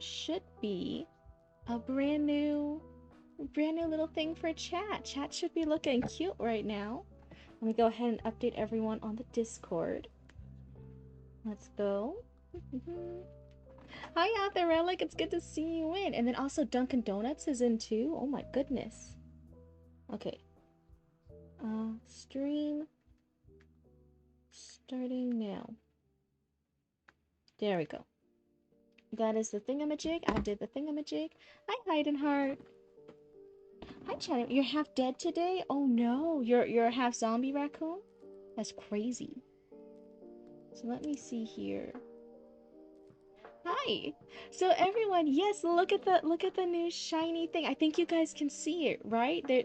should be a brand new little thing for chat. Chat should be looking cute right now. Let me go ahead and update everyone on the Discord. Let's go. Hi, Relic. It's good to see you in. And then also Dunkin' Donuts is in too. Oh my goodness. Okay. Stream starting now. There we go. That is the thingamajig. I did the thingamajig. Hi, Heidenheart. Hi, Chatty. You're half dead today? Oh no. You're a half zombie raccoon? That's crazy. So let me see here. Hi. So everyone, yes, look at the new shiny thing. I think you guys can see it, right? The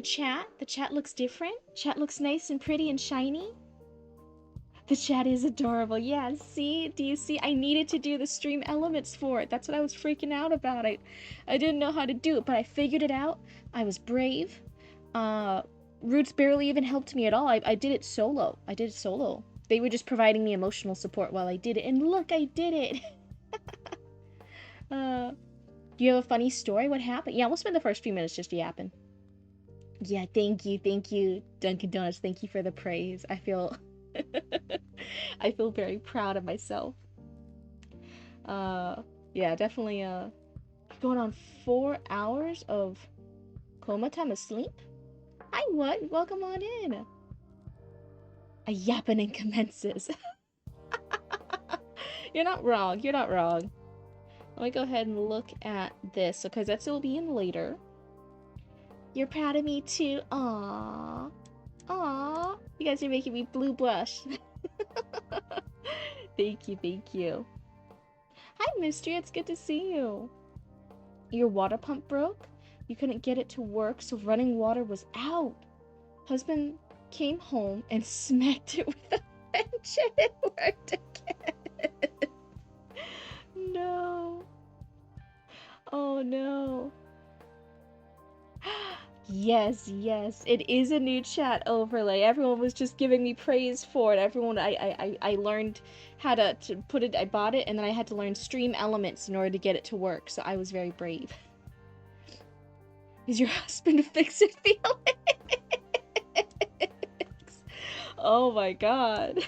chat looks different. Chat looks nice and pretty and shiny. The chat is adorable. Yeah, see? Do you see? I needed to do the stream elements for it. That's what I was freaking out about. I didn't know how to do it, but I figured it out. I was brave. Roots barely even helped me at all. I did it solo. They were just providing me emotional support while I did it. And look, I did it! Do you have a funny story? What happened? Yeah, we'll spend the first few minutes just yapping. Yeah, thank you, Dunkin' Donuts. Thank you for the praise. I feel... I feel very proud of myself. Yeah, definitely, going on 4 hours of coma time asleep? Hi, what? Welcome on in. A yappening commences. You're not wrong. Let me go ahead and look at this, because that's will be in later. You're proud of me too. Aww. Aww. You guys are making me blue blush. Thank you. Hi, Mystery. It's good to see you. Your water pump broke? You couldn't get it to work, so running water was out. Husband came home and smacked it with a wrench and it worked again. No. Oh no. Yes, it is a new chat overlay. Everyone was just giving me praise for it. Everyone, I learned how to put it, I bought it, and then I had to learn stream elements in order to get it to work, so I was very brave. Is your husband fix it Felix? Oh my god.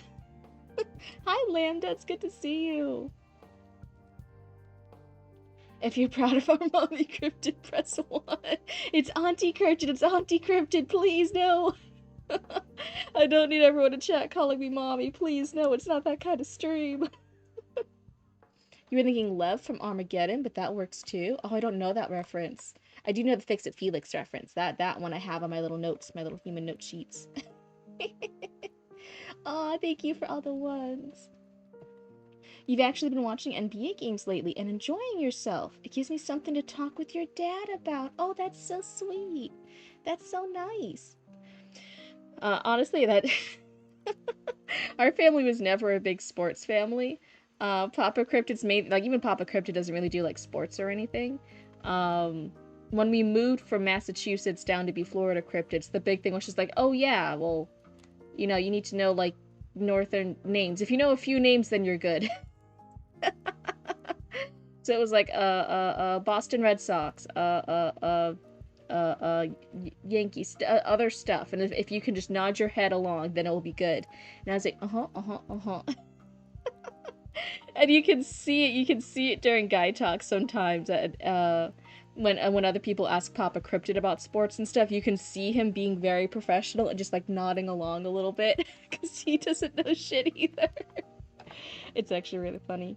Hi, Lambda, it's good to see you. If you're proud of our mommy Cryptid, press 1. It's Auntie Cryptid, please, no! I don't need everyone in chat calling me mommy, please, no, it's not that kind of stream. You were thinking Lev from Armageddon, but that works too. Oh, I don't know that reference. I do know the Fix It Felix reference. That one I have on my little notes, my little human note sheets. Aw, thank you for all the ones. You've actually been watching NBA games lately and enjoying yourself. It gives me something to talk with your dad about. Oh, that's so sweet. That's so nice. Honestly, that... Our family was never a big sports family. Papa Cryptid's made... Like, even Papa Cryptid doesn't really do, like, sports or anything. When we moved from Massachusetts down to be Florida Cryptids, the big thing was just like, oh yeah, well, you know, you need to know, like, northern names. If you know a few names, then you're good. So it was like, Boston Red Sox, Yankees, other stuff. And if you can just nod your head along, then it will be good. And I was like, And you can see it during Guy Talk sometimes. When other people ask Papa Cryptid about sports and stuff, you can see him being very professional and just like nodding along a little bit because he doesn't know shit either. It's actually really funny.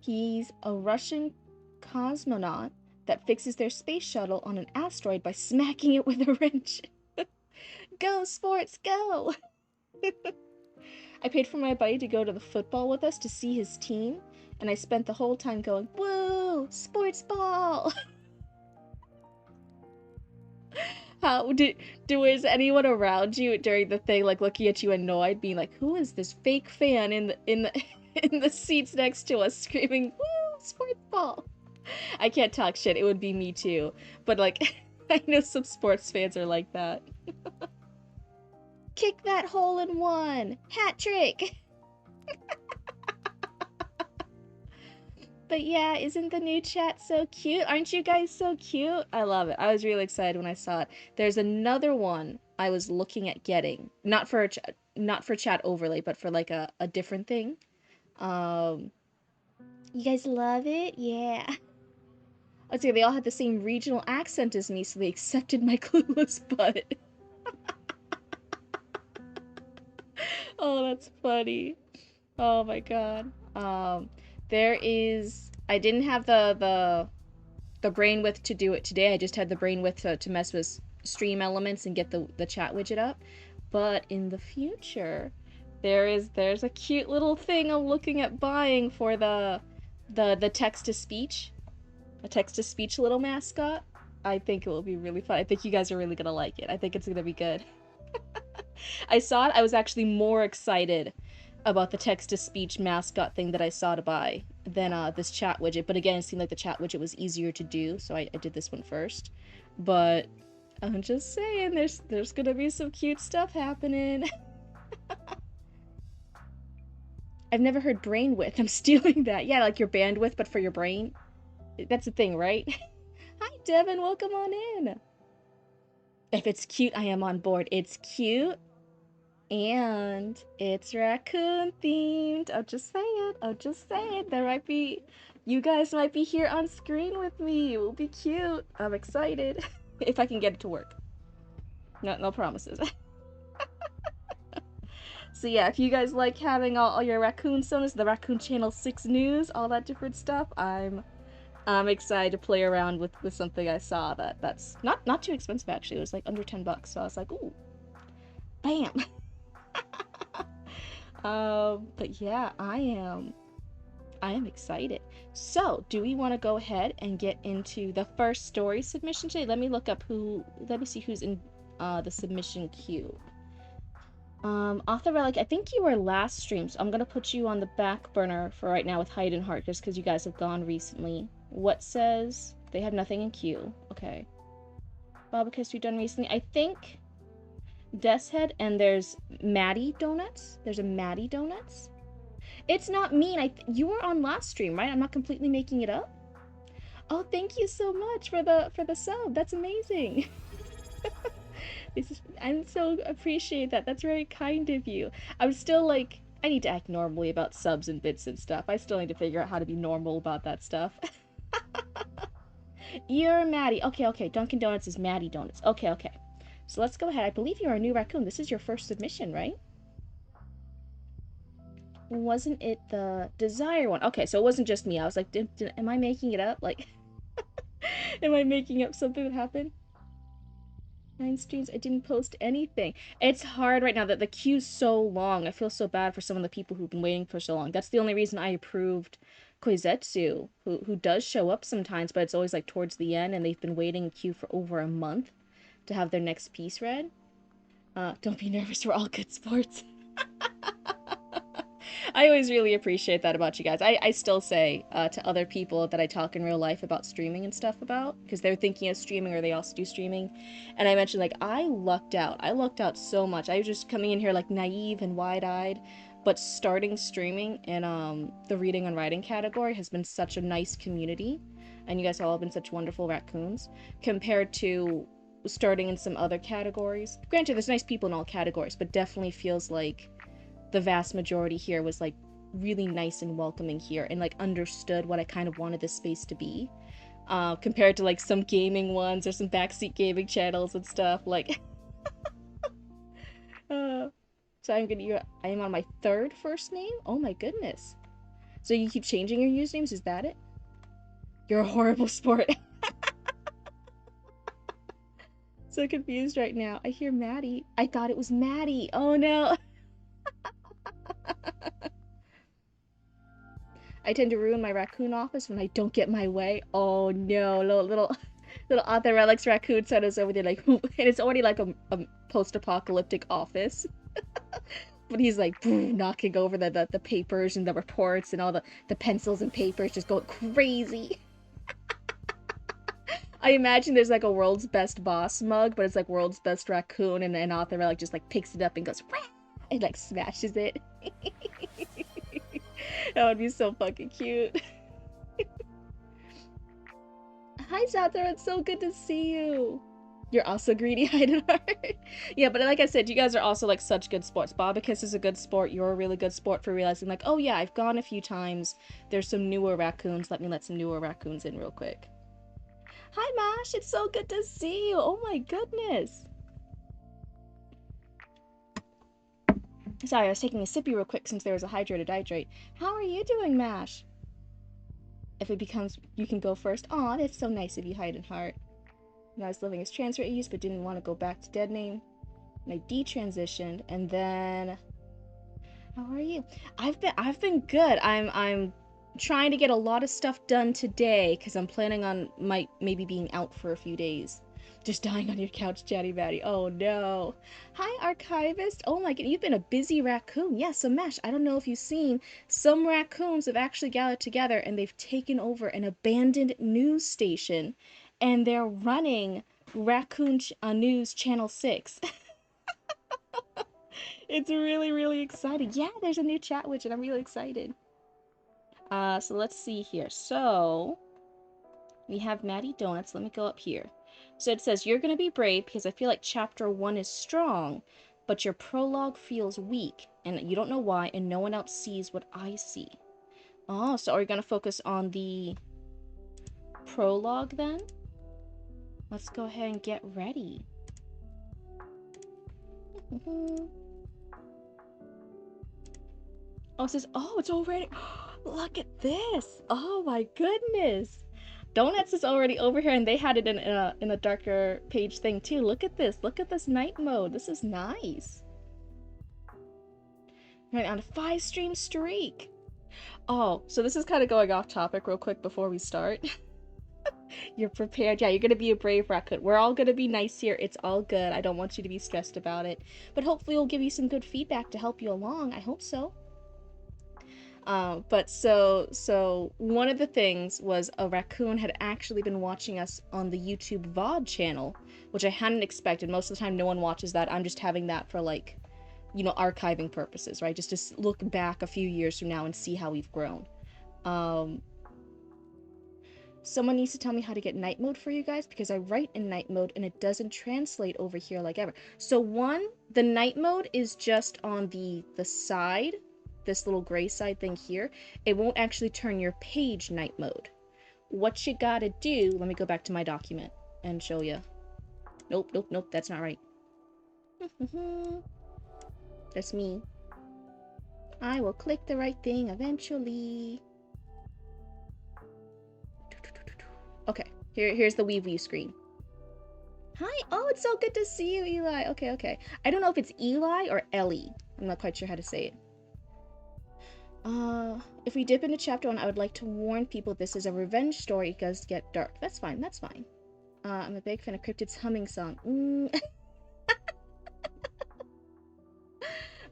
He's a Russian cosmonaut that fixes their space shuttle on an asteroid by smacking it with a wrench. Go, sports, go! I paid for my buddy to go to the football with us to see his team, and I spent the whole time going, woo, sports ball! Was anyone around you during the thing, like, looking at you annoyed, being like, who is this fake fan in the seats next to us screaming, woo, sports ball? I can't talk shit, it would be me too. But, like, I know some sports fans are like that. Kick that hole in one! Hat trick! But yeah, isn't the new chat so cute? Aren't you guys so cute? I love it. I was really excited when I saw it. There's another one I was looking at getting, not for chat overlay, but for like a different thing. Um, you guys love it? Yeah. I'd say they all had the same regional accent as me, so they accepted my clueless butt. Oh, that's funny. Oh my god. There is. I didn't have the brain width to do it today. I just had the brain width to mess with stream elements and get the chat widget up. But in the future, there's a cute little thing I'm looking at buying for the text to speech, a text to speech little mascot. I think it will be really fun. I think you guys are really gonna like it. I think it's gonna be good. I saw it. I was actually more excited about the text to speech mascot thing that I saw to buy than this chat widget. But again, it seemed like the chat widget was easier to do, so I did this one first. But I'm just saying, there's gonna be some cute stuff happening. I've never heard brain width. I'm stealing that. Yeah, like your bandwidth, but for your brain. That's the thing, right? Hi, Devin. Welcome on in. If it's cute, I am on board. It's cute. And it's raccoon themed. I'll just say it. I'll just say it. There might be, you guys might be here on screen with me. It will be cute. I'm excited. If I can get it to work. No promises. So yeah, if you guys like having all your raccoon sonas, the Raccoon Channel 6 news, all that different stuff, I'm excited to play around with something I saw that's not too expensive actually. It was like under $10, so I was like, ooh, bam. But yeah, I am excited. So, do we want to go ahead and get into the first story submission today? Let me see who's in the submission queue. Author Relic, I think you were last stream, so I'm gonna put you on the back burner for right now with Hide and Heart, just because you guys have gone recently. What says they have nothing in queue? Okay. Bob, because you've done recently. I think Death's Head, and there's Maddie Donuts. There's a Maddie Donuts. It's not mean. You were on last stream, right? I'm not completely making it up. Oh, thank you so much for the sub. That's amazing. I so appreciate that. That's very kind of you. I'm still like, I need to act normally about subs and bits and stuff. I still need to figure out how to be normal about that stuff. You're Maddie. Okay. Dunkin' Donuts is Maddie Donuts. Okay. So let's go ahead. I believe you're a new raccoon. This is your first submission, right? Wasn't it the Desire one? Okay, so it wasn't just me. I was like, am I making it up? Like, am I making up something that happened? 9 streams, I didn't post anything. It's hard right now that the queue's so long. I feel so bad for some of the people who've been waiting for so long. That's the only reason I approved Koizetsu, who does show up sometimes, but it's always like towards the end, and they've been waiting in queue for over a month to have their next piece read. Don't be nervous, we're all good sports. I always really appreciate that about you guys. I still say to other people that I talk in real life about streaming and stuff about, because they're thinking of streaming or they also do streaming, and I mentioned like I lucked out. I lucked out so much. I was just coming in here like naive and wide-eyed, but starting streaming in the reading and writing category has been such a nice community, and you guys have all been such wonderful raccoons compared to starting in some other categories. Granted, there's nice people in all categories, but definitely feels like the vast majority here was like really nice and welcoming here and like understood what I kind of wanted this space to be, compared to like some gaming ones or some backseat gaming channels and stuff like so I am on my third first name. Oh my goodness. So you keep changing your usernames, is that it? You're a horrible sport. So confused right now. I hear Maddie. I thought it was Maddie. Oh no. I tend to ruin my raccoon office when I don't get my way. Oh no, little Author Relic's raccoon set us over there like, and it's already like a post-apocalyptic office. But he's like knocking over the papers and the reports and all the pencils and papers, just going crazy. I imagine there's like a world's best boss mug, but it's like world's best raccoon, and an Author Relic just like picks it up and goes, Wah! And like smashes it. That would be so fucking cute. Hi, Sather. It's so good to see you. You're also greedy, hide and heart. Yeah, but like I said, you guys are also like such good sports. Bobicus is a good sport. You're a really good sport for realizing like, oh yeah, I've gone a few times. There's some newer raccoons. Let me let some newer raccoons in real quick. Hi, Mash. It's so good to see you. Oh my goodness. Sorry, I was taking a sippy real quick since there was a hydrated hydrate. How are you doing, Mash? If it becomes, you can go first. Aw, that's so nice of you, hide and heart. And I was living as transfer ease, but didn't want to go back to dead name. And I detransitioned, and then how are you? I've been good. I'm trying to get a lot of stuff done today because I'm planning on maybe being out for a few days. Just dying on your couch, Chatty Batty. Oh no. Hi, Archivist. Oh my god, you've been a busy raccoon. Yeah, so Mesh, I don't know if you've seen, some raccoons have actually gathered together and they've taken over an abandoned news station and they're running Raccoon News Channel 6. It's really, really exciting. Yeah, there's a new chat widget. I'm really excited. So let's see here. So we have Maddie Donuts. Let me go up here. So it says, you're going to be brave because I feel like chapter 1 is strong, but your prologue feels weak, and you don't know why, and no one else sees what I see. Oh, so are we going to focus on the prologue then? Let's go ahead and get ready. Oh, it says, oh, it's already, look at this. Oh my goodness. Donuts is already over here, and they had it in a darker page thing too. Look at this. Look at this night mode. This is nice. Right, on a 5-stream streak. Oh, so this is kind of going off topic real quick before we start. You're prepared. Yeah, you're going to be a brave raccoon. We're all going to be nice here. It's all good. I don't want you to be stressed about it. But hopefully we'll give you some good feedback to help you along. I hope so. But so one of the things was a raccoon had actually been watching us on the YouTube VOD channel, which I hadn't expected. Most of the time no one watches that. I'm just having that for like, you know, archiving purposes, right? Just to look back a few years from now and see how we've grown. Someone needs to tell me how to get night mode for you guys, because I write in night mode and it doesn't translate over here like ever. So one, the night mode is just on the side, this little gray side thing here. It won't actually turn your page night mode. What you gotta do, let me go back to my document and show you. Nope, nope, nope, that's not right. That's me. I will click the right thing eventually. Okay, here's the Weave screen. Hi, oh, it's so good to see you, Eli. Okay, okay. I don't know if it's Eli or Ellie. I'm not quite sure how to say it. If we dip into chapter 1, I would like to warn people this is a revenge story. It does get dark. That's fine, that's fine. I'm a big fan of Cryptid's humming song.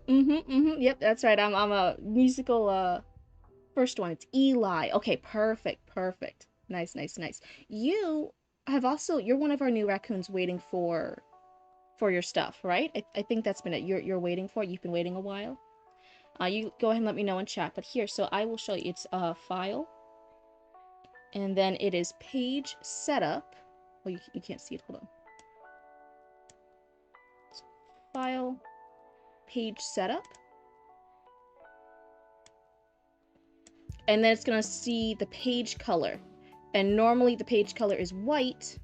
Yep, that's right. I'm a musical, first one. It's Eli. Okay, perfect, perfect. Nice, nice, nice. You have also, you're one of our new raccoons waiting for your stuff, right? I think that's been it. You're waiting for it. You've been waiting a while. You go ahead and let me know in chat. But here, so I will show you. It's file, and then it is page setup. Oh, you can't see it. Hold on. File, page setup, and then it's gonna see the page color. And normally the page color is white,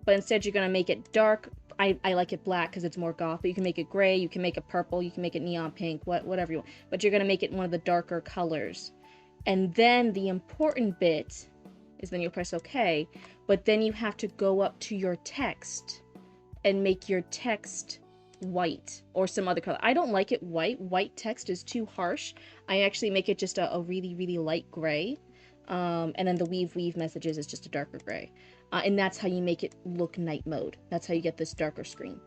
but instead you're gonna make it dark. I like it black because it's more goth, but you can make it gray, you can make it purple, you can make it neon pink, whatever you want. But you're gonna make it one of the darker colors. And then the important bit is then you'll press OK, but then you have to go up to your text and make your text white or some other color. I don't like it white. White text is too harsh. I actually make it just a really, really light gray. And then the weave messages is just a darker gray. And that's how you make it look night mode. That's how you get this darker screen.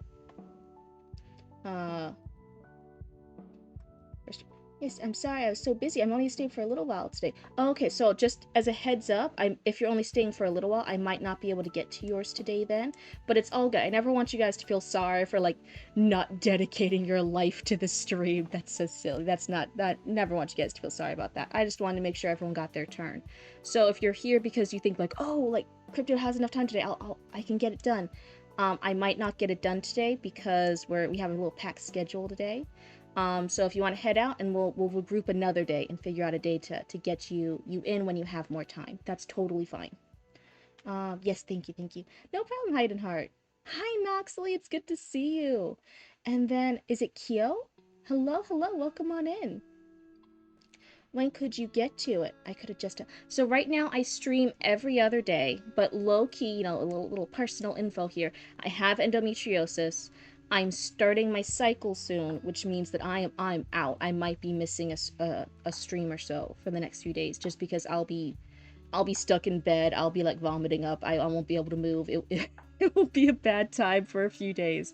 Yes, I'm sorry, I was so busy. I'm only staying for a little while today. Oh, okay, so just as a heads up, if you're only staying for a little while, I might not be able to get to yours today then. But it's all good. I never want you guys to feel sorry for like not dedicating your life to the stream. That's so silly. That's not that never want you guys to feel sorry about that. I just wanted to make sure everyone got their turn. So if you're here because you think like, oh, like Crypto has enough time today, I can get it done. I might not get it done today because we have a little packed schedule today. So if you want to head out, and we'll regroup another day and figure out a day to get you in when you have more time. That's totally fine. Yes, thank you. No problem, Heidenheart. Hi, Noxley, it's good to see you. And then, is it Kyo? Hello, welcome on in. When could you get to it? I could have just... So right now I stream every other day, but low-key, you know, a little personal info here. I have endometriosis. I'm starting my cycle soon, which means that I'm out. I might be missing a stream or so for the next few days, just because I'll be stuck in bed. I'll be like vomiting up. I won't be able to move. It will be a bad time for a few days.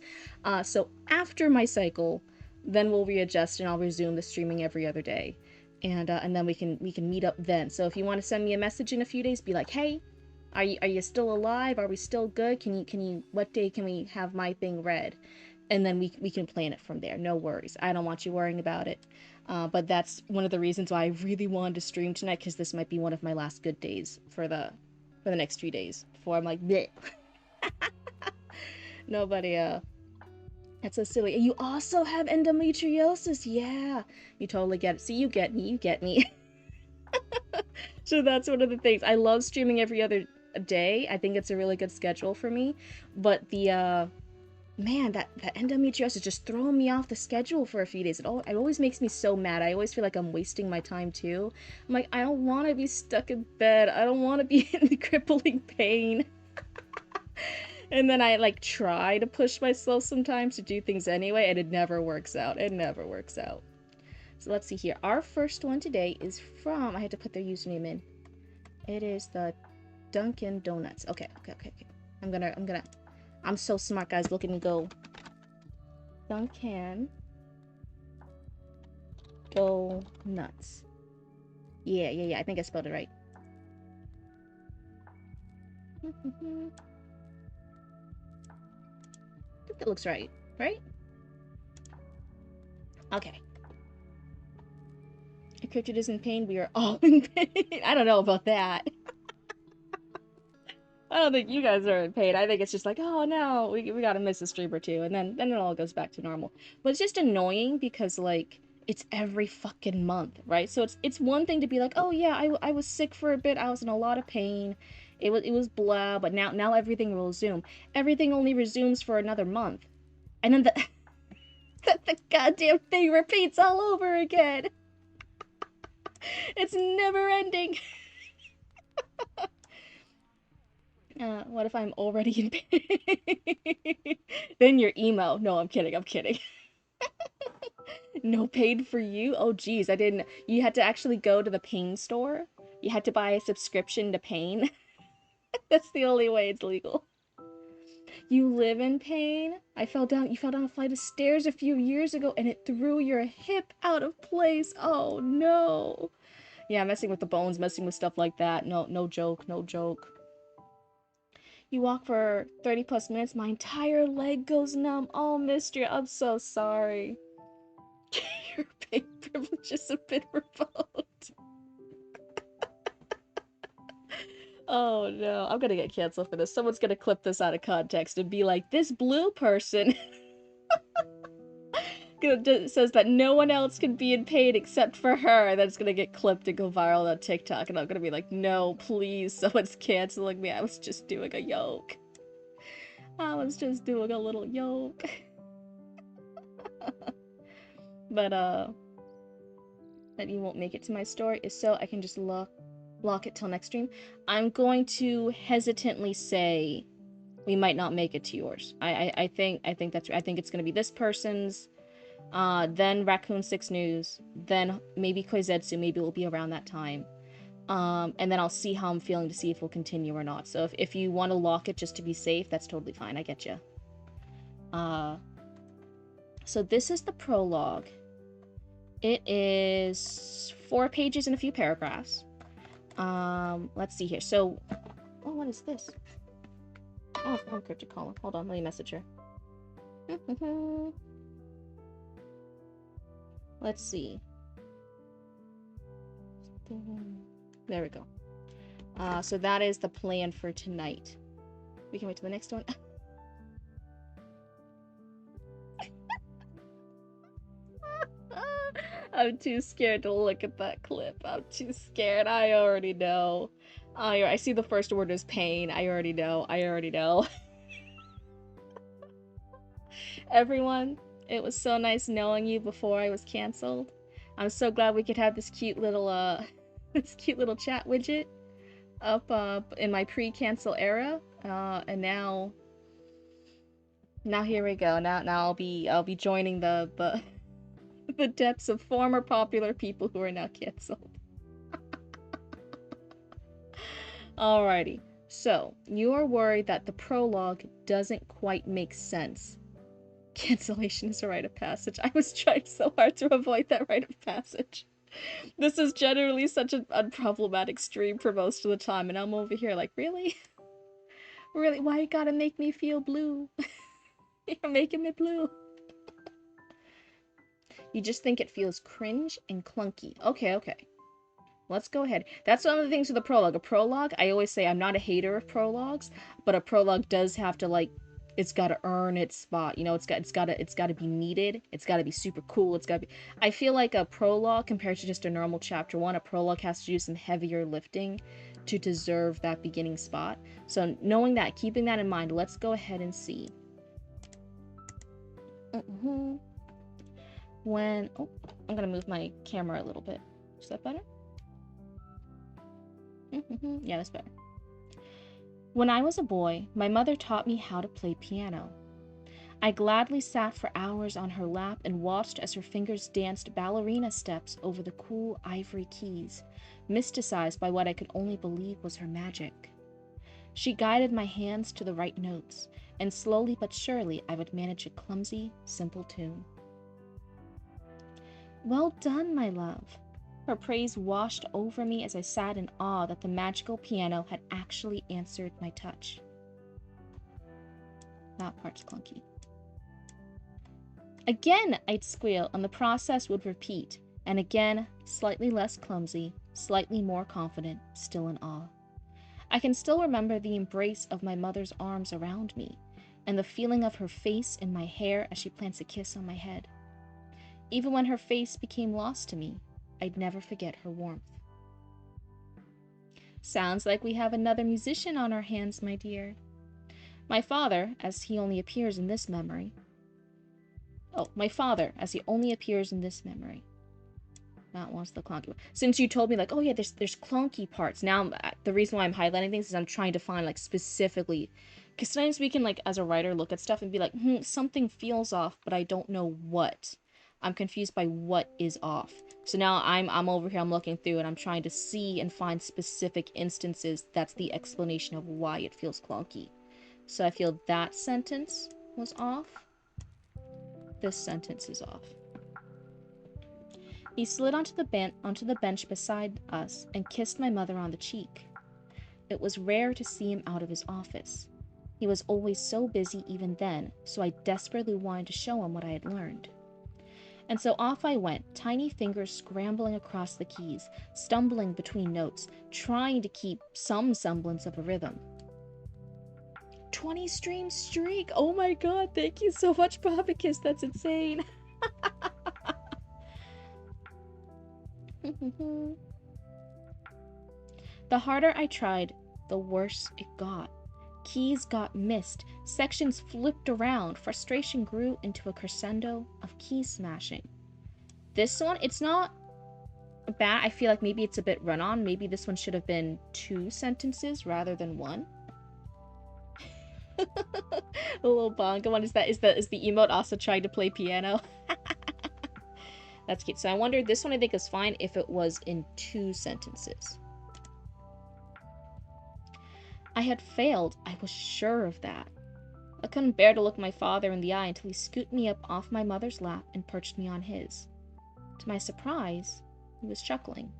So after my cycle, then we'll readjust and I'll resume the streaming every other day. And then we can meet up then. So if you want to send me a message in a few days, be like, hey, are you still alive? Are we still good? Can you what day can we have my thing read? And then we can plan it from there. No worries. I don't want you worrying about it. But that's one of the reasons why I really wanted to stream tonight, because this might be one of my last good days for the next few days before I'm like, bleh. Nobody That's so silly. You also have endometriosis. Yeah, you totally get it. See, you get me. So that's one of the things. I love streaming every other day. I think it's a really good schedule for me. But the man, that endometriosis just throwing me off the schedule for a few days. It always makes me so mad. I always feel like I'm wasting my time too. I'm like, I don't want to be stuck in bed. I don't want to be in crippling pain. And then I like try to push myself sometimes to do things anyway, and it never works out. So let's see here. Our first one today is from, I had to put their username in. It is the Dunkin' Donuts. Okay. I'm so smart, guys. Look at me go. Dunkin' Donuts. Yeah. I think I spelled it right. I think it looks right? Okay. If Cryptid is in pain, we are all in pain. I don't know about that. I don't think you guys are in pain. I think it's just like, oh no, we gotta miss a stream or two, and then it all goes back to normal. But it's just annoying because like it's every fucking month, right? So it's one thing to be like, oh yeah, I was sick for a bit, I was in a lot of pain, it was blah, but now everything will resume. Everything only resumes for another month, and then the goddamn thing repeats all over again. It's never ending. What if I'm already in pain? Then you're emo. No, I'm kidding. No pain for you? Oh, geez, I didn't. You had to actually go to the pain store? You had to buy a subscription to pain? That's the only way it's legal. You live in pain? You fell down a flight of stairs a few years ago and it threw your hip out of place. Oh, no. Yeah, messing with the bones, messing with stuff like that. No joke. You walk for 30 plus minutes, my entire leg goes numb. Oh, mister, I'm so sorry. Your pain privileges have been revoked. Oh no, I'm gonna get canceled for this. Someone's gonna clip this out of context and be like, this blue person says that no one else can be in pain except for her, and that's gonna get clipped and go viral on TikTok, and I'm gonna be like, no, please, someone's canceling me. I was just doing a yoke. I was just doing a little yoke. But that you won't make it to my story is so I can just lock it till next stream. I'm going to hesitantly say we might not make it to yours. I think that's, I think it's gonna be this person's, then Raccoon 6 News, then maybe Koizetsu, maybe it will be around that time. And then I'll see how I'm feeling to see if we'll continue or not. So if you want to lock it just to be safe, that's totally fine. I get you. So this is the prologue. It is 4 pages and a few paragraphs. Let's see here. So, oh, what is this? Oh, it's from Cryptid Column. Hold on, let me message her. Let's see. There we go. So that is the plan for tonight. We can wait till the next one. I'm too scared to look at that clip. I'm too scared. I already know. I see the first word is pain. I already know. I already know. Everyone, it was so nice knowing you before I was canceled. I'm so glad we could have this cute little this cute little chat widget up in my pre-cancel era. And now here we go. Now I'll be joining the the depths of former popular people who are now canceled. Alrighty. So, you are worried that the prologue doesn't quite make sense. Cancellation is a rite of passage. I was trying so hard to avoid that rite of passage. This is generally such an unproblematic stream for most of the time, and I'm over here like, really? Really? Why you gotta make me feel blue? You're making me blue. You just think it feels cringe and clunky. Okay. Let's go ahead. That's one of the things with a prologue. A prologue, I always say I'm not a hater of prologues, but a prologue does have to, like, it's got to earn its spot. You know, it's got to be needed. It's got to be super cool. It's got to be. I feel like a prologue compared to just a normal chapter 1, a prologue has to do some heavier lifting to deserve that beginning spot. So knowing that, keeping that in mind, let's go ahead and see. When I'm gonna move my camera a little bit. Is that better? Yeah, that's better. When I was a boy, my mother taught me how to play piano. I gladly sat for hours on her lap and watched as her fingers danced ballerina steps over the cool ivory keys, mysticized by what I could only believe was her magic. She guided my hands to the right notes, and slowly but surely I would manage a clumsy, simple tune. Well done, my love. Her praise washed over me as I sat in awe that the magical piano had actually answered my touch. That part's clunky. Again, I'd squeal, and the process would repeat. And again, slightly less clumsy, slightly more confident, still in awe. I can still remember the embrace of my mother's arms around me, and the feeling of her face in my hair as she plants a kiss on my head. Even when her face became lost to me, I'd never forget her warmth. Sounds like we have another musician on our hands, my dear. My father, as he only appears in this memory. That was the clunky one. Since you told me, like, oh yeah, there's clunky parts. Now, the reason why I'm highlighting things is I'm trying to find, like, specifically... Because sometimes we can, like, as a writer, look at stuff and be like, something feels off, but I don't know what. I'm confused by what is off. So now I'm over here, I'm looking through, and I'm trying to see and find specific instances that's the explanation of why it feels clunky. So I feel that sentence was off. This sentence is off. He slid onto the bench beside us and kissed my mother on the cheek. It was rare to see him out of his office. He was always so busy even then, so I desperately wanted to show him what I had learned. And so off I went, tiny fingers scrambling across the keys, stumbling between notes, trying to keep some semblance of a rhythm. 20 stream streak! Oh my god, thank you so much, Bobicus, that's insane! The harder I tried, the worse it got. Keys got missed, sections flipped around, frustration grew into a crescendo of key smashing. This one, it's not bad. I feel like maybe it's a bit run-on. Maybe this one should have been 2 sentences rather than 1. A little bongo one. Is the emote also trying to play piano? That's cute. So I wondered, this one I think is fine if it was in 2 sentences. I had failed, I was sure of that. I couldn't bear to look my father in the eye until he scooted me up off my mother's lap and perched me on his. To my surprise, he was chuckling.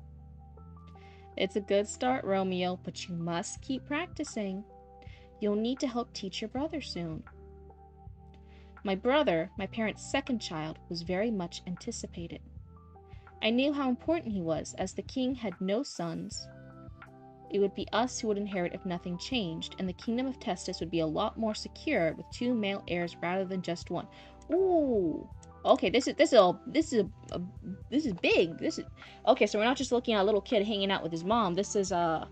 It's a good start, Romeo, but you must keep practicing. You'll need to help teach your brother soon. My brother, my parents' second child, was very much anticipated. I knew how important he was, as the king had no sons. It would be us who would inherit if nothing changed, and the kingdom of Testis would be a lot more secure with 2 male heirs rather than just 1. Ooh. Okay, this is big. Okay, so we're not just looking at a little kid hanging out with his mom. This is a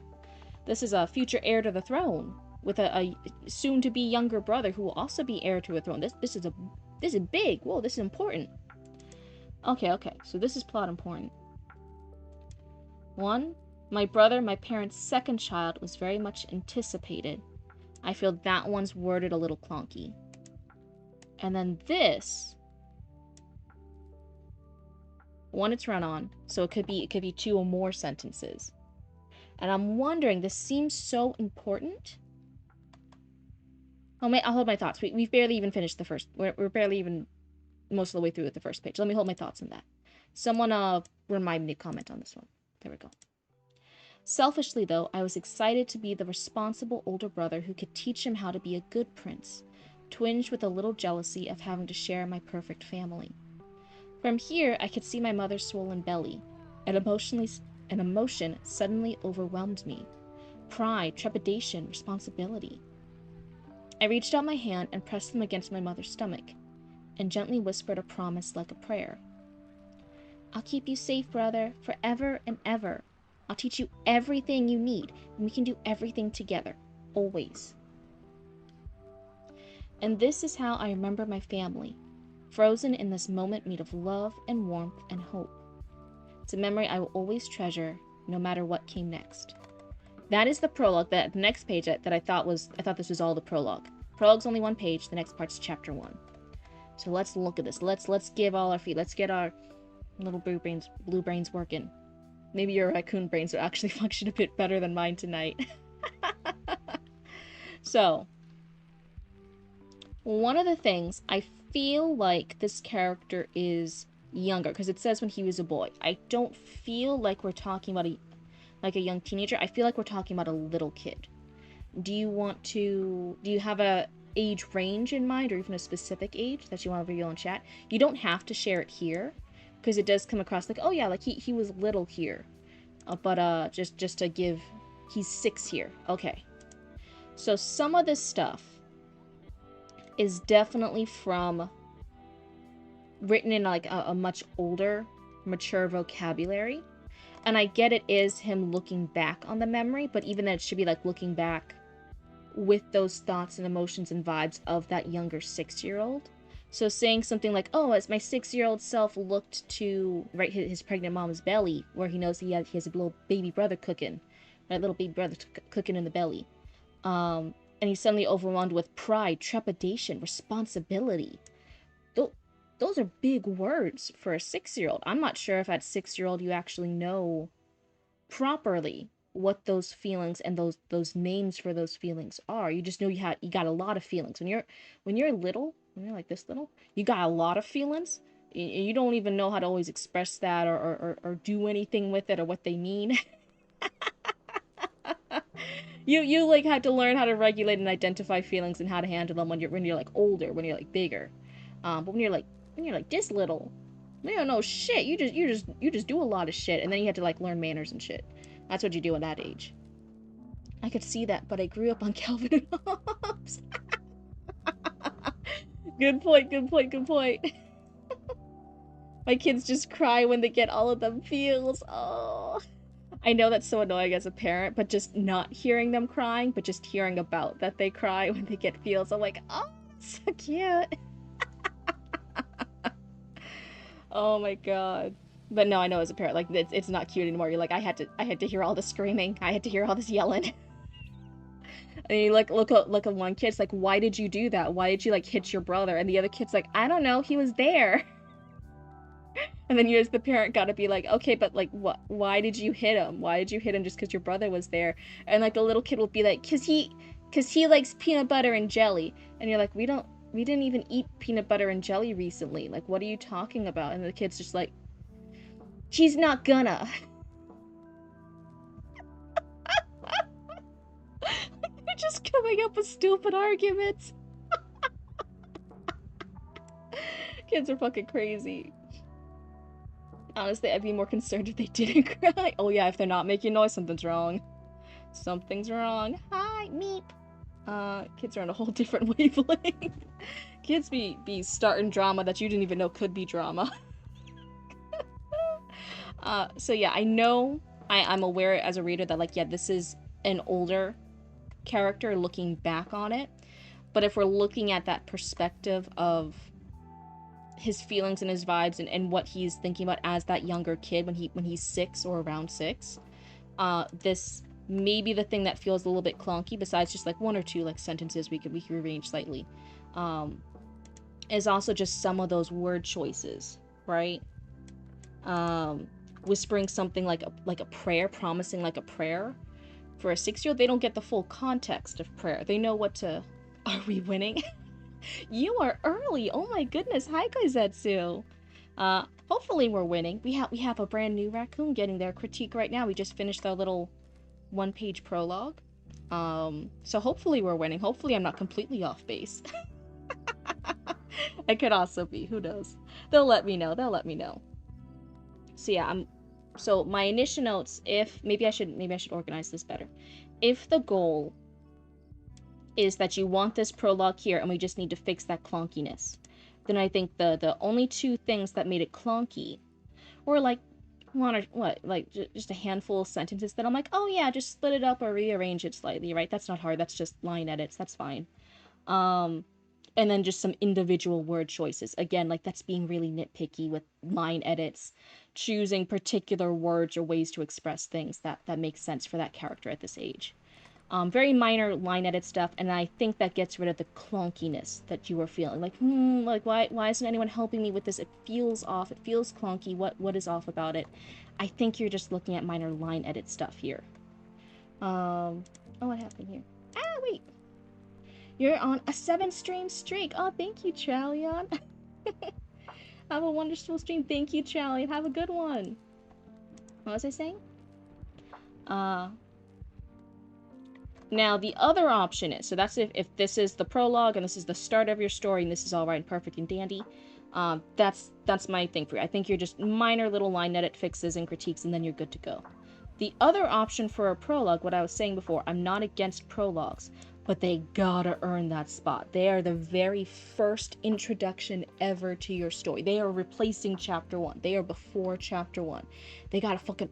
future heir to the throne with a soon to be younger brother who will also be heir to a throne. This is big. Whoa, this is important. Okay. So this is plot important. 1. My brother, my parents' second child, was very much anticipated. I feel that one's worded a little clunky. And then this 1, it's run on, so it could be 2 or more sentences. And I'm wondering, this seems so important. I'll hold my thoughts. We've barely even finished the first. We're barely even most of the way through with the first page. Let me hold my thoughts on that. Someone remind me to comment on this one. There we go. Selfishly, though, I was excited to be the responsible older brother who could teach him how to be a good prince, twinged with a little jealousy of having to share my perfect family. From here, I could see my mother's swollen belly. An emotion suddenly overwhelmed me. Pride, trepidation, responsibility. I reached out my hand and pressed them against my mother's stomach, and gently whispered a promise like a prayer. I'll keep you safe, brother, forever and ever. I'll teach you everything you need, and we can do everything together, always. And this is how I remember my family, frozen in this moment made of love and warmth and hope. It's a memory I will always treasure, no matter what came next. That is the prologue. The next page that I thought this was all the prologue. Prologue's only 1 page. The next part's chapter 1. So let's look at this. Let's give all our feet. Let's get our little blue brains working. Maybe your raccoon brains will actually function a bit better than mine tonight. So, one of the things, I feel like this character is younger, because it says when he was a boy. I don't feel like we're talking about a young teenager. I feel like we're talking about a little kid. Do you have a age range in mind, or even a specific age that you want to reveal in chat? You don't have to share it here, because it does come across like, oh yeah, like he was little here. But just to give, he's 6 here. Okay. So some of this stuff is definitely written in like a much older, mature vocabulary. And I get it is him looking back on the memory, but even then it should be like looking back with those thoughts and emotions and vibes of that younger 6-year-old. So saying something like, oh, as my 6-year-old self looked to his pregnant mom's belly, where he knows he has a little baby brother cooking, right, little baby brother cooking in the belly. And he's suddenly overwhelmed with pride, trepidation, responsibility. Those are big words for a 6-year-old. I'm not sure if at 6-year-old you actually know properly what those feelings and those names for those feelings are. You just know you got a lot of feelings. When you're little, when you're like this little, you got a lot of feelings. You don't even know how to always express that or do anything with it or what they mean. You like had to learn how to regulate and identify feelings and how to handle them when you're like older, when you're like bigger. But when you're like this little, you don't know shit. You just do a lot of shit, and then you had to like learn manners and shit. That's what you do at that age. I could see that, but I grew up on Calvin and Hobbes. Good point. My kids just cry when they get all of them feels. Oh. I know that's so annoying as a parent, but just not hearing them crying, but just hearing about that they cry when they get feels. I'm like, oh, that's so cute. Oh my god. But no, I know as a parent, like, it's not cute anymore. You're like, I had to hear all the screaming. I had to hear all this yelling. And you look at one kid, it's like, why did you do that? Why did you, like, hit your brother? And the other kid's like, I don't know, he was there. And then you as the parent gotta be like, okay, but, like, what? Why did you hit him? Why did you hit him just because your brother was there? And, like, the little kid will be like, cause he likes peanut butter and jelly. And you're like, we didn't even eat peanut butter and jelly recently. Like, what are you talking about? And the kid's just like, She's not gonna. They're just coming up with stupid arguments. Kids are fucking crazy. Honestly, I'd be more concerned if they didn't cry. Oh yeah, if they're not making noise, something's wrong. Something's wrong. Hi, meep. Kids are on a whole different wavelength. Kids be starting drama that you didn't even know could be drama. So yeah, I know, I'm aware as a reader that, like, yeah, this is an older character looking back on it. But if we're looking at that perspective of his feelings and his vibes and what he's thinking about as that younger kid when he's 6 or around 6, this may be the thing that feels a little bit clunky, besides just like one or two like sentences we could rearrange slightly, is also just some of those word choices, right? Whispering something like a prayer, promising like a prayer. For a 6-year-old, they don't get the full context of prayer. They know what to... Are we winning? You are early. Oh my goodness. Hi, Koizetsu. Hopefully we're winning. We have a brand new raccoon getting their critique right now. We just finished our little one-page prologue. So hopefully we're winning. Hopefully I'm not completely off base. I could also be. Who knows? They'll let me know. They'll let me know. So yeah, so my initial notes, if maybe I should organize this better. If the goal is that you want this prologue here and we just need to fix that clunkiness, then I think the only two things that made it clunky were like just a handful of sentences that I'm like, oh yeah, just split it up or rearrange it slightly, right? That's not hard. That's just line edits. That's fine. And then just some individual word choices. Again, like that's being really nitpicky with line edits, choosing particular words or ways to express things that make sense for that character at this age. Very minor line edit stuff, and I think that gets rid of the clunkiness that you were feeling. Like why isn't anyone helping me with this? It feels off. It feels clunky. What is off about it? I think you're just looking at minor line edit stuff here. Oh, what happened here? Ah, wait. You're on a 7-stream streak. Oh, thank you, Trallion. Have a wonderful stream. Thank you, Trallion. Have a good one. What was I saying? Now, the other option is, so that's if this is the prologue and this is the start of your story and this is all right and perfect and dandy, that's my thing for you. I think you're just minor little line edit fixes and critiques and then you're good to go. The other option for a prologue, what I was saying before, I'm not against prologues, but they gotta earn that spot. They are the very first introduction ever to your story. They are replacing chapter 1. They are before chapter 1. They gotta fucking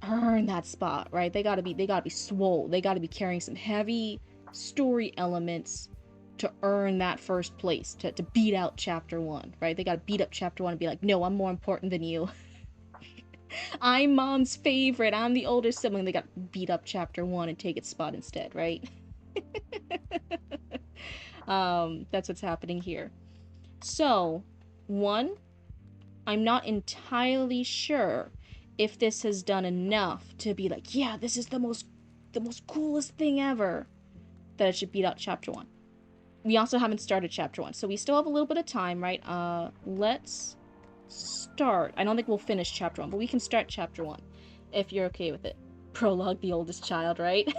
earn that spot, right? They gotta be swole. They gotta be carrying some heavy story elements to earn that first place, to beat out chapter 1, right? They gotta beat up chapter 1 and be like, no, I'm more important than you. I'm mom's favorite. I'm the older sibling. They got beat up chapter 1 and take its spot instead, right? That's what's happening here. So, 1, I'm not entirely sure if this has done enough to be like, yeah, this is the most coolest thing ever, that it should beat out chapter 1. We also haven't started chapter 1, so we still have a little bit of time, right? Let's start. I don't think we'll finish chapter 1, but we can start chapter 1 if you're okay with it. Prologue, the oldest child, right?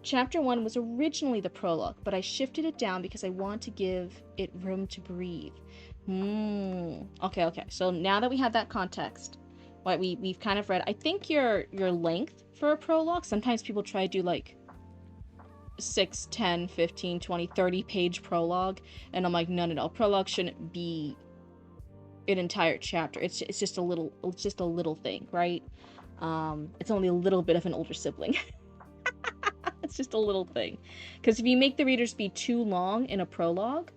Chapter 1 was originally the prologue, but I shifted it down because I want to give it room to breathe. Okay. So now that we have that context, what we've kind of read, I think your length for a prologue, sometimes people try to do like 6, 10, 15, 20, 30 page prologue, and I'm like, no. Prologue shouldn't be an entire chapter. It's just a little thing, right? It's only a little bit of an older sibling. It's just a little thing. Because if you make the readers be too long in a prologue,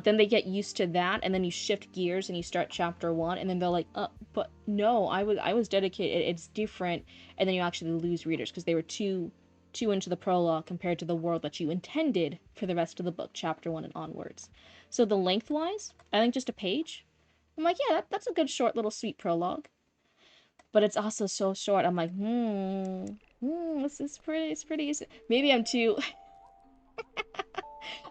then they get used to that, and then you shift gears and you start chapter 1, and then they're like, but no, I was dedicated, it's different, and then you actually lose readers because they were too into the prologue compared to the world that you intended for the rest of the book, chapter 1 and onwards. So the length-wise, I think just a page. I'm like, yeah, that's a good short little sweet prologue. But it's also so short, I'm like, this is pretty, maybe I'm too...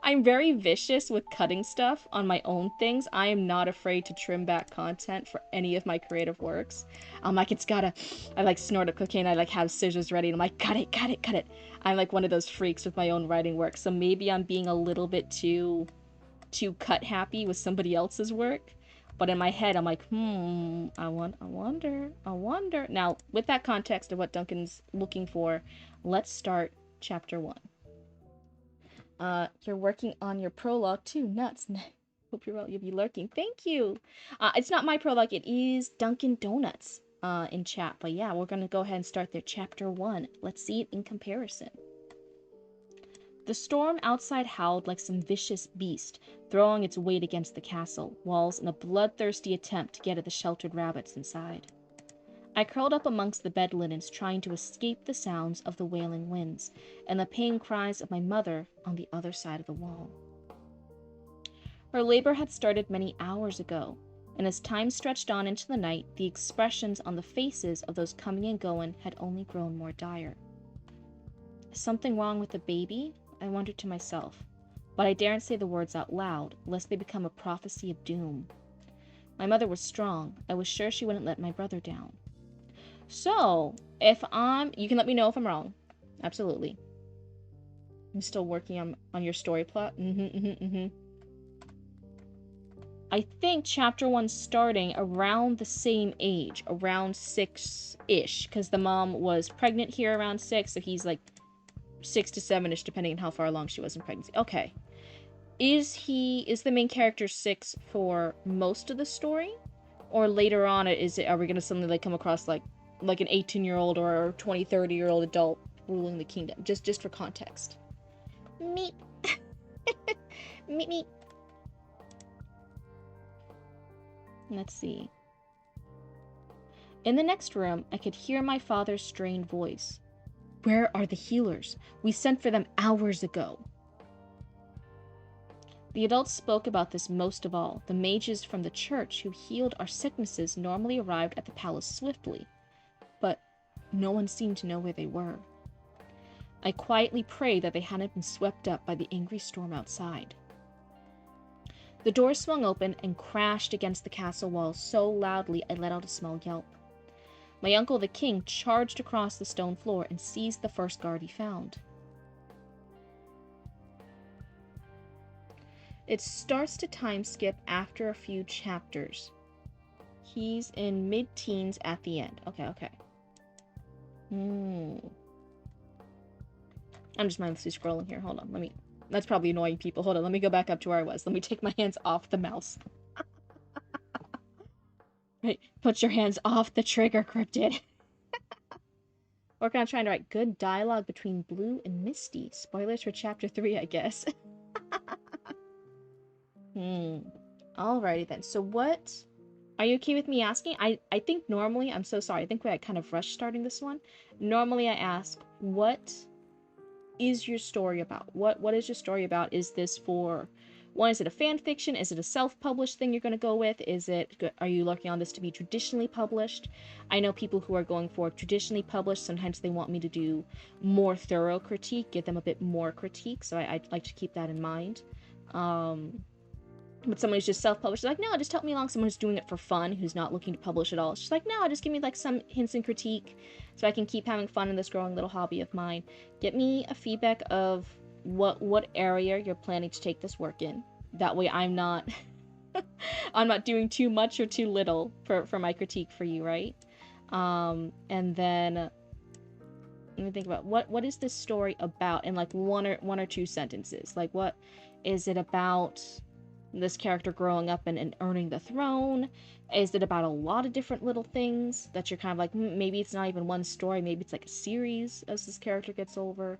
I'm very vicious with cutting stuff on my own things. I am not afraid to trim back content for any of my creative works. I'm like, it's gotta, I like snort a cocaine, I like have scissors ready, and I'm like, cut it, cut it, cut it. I'm like one of those freaks with my own writing work, so maybe I'm being a little bit too cut happy with somebody else's work. But in my head, I'm like, I wonder. Now, with that context of what Duncan's looking for, let's start chapter 1. You're working on your prologue too. Nuts. Hope you're well. You'll be lurking. Thank you. It's not my prologue. It is Dunkin' Donuts in chat. But yeah, we're going to go ahead and start there. Chapter 1. Let's see it in comparison. The storm outside howled like some vicious beast, throwing its weight against the castle walls in a bloodthirsty attempt to get at the sheltered rabbits inside. I curled up amongst the bed linens, trying to escape the sounds of the wailing winds and the pain cries of my mother on the other side of the wall. Her labor had started many hours ago, and as time stretched on into the night, the expressions on the faces of those coming and going had only grown more dire. Is something wrong with the baby? I wondered to myself, but I daren't say the words out loud, lest they become a prophecy of doom. My mother was strong. I was sure she wouldn't let my brother down. So, you can let me know if I'm wrong. Absolutely. I'm still working on your story plot. I think chapter 1's starting around the same age, around 6-ish, because the mom was pregnant here around 6, so he's like 6 to 7-ish, depending on how far along she was in pregnancy. Okay. Is the main character 6 for most of the story? Or later on, are we going to suddenly like come across like an 18-year-old or a 20, 30-year-old adult ruling the kingdom? Just for context. Meep. Meep, meep. Let's see. In the next room, I could hear my father's strained voice. Where are the healers? We sent for them hours ago. The adults spoke about this most of all. The mages from the church who healed our sicknesses normally arrived at the palace swiftly, but no one seemed to know where they were. I quietly prayed that they hadn't been swept up by the angry storm outside. The door swung open and crashed against the castle walls so loudly I let out a small yelp. My uncle the king charged across the stone floor and seized the first guard he found. It starts to time skip after a few chapters. He's in mid-teens at the end. Okay. I'm just mindlessly scrolling here. Hold on, that's probably annoying people. Hold on, let me go back up to where I was. Let me take my hands off the mouse. Right, put your hands off the trigger, Cryptid. Working on trying to write good dialogue between Blue and Misty. Spoilers for chapter 3, I guess. Alrighty then. So what... Are you okay with me asking? I think normally... I'm so sorry. I think I kind of rushed starting this one. Normally I ask, what is your story about? What is your story about? Is this for... One, is it a fan fiction? Is it a self-published thing you're going to go with? Are you looking on this to be traditionally published? I know people who are going for traditionally published. Sometimes they want me to do more thorough critique, give them a bit more critique. So I'd like to keep that in mind. But someone who's just self-published, like, no, just help me along. Someone who's doing it for fun, who's not looking to publish at all. It's just like, no, just give me like some hints and critique so I can keep having fun in this growing little hobby of mine. Get me a feedback of what area you're planning to take this work in. That way I'm not I'm not doing too much or too little for my critique for you, right? And then let me think about what is this story about in like one or two sentences. Like, what is it about? This character growing up and earning the throne? Is it about a lot of different little things that you're kind of like, maybe it's not even one story, maybe it's like a series as this character gets over?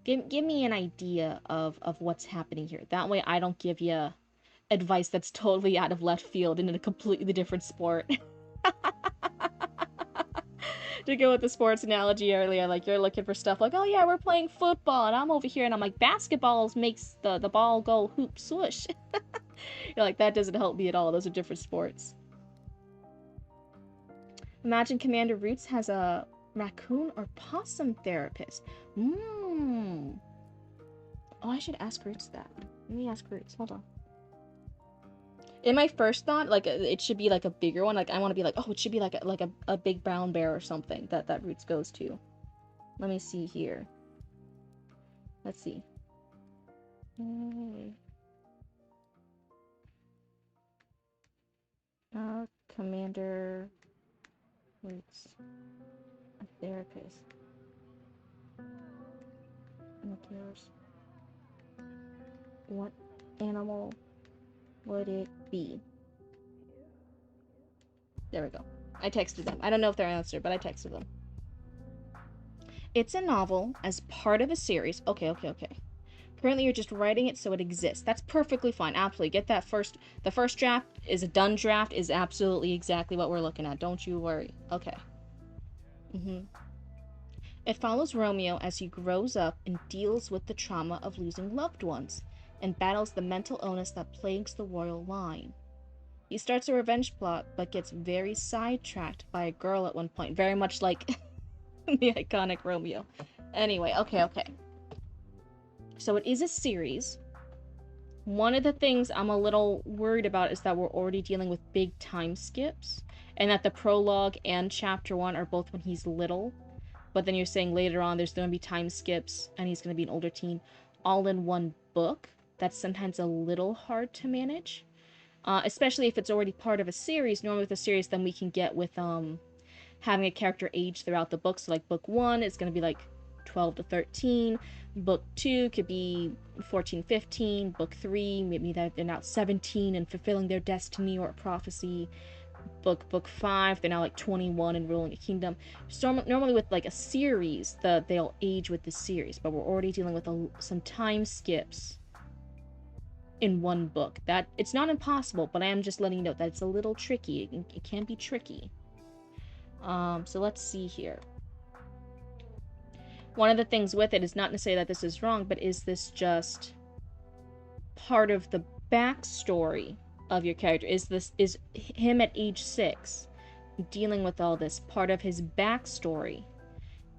Give me an idea of what's happening here. That way I don't give you advice that's totally out of left field and in a completely different sport. To go with the sports analogy earlier, like you're looking for stuff like, oh yeah, we're playing football, and I'm over here and I'm like, basketballs makes the ball go hoop swoosh. You're like, that doesn't help me at all. Those are different sports. Imagine Commander Roots has a raccoon or possum therapist. Oh, I should ask Roots that. Let me ask Roots. Hold on. In my first thought, like, it should be like a bigger one. Like, I want to be like, oh, it should be like a big brown bear or something that Roots goes to. Let me see here. Let's see. Commander Roots. A therapist. What animal would it be? There we go. I texted them. I don't know if they're answered, but I texted them. It's a novel as part of a series. Okay. Currently, you're just writing it so it exists. That's perfectly fine. Absolutely. Get that first... The first draft is a done draft, is absolutely exactly what we're looking at. Don't you worry. Okay. It follows Romeo as he grows up and deals with the trauma of losing loved ones and battles the mental illness that plagues the royal line. He starts a revenge plot, but gets very sidetracked by a girl at one point. Very much like the iconic Romeo. Anyway, okay. So it is a series. One of the things I'm a little worried about is that we're already dealing with big time skips, and that the prologue and chapter 1 are both when he's little, but then you're saying later on there's going to be time skips and he's going to be an older teen all in one book. That's sometimes a little hard to manage, especially if it's already part of a series. Normally with a series, then we can get with having a character age throughout the book. So like book 1 is going to be like 12 to 13. Book 2 could be 14, 15. Book 3, maybe that they're now 17 and fulfilling their destiny or prophecy. Book 5, they're now like 21 and ruling a kingdom. So normally with like a series, they'll age with the series, but we're already dealing with some time skips in one book. That it's not impossible, but I am just letting you know that it's a little tricky. It can be tricky. So let's see here. One of the things with it is not to say that this is wrong, but is this just part of the backstory of your character? Is him at age 6 dealing with all this part of his backstory,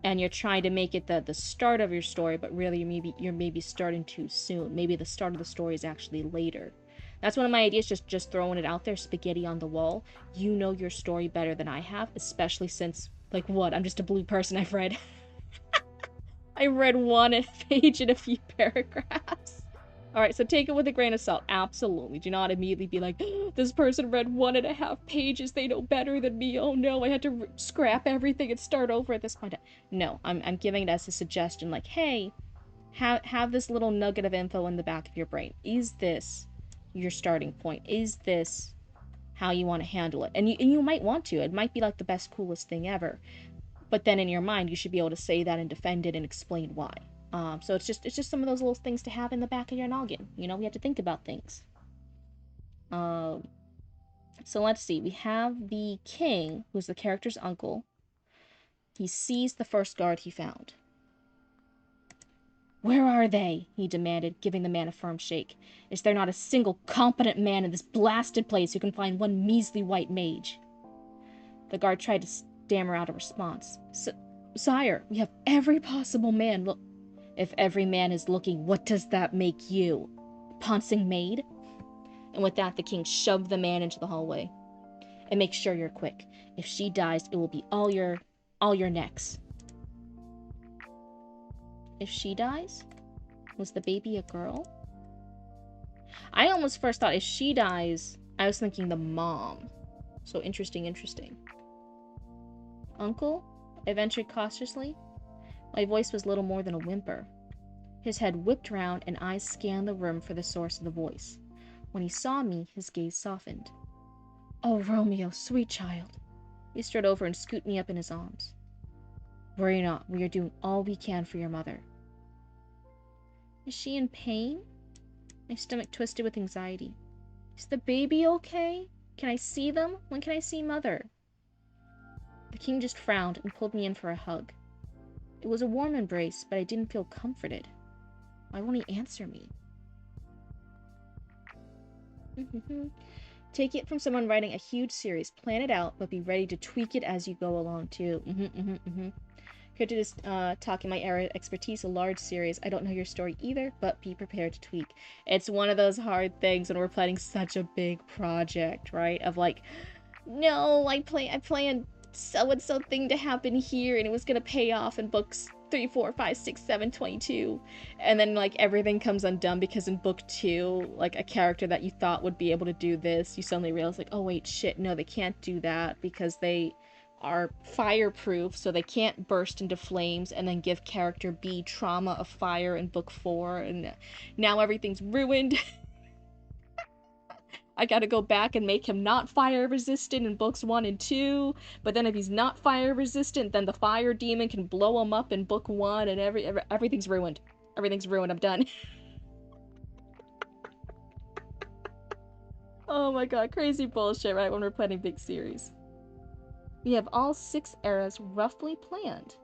and you're trying to make it the start of your story, but really you're maybe starting too soon. Maybe the start of the story is actually later. That's one of my ideas, just throwing it out there, spaghetti on the wall. You know your story better than I have, especially since, like, what? I'm just a blue person. I've read one page in a few paragraphs. Alright, so take it with a grain of salt. Absolutely. Do not immediately be like, this person read 1.5 pages. They know better than me. Oh no, I had to scrap everything and start over at this point. No, I'm giving it as a suggestion. Like, hey, have this little nugget of info in the back of your brain. Is this your starting point? Is this how you want to handle it? And you might want to. It might be like the best, coolest thing ever. But then in your mind, you should be able to say that and defend it and explain why. So it's just some of those little things to have in the back of your noggin. You know, we have to think about things. So let's see. We have the king, who's the character's uncle. He sees the first guard he found. "Where are they?" he demanded, giving the man a firm shake. "Is there not a single competent man in this blasted place who can find one measly white mage?" The guard tried to stammer out a response. "Sire, we have every possible man. Look, if every man is looking, what does that make you? Pouncing maid?" And with that, the king shoved the man into the hallway. "And make sure you're quick. If she dies, it will be all your necks." If she dies? Was the baby a girl? I almost first thought if she dies, I was thinking the mom. So interesting. "Uncle?" I ventured cautiously. My voice was little more than a whimper. His head whipped round and eyes scanned the room for the source of the voice. When he saw me, his gaze softened. "Oh, Romeo, sweet child." He strode over and scooped me up in his arms. "Worry not, we are doing all we can for your mother." "Is she in pain?" My stomach twisted with anxiety. "Is the baby okay? Can I see them? When can I see Mother?" The king just frowned and pulled me in for a hug. It was a warm embrace, but I didn't feel comforted. Why won't he answer me? Take it from someone writing a huge series. Plan it out, but be ready to tweak it as you go along, too. Cryptid is talking my era expertise, a large series. I don't know your story either, but be prepared to tweak. It's one of those hard things when we're planning such a big project, right? Of like, no, I planned so and so thing to happen here, and it was gonna pay off in books 3, 4, 5, 6, 7, 22. And then like everything comes undone because in book 2, like a character that you thought would be able to do this, you suddenly realize like, oh wait, shit, no, they can't do that because they are fireproof, so they can't burst into flames and then give character B trauma of fire in book 4, and now everything's ruined. I gotta go back and make him not fire resistant in books 1 and 2, but then if he's not fire resistant, then the fire demon can blow him up in book 1, and everything's ruined. Everything's ruined, I'm done. Oh my god, crazy bullshit, right, when we're planning big series. We have all 6 eras roughly planned.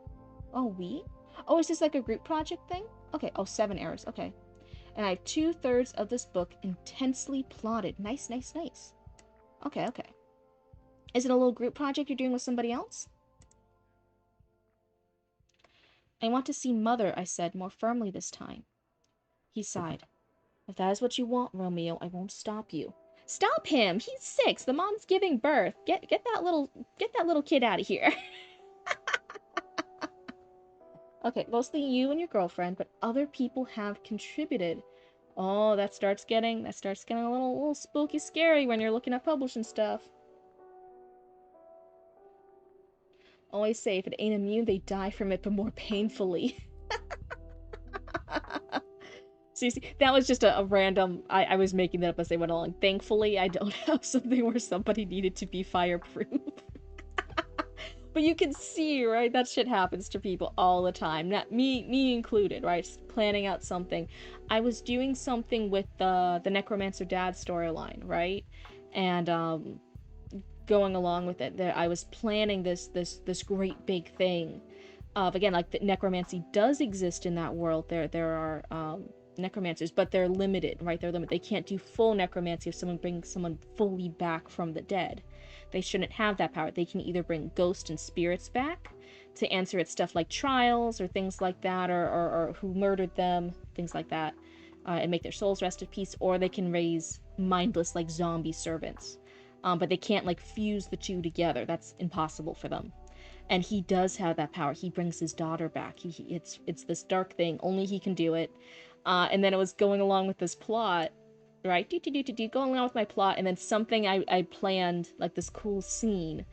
Oh, we? Oh, is this like a group project thing? Okay, oh, 7 eras, okay. And I have 2/3 of this book intensely plotted. Nice, nice, nice. Okay, okay. Is it a little group project you're doing with somebody else? I want to see Mother, I said, more firmly this time. He sighed. If that is what you want, Romeo, I won't stop you. Stop him! He's 6. The mom's giving birth. Get that little kid out of here. Okay, mostly you and your girlfriend, but other people have contributed. Oh, that starts getting a little spooky scary when you're looking at publishing stuff. Always say if it ain't immune, they die from it, but more painfully. See, that was just a random. I was making that up as they went along. Thankfully, I don't have something where somebody needed to be fireproof. But you can see, right? That shit happens to people all the time. Not me included, right? Just planning out something. I was doing something with the Necromancer Dad storyline, right? And going along with it, I was planning this great big thing. Again, like the necromancy does exist in that world. There are necromancers, but they're limited, right? They're limited. They can't do full necromancy if someone brings someone fully back from the dead. They shouldn't have that power. They can either bring ghosts and spirits back to answer at stuff like trials or things like that, or who murdered them, things like that, and make their souls rest in peace, or they can raise mindless, like, zombie servants. But they can't, like, fuse the two together. That's impossible for them. And he does have that power. He brings his daughter back. It's this dark thing. Only he can do it. And then it was going along with this plot, right? Going along with my plot, and then something I planned, like this cool scene,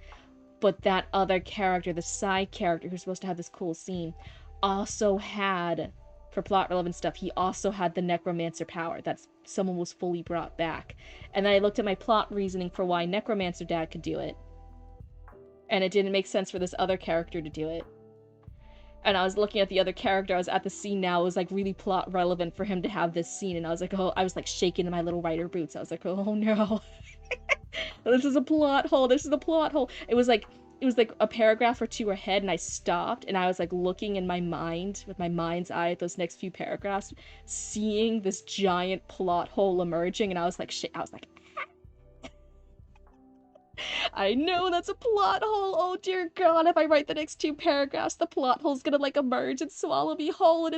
but that other character, the side character who's supposed to have this cool scene, also had, for plot relevant stuff, he also had the necromancer power. That's someone was fully brought back. And then I looked at my plot reasoning for why Necromancer Dad could do it, and it didn't make sense for this other character to do it. And I was looking at the other character, I was at the scene now, it was like really plot relevant for him to have this scene, and I was like, oh, I was like shaking in my little writer boots. I was like, oh no. This is a plot hole, this is a plot hole. It was like a paragraph or two ahead, and I stopped, and I was like looking in my mind, with my mind's eye at those next few paragraphs, seeing this giant plot hole emerging, and I was like, shit, I was like, I know that's a plot hole. Oh dear god, if I write the next 2 paragraphs, the plot hole's gonna like emerge and swallow me whole, and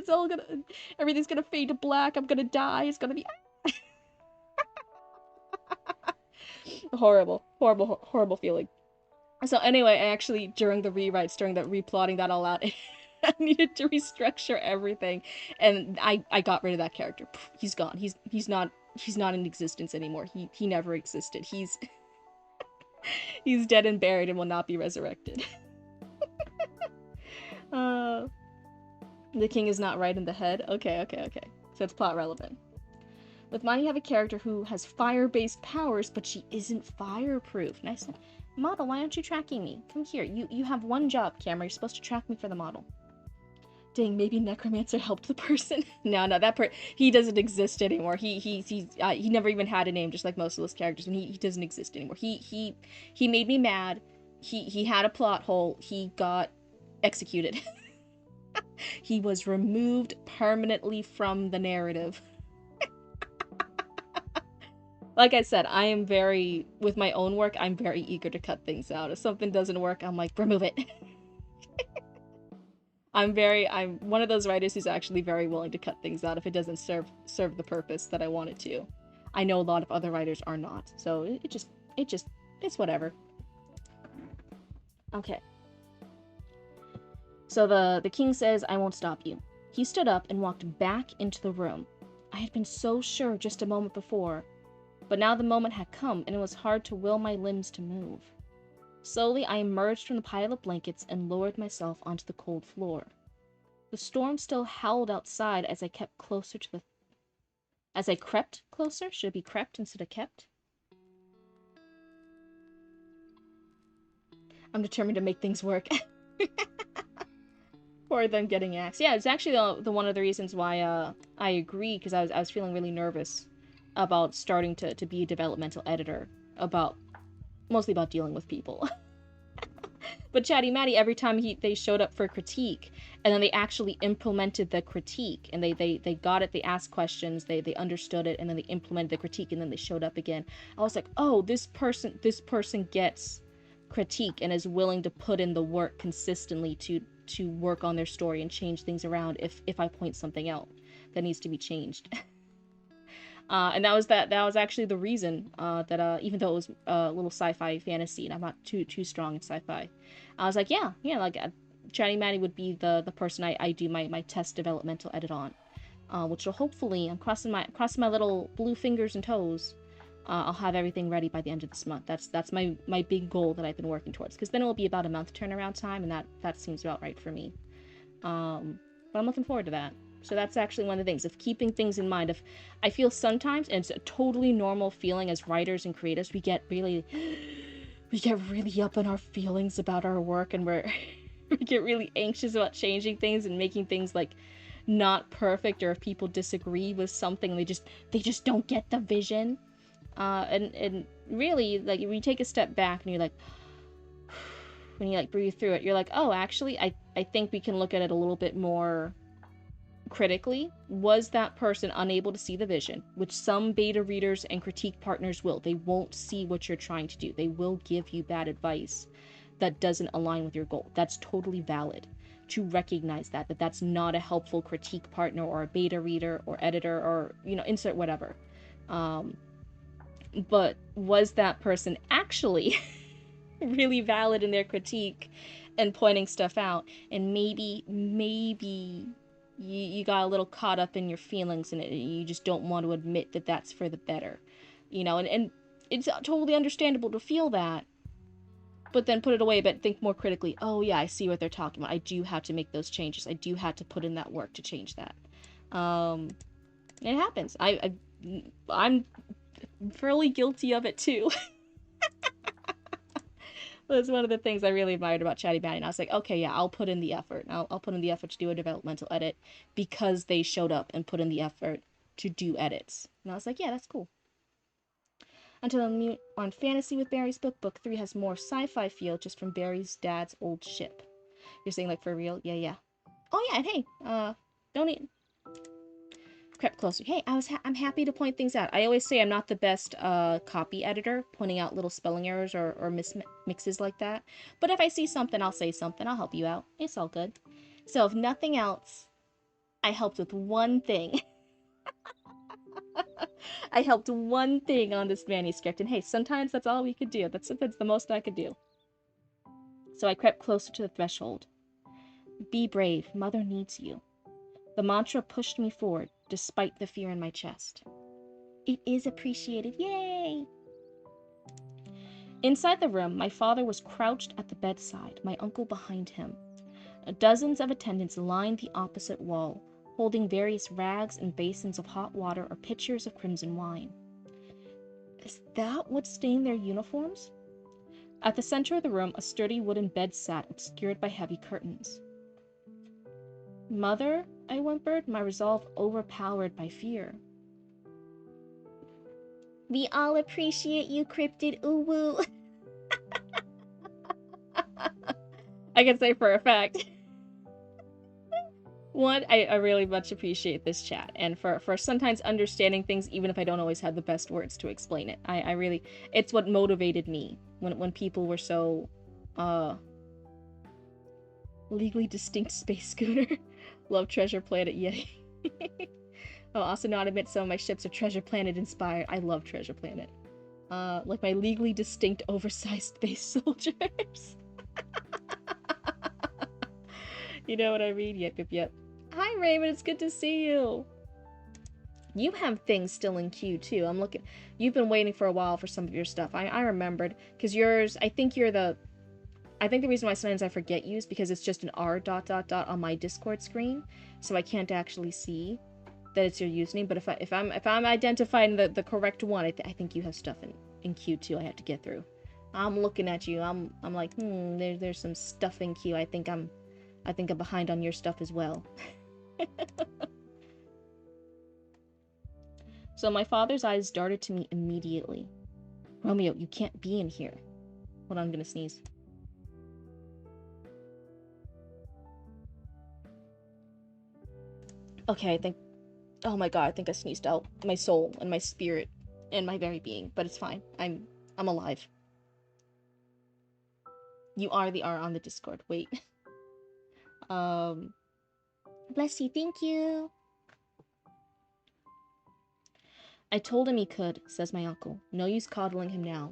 everything's gonna fade to black, I'm gonna die, it's gonna be horrible, horrible, horrible feeling. So anyway, I actually, during the rewrites, during the replotting that all out, I needed to restructure everything, and I got rid of that character. He's gone. He's not in existence anymore. He never existed. He's dead and buried and will not be resurrected. The king is not right in the head. Okay. So it's plot relevant. With mine, you have a character who has fire-based powers, but she isn't fireproof. Nice. Model, why aren't you tracking me? Come here. You have one job, camera. You're supposed to track me for the model. Dang, maybe Necromancer helped the person. No, he doesn't exist anymore. He never even had a name, just like most of those characters, and he doesn't exist anymore. He made me mad. He had a plot hole. He got executed. He was removed permanently from the narrative. Like I said, I am with my own work, I'm very eager to cut things out. If something doesn't work, I'm like, remove it. I'm one of those writers who's actually very willing to cut things out if it doesn't serve the purpose that I want it to. I know a lot of other writers are not, so it's whatever. Okay. So the king says, "I won't stop you." He stood up and walked back into the room. I had been so sure just a moment before, but now the moment had come, and it was hard to will my limbs to move. Slowly, I emerged from the pile of blankets and lowered myself onto the cold floor. The storm still howled outside as I crept closer. Should it be crept instead of kept? I'm determined to make things work. For them getting axed. Yeah, it's actually the one of the reasons why I agree, because I was feeling really nervous about starting to be a developmental editor, mostly about dealing with people. But Chatty Matty, every time they showed up for critique, and then they actually implemented the critique, and they got it, they asked questions, they understood it, and then they implemented the critique, and then they showed up again. I was like, oh, this person gets critique and is willing to put in the work consistently to work on their story and change things around if I point something out that needs to be changed. And that was actually the reason that even though it was a little sci-fi fantasy and I'm not too strong in sci-fi, I was like, yeah, like Chatty Matty would be the person I do my test developmental edit on, which will hopefully, I'm crossing my little blue fingers and toes, I'll have everything ready by the end of this month. That's my big goal that I've been working towards, because then it will be about a month turnaround time, and that seems about right for me. But I'm looking forward to that. So that's actually one of the things, of keeping things in mind. If I feel sometimes, and it's a totally normal feeling as writers and creatives, we get really up in our feelings about our work, and we get really anxious about changing things and making things like not perfect, or if people disagree with something, they just don't get the vision. And really, like, when you take a step back and you're like, when you like breathe through it, you're like, oh, actually, I think we can look at it a little bit more critically. Was that person unable to see the vision? Which some beta readers and critique partners will. They won't see what you're trying to do. They will give you bad advice that doesn't align with your goal. That's totally valid. To recognize that's not a helpful critique partner or a beta reader or editor, or, insert whatever. But was that person actually really valid in their critique and pointing stuff out? And maybe you got a little caught up in your feelings and you just don't want to admit that that's for the better, and it's totally understandable to feel that, but then put it away, but think more critically. Oh yeah, I see what they're talking about. I do have to make those changes. I do have to put in that work to change that. It happens. I'm fairly guilty of it too. That's one of the things I really admired about Chatty Matty, and I was like, okay, yeah, I'll put in the effort. I'll put in the effort to do a developmental edit because they showed up and put in the effort to do edits. And I was like, yeah, that's cool. Until I'm on Fantasy with Barry's book 3 has more sci-fi feel just from Barry's dad's old ship. You're saying, like, for real? Yeah. Oh yeah, and hey, don't eat. Crept closer. Hey, I'm happy to point things out. I always say I'm not the best copy editor, pointing out little spelling errors or mixes like that. But if I see something, I'll say something. I'll help you out. It's all good. So if nothing else, I helped with one thing. I helped one thing on this manuscript, and hey, sometimes that's all we could do. That's the most I could do. So I crept closer to the threshold. Be brave. Mother needs you. The mantra pushed me forward, despite the fear in my chest. It is appreciated. Yay! Inside the room, my father was crouched at the bedside, my uncle behind him. Dozens of attendants lined the opposite wall, holding various rags and basins of hot water or pitchers of crimson wine. Is that what stained their uniforms? At the center of the room, a sturdy wooden bed sat, obscured by heavy curtains. Mother, I whimpered, my resolve overpowered by fear. We all appreciate you, Cryptid. Ooh woo. I can say for a fact. One, I really much appreciate this chat, and for sometimes understanding things even if I don't always have the best words to explain it. I really, it's what motivated me when people were so Legally distinct space scooter. Love Treasure Planet Yeti. I'll also not admit some of my ships are Treasure Planet inspired. I love Treasure Planet. Like my legally distinct oversized space soldiers. You know what I mean? Yep. Hi, Raymond. It's good to see you. You have things still in queue, too. I'm looking. You've been waiting for a while for some of your stuff. I remembered. Because yours, I think the reason why sometimes I forget you is because it's just an R ... on my Discord screen. So I can't actually see that it's your username. But if I'm identifying the correct one, I think you have stuff in queue, too. I have to get through. I'm looking at you. I'm like, there's some stuff in queue. I think I'm behind on your stuff as well. So my father's eyes darted to me immediately. Romeo, you can't be in here. Hold on, I'm gonna sneeze. Okay, I think... Oh my god, I think I sneezed out my soul and my spirit and my very being. But it's fine. I'm alive. You are the R on the Discord. Wait. Bless you, thank you. I told him he could, says my uncle. No use coddling him now.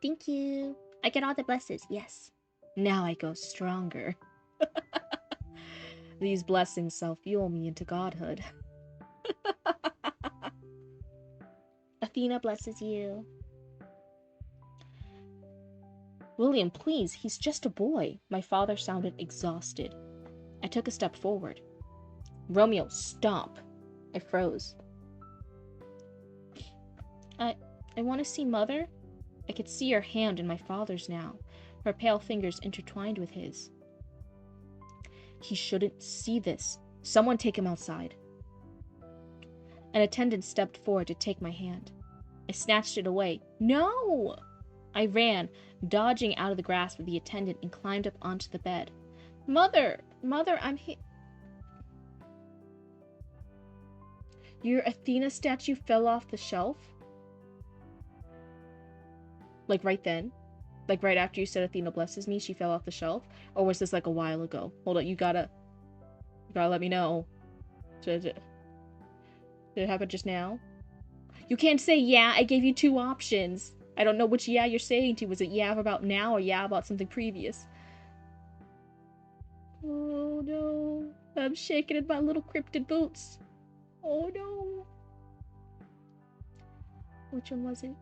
Thank you. I get all the blesses, yes. Now I go stronger. These blessings self-fuel me into godhood. Athena blesses you. William, please, he's just a boy. My father sounded exhausted. I took a step forward. Romeo, stop. I froze. I want to see Mother. I could see her hand in my father's now, her pale fingers intertwined with his. He shouldn't see this. Someone take him outside. An attendant stepped forward to take my hand. I snatched it away. No! I ran, dodging out of the grasp of the attendant, and climbed up onto the bed. Mother, I'm here. Your Athena statue fell off the shelf? Like right then? Like right after you said Athena blesses me, she fell off the shelf? Or was this like a while ago? Hold on, you gotta let me know. Did it happen just now? You can't say yeah, I gave you 2 options. I don't know which yeah you're saying to. Was it yeah about now or yeah about something previous? Oh no. I'm shaking in my little cryptid boots. Oh no. Which one was it?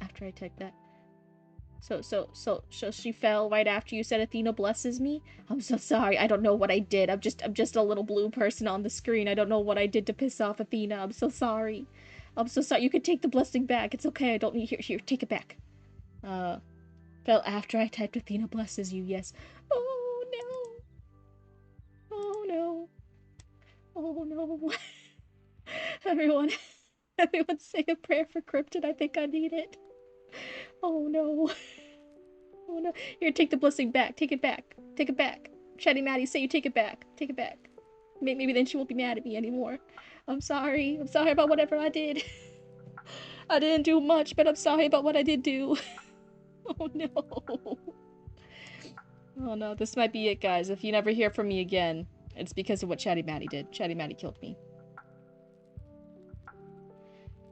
After I typed that. So she fell right after you said Athena blesses me? I'm so sorry. I don't know what I did. I'm just a little blue person on the screen. I don't know what I did to piss off Athena. I'm so sorry. I'm so sorry. You can take the blessing back. It's okay. I don't need... Here, take it back. Fell after I typed Athena blesses you, yes. Oh, no. Oh, no. Oh, no. Everyone say a prayer for Cryptid. I think I need it. Oh, no. Oh, no. Here, take the blessing back. Take it back. Take it back. Chatty Maddie, say you take it back. Take it back. Maybe then she won't be mad at me anymore. I'm sorry. I'm sorry about whatever I did. I didn't do much, but I'm sorry about what I did do. Oh, no. Oh, no. This might be it, guys. If you never hear from me again, it's because of what Chatty Maddie did. Chatty Maddie killed me.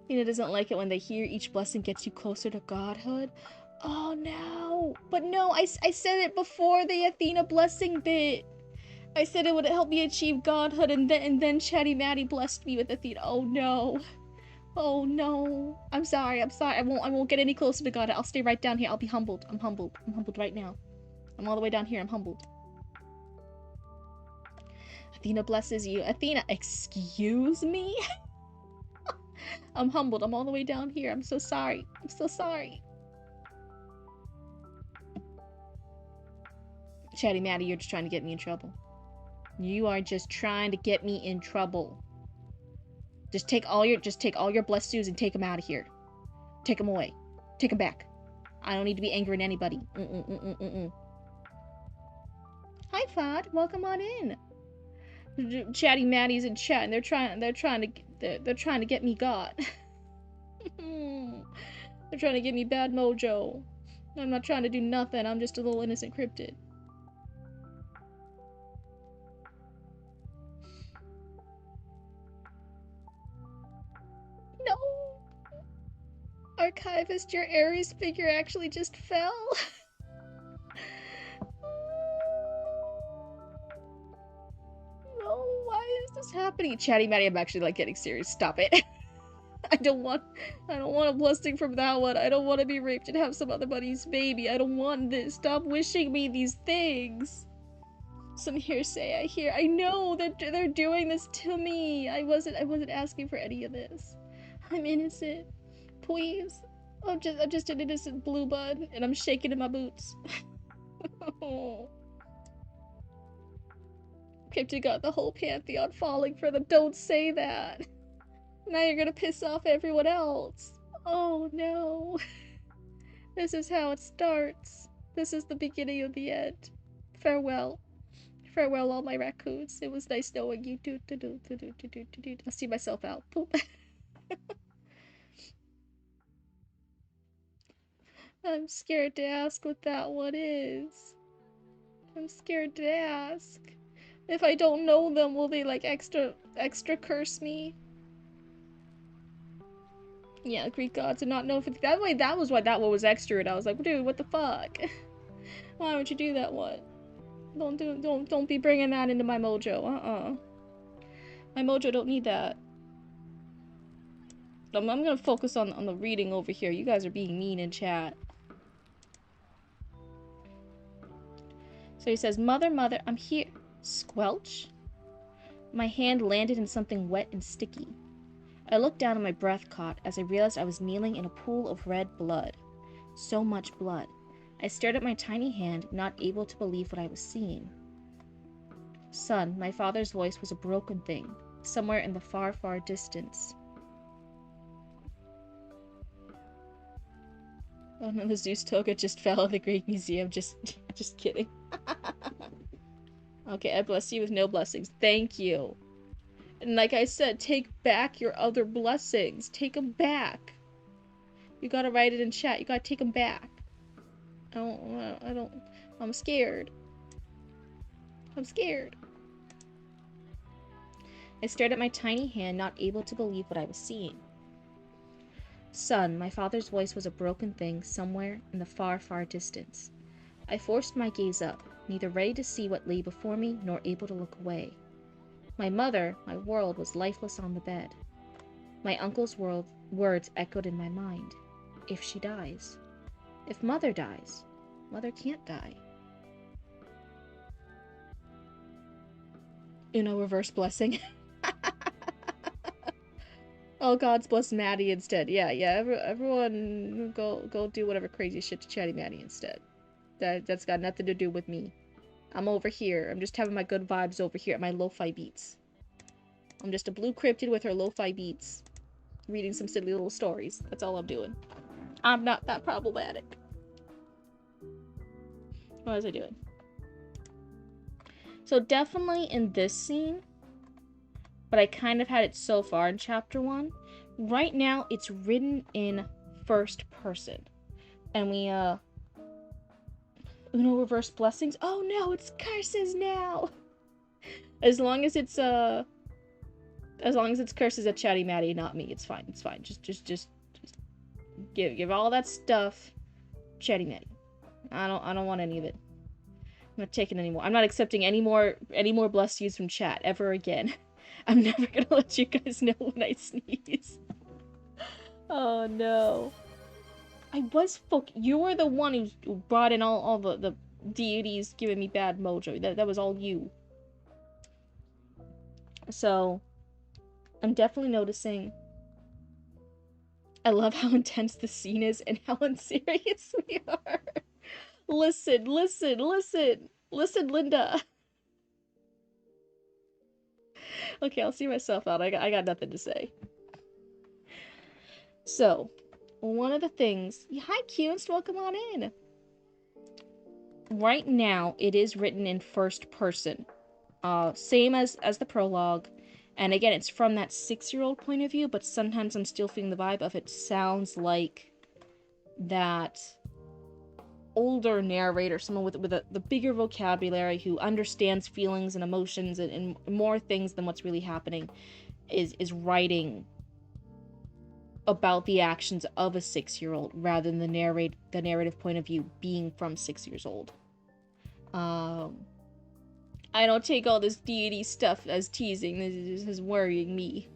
Tina doesn't like it when they hear each blessing gets you closer to godhood. Oh, no. But no, I said it before the Athena blessing bit. I said it would help me achieve godhood, and then Chatty Maddie blessed me with Athena. Oh, no. Oh, no. I'm sorry. I won't get any closer to God. I'll stay right down here. I'll be humbled. I'm humbled. I'm humbled right now. I'm all the way down here. I'm humbled. Athena blesses you. Athena, excuse me? I'm humbled. I'm all the way down here. I'm so sorry. I'm so sorry. Chatty Maddie, you're just trying to get me in trouble. You are just trying to get me in trouble. Just take all your blessed sues and take them out of here. Take them away. Take them back. I don't need to be angering anybody. Hi, Fod. Welcome on in. Chatty Maddie's in chat, and they're trying to get me got. They're trying to get me bad mojo. I'm not trying to do nothing. I'm just a little innocent cryptid. No! Archivist, your Aries figure actually just fell. No, why is this happening? Chatty Matty, I'm actually like getting serious. Stop it. I don't want a blessing from that one. I don't want to be raped and have some other buddy's baby. I don't want this. Stop wishing me these things. Some hearsay I hear. I know that they're doing this to me. I wasn't asking for any of this. I'm innocent. Please. I'm just an innocent blue bud, and I'm shaking in my boots. Oh. Cryptid got the whole pantheon falling for them. Don't say that. Now you're gonna piss off everyone else. Oh no. This is how it starts. This is the beginning of the end. Farewell. Farewell, all my raccoons. It was nice knowing you. I'll see myself out. Poop. I'm scared to ask what that one is. I'm scared to ask. If I don't know them, will they like extra curse me? Yeah, Greek gods are not known for that way. That was why that one was extra, and I was like, dude, what the fuck? Why would you do that one? Don't be bringing that into my mojo. My mojo don't need that. I'm gonna focus on the reading over here. You guys are being mean in chat. So he says, Mother, mother, I'm here. Squelch? My hand landed in something wet and sticky. I looked down and my breath caught as I realized I was kneeling in a pool of red blood. So much blood. I stared at my tiny hand, not able to believe what I was seeing. Son, my father's voice was a broken thing, somewhere in the far, far distance. Oh no, the Zeus toga just fell in the Greek Museum. Just kidding. Okay, I bless you with no blessings. Thank you. And like I said, take back your other blessings. Take them back. You gotta write it in chat. You gotta take them back. I'm scared. I'm scared. I stared at my tiny hand, not able to believe what I was seeing. Son, my father's voice was a broken thing somewhere in the far, far distance. I forced my gaze up, neither ready to see what lay before me nor able to look away. My mother, my world, was lifeless on the bed. My uncle's words echoed in my mind. If she dies. If mother dies. Mother can't die. Uno reverse blessing. Oh, gods bless Maddie instead. Yeah, everyone go do whatever crazy shit to Chatty Maddie instead. That's got nothing to do with me. I'm over here. I'm just having my good vibes over here at my lo-fi beats. I'm just a blue cryptid with her lo-fi beats. Reading some silly little stories. That's all I'm doing. I'm not that problematic. What was I doing? So definitely in this scene, but I kind of had it so far in chapter 1. Right now, it's written in first person. And we, Uno reverse blessings? Oh no, it's curses now! As long as it's curses at Chatty Matty, not me, it's fine, it's fine. Just give all that stuff Chatty Matty. I don't want any of it. I'm not taking any more. I'm not accepting any more bless yous from chat ever again. I'm never gonna let you guys know when I sneeze. Oh no. You were the one who brought in all the deities giving me bad mojo. That was all you. So, I'm definitely noticing. I love how intense the scene is and how unserious we are. Listen, Linda. Okay, I'll see myself out. I got nothing to say. So, one of the things... Hi, Kunst, welcome on in. Right now, it is written in first person. Same as the prologue. And again, it's from that 6-year-old point of view, but sometimes I'm still feeling the vibe of it sounds like that older narrator, someone with the bigger vocabulary, who understands feelings and emotions and more things than what's really happening, is writing about the actions of a 6-year-old rather than the narrative point of view being from 6 years old. I don't take all this deity stuff as teasing. This is worrying me.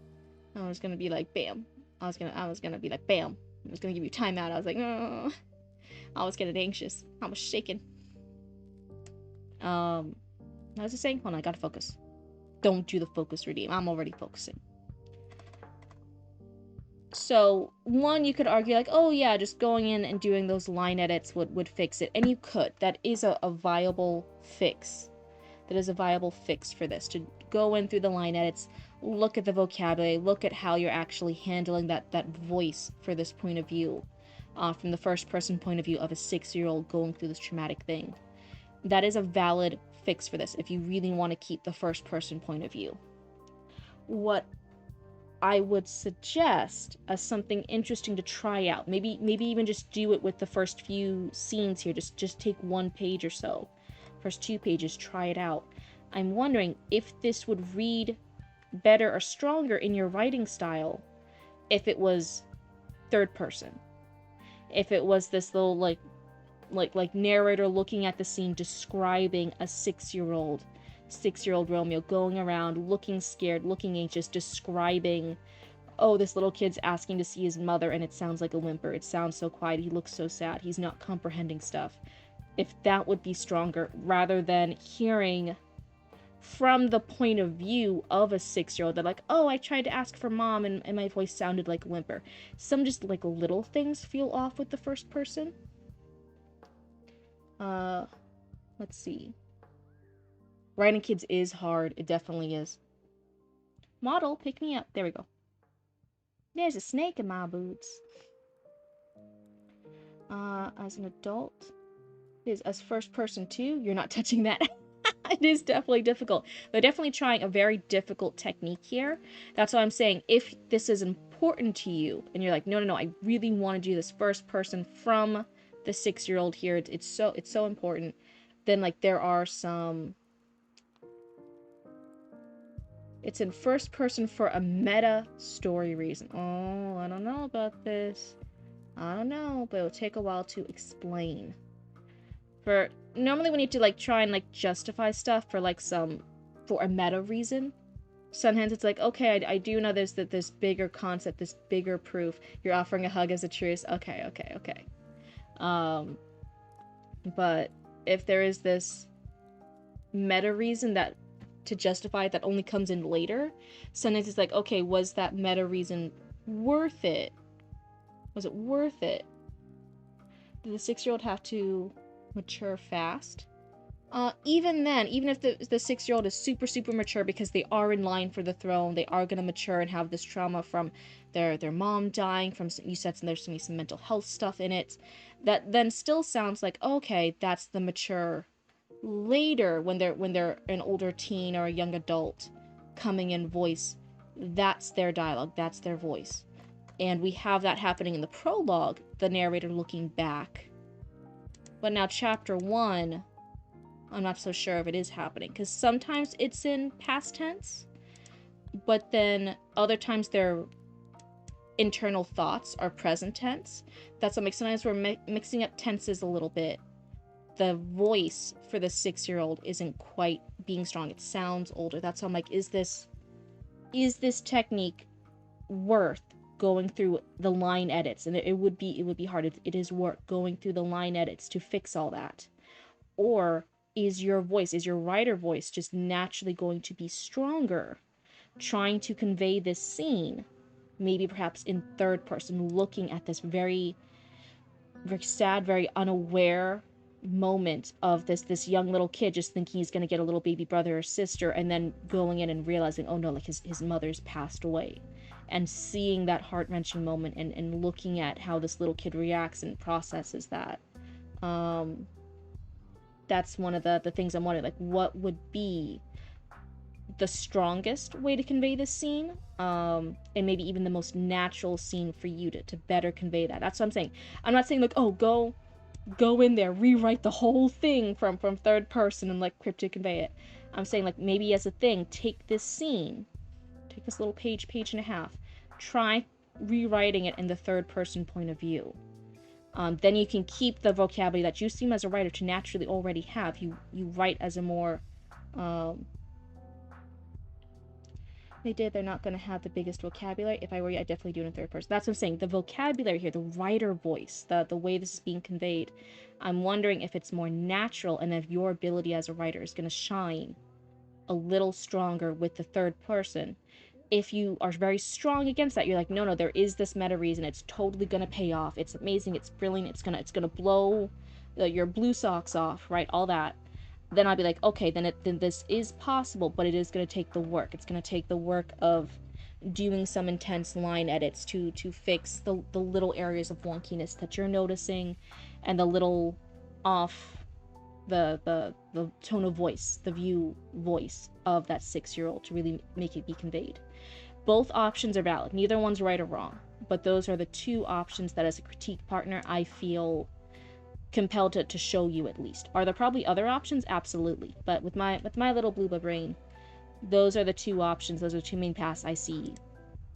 I was gonna be like, bam. I was gonna be like, bam. I was gonna give you timeout. I was like, oh. I was getting anxious. I was shaking. What was I saying? Hold on, I gotta focus. Don't do the focus redeem. I'm already focusing. So, one, you could argue like, oh yeah, just going in and doing those line edits would fix it. And you could. That is a viable fix. That is a viable fix for this. To go in through the line edits, look at the vocabulary, look at how you're actually handling that voice for this point of view. From the first person point of view of a 6-year-old going through this traumatic thing. That is a valid fix for this if you really want to keep the first person point of view. What I would suggest as something interesting to try out, maybe even just do it with the first few scenes here, just take 1 page or so, first 2 pages, try it out. I'm wondering if this would read better or stronger in your writing style if it was third person. If it was this little like narrator looking at the scene, describing a 6-year-old Romeo going around looking scared, looking anxious, describing, oh, this little kid's asking to see his mother and it sounds like a whimper, it sounds so quiet, he looks so sad, he's not comprehending stuff. If that would be stronger, rather than hearing from the point of view of a 6-year-old that like, oh, I tried to ask for mom and my voice sounded like a whimper. Some just like little things feel off with the first person. Let's see. Writing kids is hard. It definitely is. Model, pick me up. There we go. There's a snake in my boots. As an adult, as first person too, you're not touching that. It is definitely difficult. They're definitely trying a very difficult technique here. That's why I'm saying, if this is important to you, and you're like, no, I really want to do this first person from the 6-year-old here, it's so important, then like there are some... It's in first person for a meta story reason. Oh, I don't know about this. I don't know, but it'll take a while to explain. For normally when you have to like try and like justify stuff for like for a meta reason, sometimes it's like, okay, I do know there's this bigger concept, this bigger proof. You're offering a hug as a truce. Okay. But if there is this meta reason that to justify it that only comes in later, sometimes it's like, okay, was that meta reason worth it? Was it worth it? Did the 6-year-old have to mature fast? Even then, even if the 6-year-old is super mature because they are in line for the throne, they are gonna mature and have this trauma from their mom dying, from, you said there's gonna be some mental health stuff in it, that then still sounds like, okay, that's the mature later when they're an older teen or a young adult coming in voice. That's their dialogue, that's their voice. And we have that happening in the prologue, the narrator looking back. But now chapter 1, I'm not so sure if it is happening, because sometimes it's in past tense, but then other times their internal thoughts are present tense. That's what makes, sometimes we're mixing up tenses a little bit. The voice for the 6-year-old isn't quite being strong. It sounds older. That's how I'm like, is this technique worth going through the line edits? And it would be hard. It is work going through the line edits to fix all that. Or is your writer voice just naturally going to be stronger, trying to convey this scene, maybe perhaps in third person, looking at this very, very sad, very unaware moment of this young little kid just thinking he's going to get a little baby brother or sister, and then going in and realizing, oh no, like his mother's passed away, and seeing that heart-wrenching moment and looking at how this little kid reacts and processes that. That's one of the things I'm wondering, like, what would be the strongest way to convey this scene, and maybe even the most natural scene for you to better convey that. That's what I'm saying. I'm not saying like, oh, go go in there, rewrite the whole thing from third person and let Cryptid convey it. I'm saying, like, maybe as a thing, take this scene, take this little page and a half, try rewriting it in the third person point of view. Then you can keep the vocabulary that you seem as a writer to naturally already have. You write as a more they're not going to have the biggest vocabulary. If I were you, I'd definitely do it in third person. That's what I'm saying. The vocabulary here, the writer voice, the way this is being conveyed, I'm wondering if it's more natural and if your ability as a writer is going to shine a little stronger with the third person. If you are very strong against that, you're like, no, there is this meta reason. It's totally going to pay off. It's amazing. It's brilliant. It's gonna blow your blue socks off, right? All that. Then I'll be like, okay, then this is possible, but it is going to take the work. It's going to take the work of doing some intense line edits to fix the little areas of wonkiness that you're noticing, and the little off the tone of voice, the view voice of that 6-year-old to really make it be conveyed. Both options are valid. Neither one's right or wrong, but those are the two options that as a critique partner I feel compelled to show you at least. Are there probably other options? Absolutely. But with my little blooba brain, those are the two options, those are the two main paths I see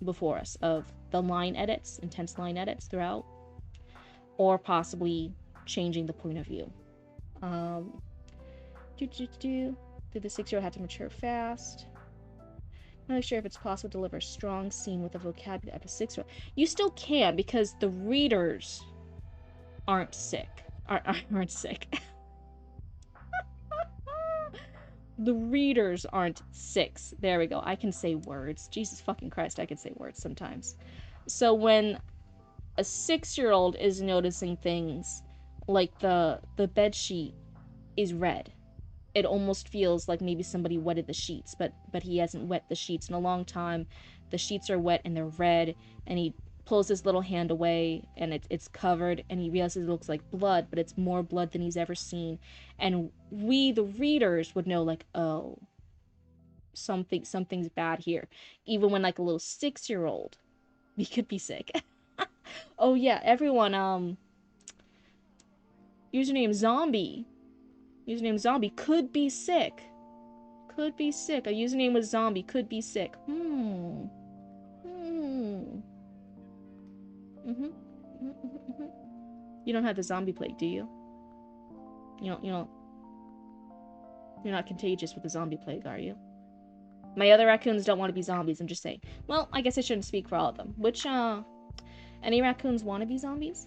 before us, of the line edits, intense line edits throughout, or possibly changing the point of view. Did the 6-year-old have to mature fast? I'm not sure if it's possible to deliver a strong scene with the vocabulary of a 6-year-old. You still can, because the readers aren't sick. Aren't sick. The readers aren't 6. There we go. I can say words. Jesus fucking Christ, I can say words sometimes. So when a 6-year-old is noticing things like the bed sheet is red, it almost feels like maybe somebody wetted the sheets, but he hasn't wet the sheets in a long time. The sheets are wet and they're red, and he pulls his little hand away and it's covered, and he realizes it looks like blood, but it's more blood than he's ever seen. And we, the readers, would know, like, oh, something's bad here. Even when, like, a little 6-year-old, we could be sick. Oh yeah, everyone, username zombie could be sick. A username with zombie could be sick. You don't have the zombie plague, do you? You're not contagious with the zombie plague, are you? My other raccoons don't want to be zombies, I'm just saying. Well, I guess I shouldn't speak for all of them. Any raccoons want to be zombies?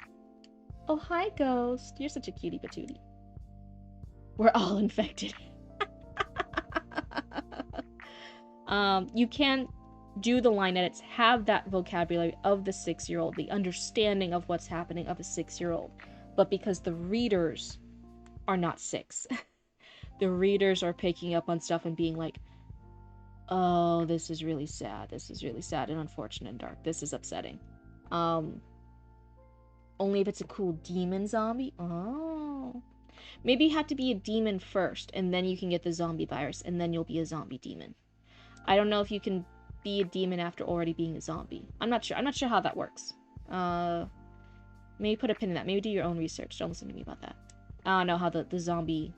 Oh, hi, Ghost. You're such a cutie patootie. We're all infected. You can do the line edits, have that vocabulary of the 6-year-old, the understanding of what's happening of a 6-year-old. But because the readers are not 6, the readers are picking up on stuff and being like, oh, this is really sad. This is really sad and unfortunate and dark. This is upsetting. Only if it's a cool demon zombie. Oh. Maybe you have to be a demon first, and then you can get the zombie virus, and then you'll be a zombie demon. I don't know if you can be a demon after already being a zombie. I'm not sure. I'm not sure how that works. Maybe put a pin in that. Maybe do your own research. Don't listen to me about that. I don't know how the zombie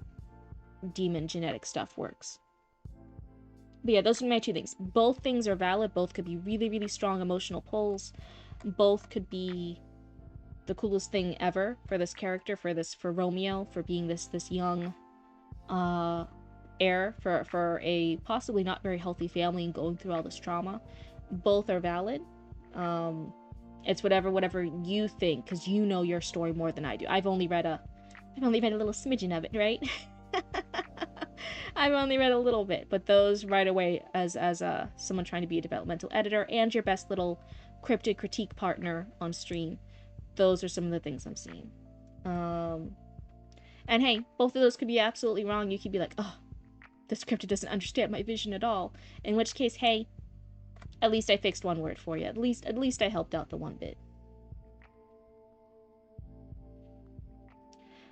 demon genetic stuff works. But yeah, those are my two things. Both things are valid. Both could be really, really strong emotional pulls. Both could be the coolest thing ever for this character, for Romeo, for being this young heir for a possibly not very healthy family and going through all this trauma. Both are valid. It's whatever you think, because you know your story more than I do. I've only read a little smidgen of it, right? I've only read a little bit, but those right away, as someone trying to be a developmental editor and your best little cryptid critique partner on stream, those are some of the things I'm seeing. And hey, both of those could be absolutely wrong. You could be like, oh, this cryptid doesn't understand my vision at all. In which case, hey, at least I fixed one word for you. At least I helped out the one bit.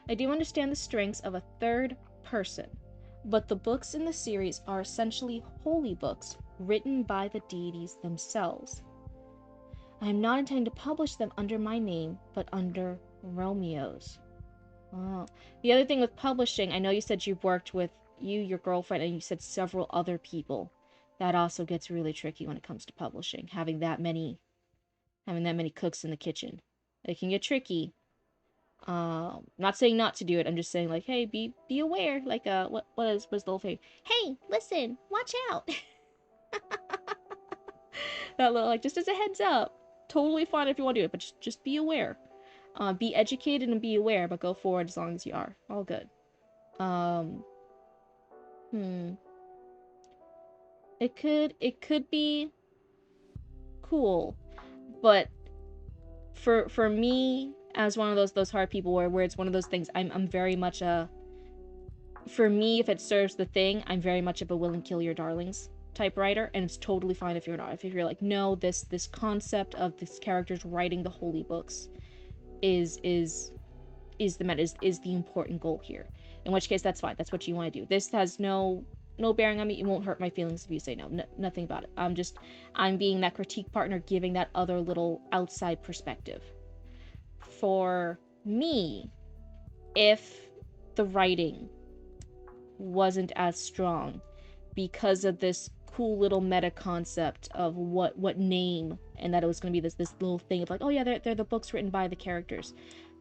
I do understand the strengths of a third person, but the books in the series are essentially holy books written by the deities themselves. I am not intending to publish them under my name, but under Romeo's. Oh. The other thing with publishing, I know you said you've worked with your girlfriend, and you said several other people. That also gets really tricky when it comes to publishing, having that many cooks in the kitchen. It can get tricky. Not saying not to do it. I'm just saying like, hey, be aware. Like, what's the whole thing? Hey, listen, watch out. That little, like, just as a heads up. Totally fine if you want to do it, but just be aware. Be educated and be aware, but go forward as long as you are. All good. Um, hmm. It could be cool, but for me, as one of those hard people where it's one of those things, I'm very much a, for me, if it serves the thing, I'm very much of a will and kill your darlings type writer, and it's totally fine if you're not. If you're like, no, this concept of this character's writing the holy books is the important goal here. In which case, that's fine. That's what you want to do. This has no bearing on me. It won't hurt my feelings if you say no. Nothing about it. I'm being that critique partner, giving that other little outside perspective. For me, if the writing wasn't as strong because of this cool little meta concept of what name, and that it was going to be this little thing of like, oh yeah, they're the books written by the characters,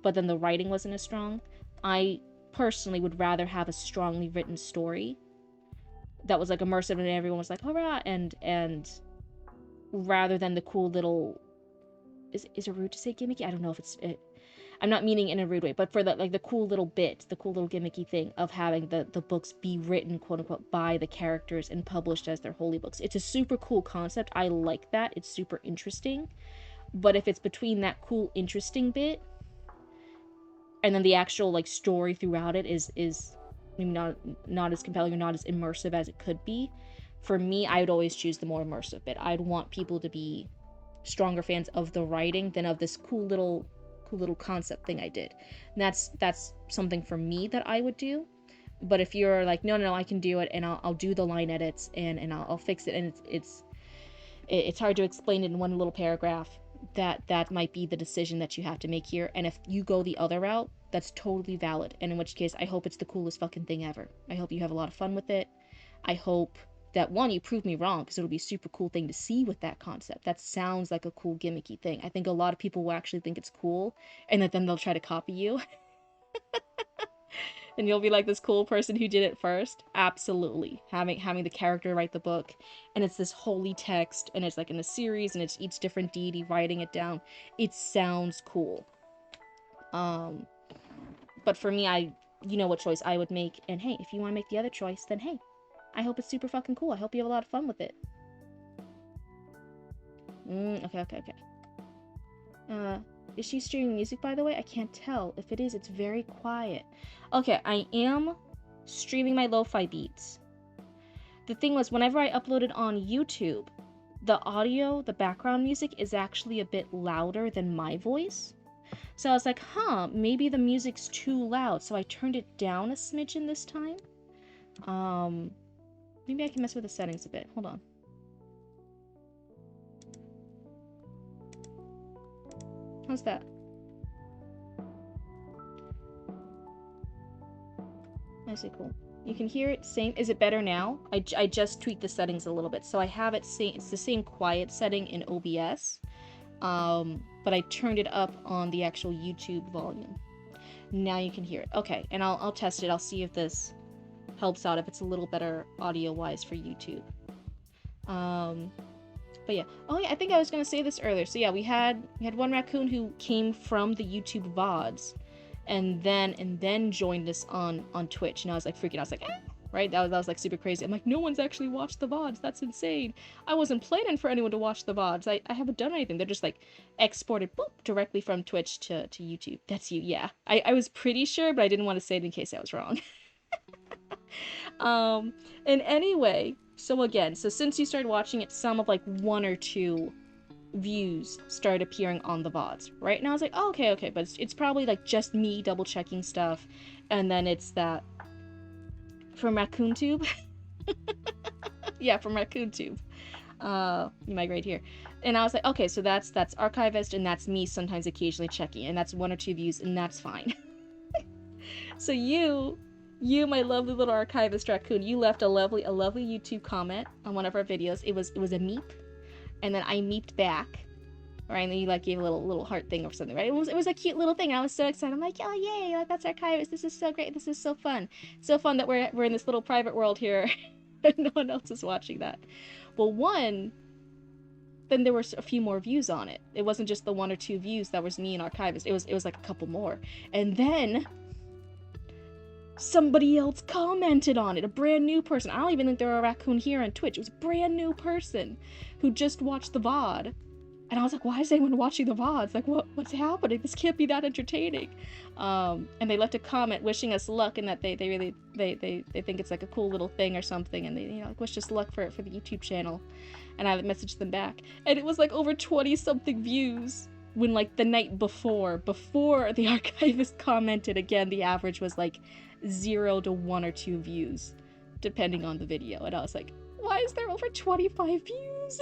but then the writing wasn't as strong. I personally would rather have a strongly written story that was like immersive and everyone was like hurrah, and rather than the cool little, is it rude to say gimmicky? I don't know if I'm not meaning in a rude way, but for the cool little bit, the cool little gimmicky thing of having the books be written, quote unquote, by the characters and published as their holy books. It's a super cool concept. I like that. It's super interesting. But if it's between that cool, interesting bit and then the actual like story throughout it is maybe not as compelling or not as immersive as it could be, for me, I would always choose the more immersive bit. I'd want people to be stronger fans of the writing than of this cool little concept thing I did. And that's something for me that I would do. But if you're like, no, I can do it, and I'll do the line edits and I'll fix it, and it's hard to explain it in one little paragraph, that might be the decision that you have to make here. And if you go the other route, that's totally valid. And in which case, I hope it's the coolest fucking thing ever. I hope you have a lot of fun with it. I hope that, one, you prove me wrong, because it'll be a super cool thing to see with that concept. That sounds like a cool gimmicky thing. I think a lot of people will actually think it's cool, and then they'll try to copy you. And you'll be like this cool person who did it first. Absolutely. Having the character write the book, and it's this holy text, and it's like in a series, and it's each different deity writing it down. It sounds cool. But for me, you know what choice I would make, and hey, if you want to make the other choice, then hey, I hope it's super fucking cool. I hope you have a lot of fun with it. Okay. Is she streaming music, by the way? I can't tell. If it is, it's very quiet. Okay, I am streaming my lo-fi beats. The thing was, whenever I uploaded on YouTube, the audio, the background music is actually a bit louder than my voice. So I was like, maybe the music's too loud. So I turned it down a smidgen this time. Maybe I can mess with the settings a bit. Hold on. How's that? I see, cool. You can hear it same. Is it better now? I just tweaked the settings a little bit. So I have it it's the same quiet setting in OBS. But I turned it up on the actual YouTube volume. Now you can hear it. Okay, and I'll test it. I'll see if this helps out, if it's a little better audio-wise for YouTube. But yeah. Oh yeah, I think I was gonna say this earlier. So yeah, we had one raccoon who came from the YouTube VODs, and then joined us on Twitch, and I was like freaking out. I was like, right? That was like super crazy. I'm like, no one's actually watched the VODs. That's insane. I wasn't planning for anyone to watch the VODs. I haven't done anything. They're just like exported directly from Twitch to YouTube. That's you, yeah. I was pretty sure, but I didn't want to say it in case I was wrong. And anyway, so since you started watching it, some of like 1 or 2 views started appearing on the VODs, right? And I was like, oh, okay, but it's probably like just me double checking stuff, and then it's that from RaccoonTube. Yeah, from RaccoonTube. You migrate here. And I was like, okay, so that's Archivist, and that's me sometimes occasionally checking, and that's 1 or 2 views, and that's fine. So you, my lovely little archivist raccoon, you left a lovely YouTube comment on one of our videos. It was a meep, and then I meeped back, right? And then you like gave a little heart thing or something, right? It was a cute little thing. I was so excited. I'm like, oh yay, like that's archivist. This is so great. This is so fun. So fun that we're in this little private world here, and no one else is watching that. Well, then there were a few more views on it. It wasn't just the 1 or 2 views that was me and archivist. It was like a couple more, and then somebody else commented on it, a brand new person. I don't even think there were a raccoon here on Twitch. It was a brand new person who just watched the VOD. And I was like, why is anyone watching the VODs? Like, what's happening? This can't be that entertaining. And they left a comment wishing us luck, and that they think it's like a cool little thing or something, and they like wish us luck for the YouTube channel. And I messaged them back, and it was like over 20-something views. When like the night before the archivist commented, again, the average was like 0 to 1 or 2 views, depending on the video. And I was like, why is there over 25 views?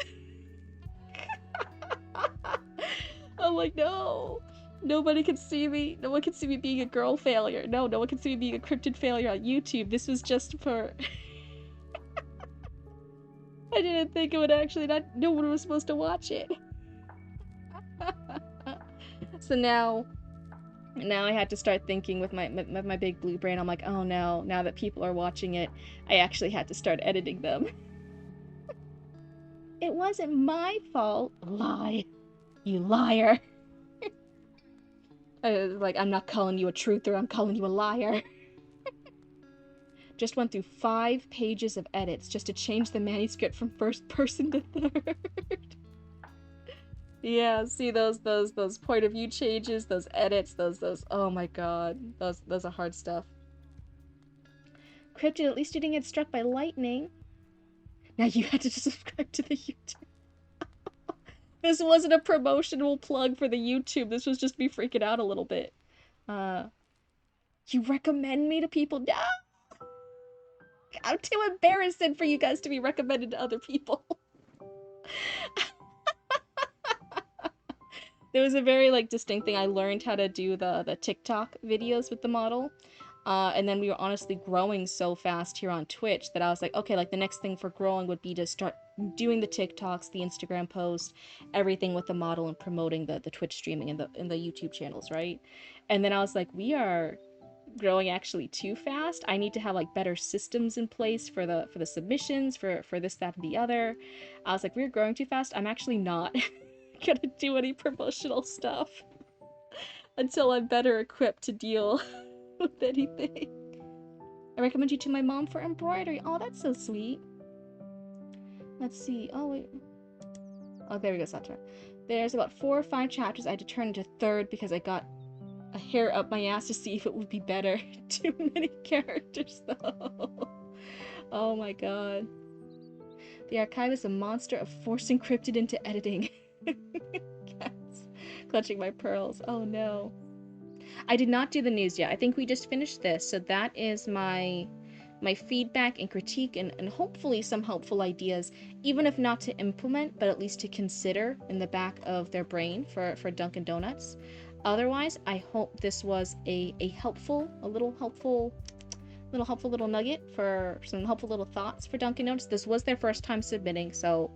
I'm like, no, nobody can see me. No one can see me being a girl failure. No one can see me being a cryptid failure on YouTube. This was just for... I didn't think it would actually no one was supposed to watch it. So now I had to start thinking with my big blue brain. I'm like, oh no, now that people are watching it, I actually had to start editing them. It wasn't my fault. Lie. You liar. I was like, I'm not calling you a truther, I'm calling you a liar. Just went through 5 pages of edits just to change the manuscript from first person to third. Yeah, see those point of view changes, those edits, those oh my god, those are hard stuff. Cryptid, at least you didn't get struck by lightning. Now you had to subscribe to the YouTube. This wasn't a promotional plug for the YouTube. This was just me freaking out a little bit. You recommend me to people? No! I'm too embarrassed for you guys to be recommended to other people. There was a very like distinct thing. I learned how to do the TikTok videos with the model. And then we were honestly growing so fast here on Twitch that I was like, okay, like the next thing for growing would be to start doing the TikToks, the Instagram posts, everything with the model, and promoting the Twitch streaming and the YouTube channels, right? And then I was like, we are growing actually too fast. I need to have like better systems in place for the submissions, for this, that, and the other. I was like, we're growing too fast. I'm actually not gonna do any promotional stuff until I'm better equipped to deal with anything. I recommend you to my mom for embroidery. Oh, that's so sweet. Let's see. Oh, wait. Oh, there we go, Satra. There's about 4 or 5 chapters I had to turn into 3rd because I got a hair up my ass to see if it would be better. Too many characters, though. Oh my god. The archive is a monster of forcing Cryptid into editing. Cats. Clutching my pearls. Oh no. I did not do the news yet. I think we just finished this, so that is my feedback and critique, and hopefully some helpful ideas, even if not to implement, but at least to consider in the back of their brain for Dunkin' Donuts. Otherwise, I hope this was a little helpful nugget for some helpful little thoughts for Dunkin' Donuts. This was their first time submitting, so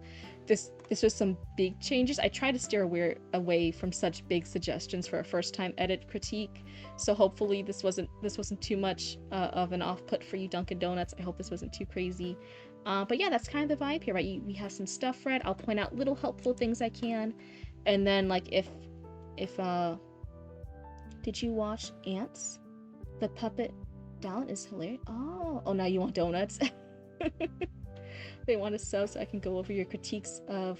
this was some big changes. I try to steer away from such big suggestions for a first-time edit critique, so hopefully this wasn't too much of an off-put for you Dunkin' Donuts. I hope this wasn't too crazy. But yeah, that's kind of the vibe here, right? We have some stuff read. I'll point out little helpful things I can, and then like if did you watch Ants? The puppet down is hilarious. Oh, now you want donuts. They want to sub so I can go over your critiques of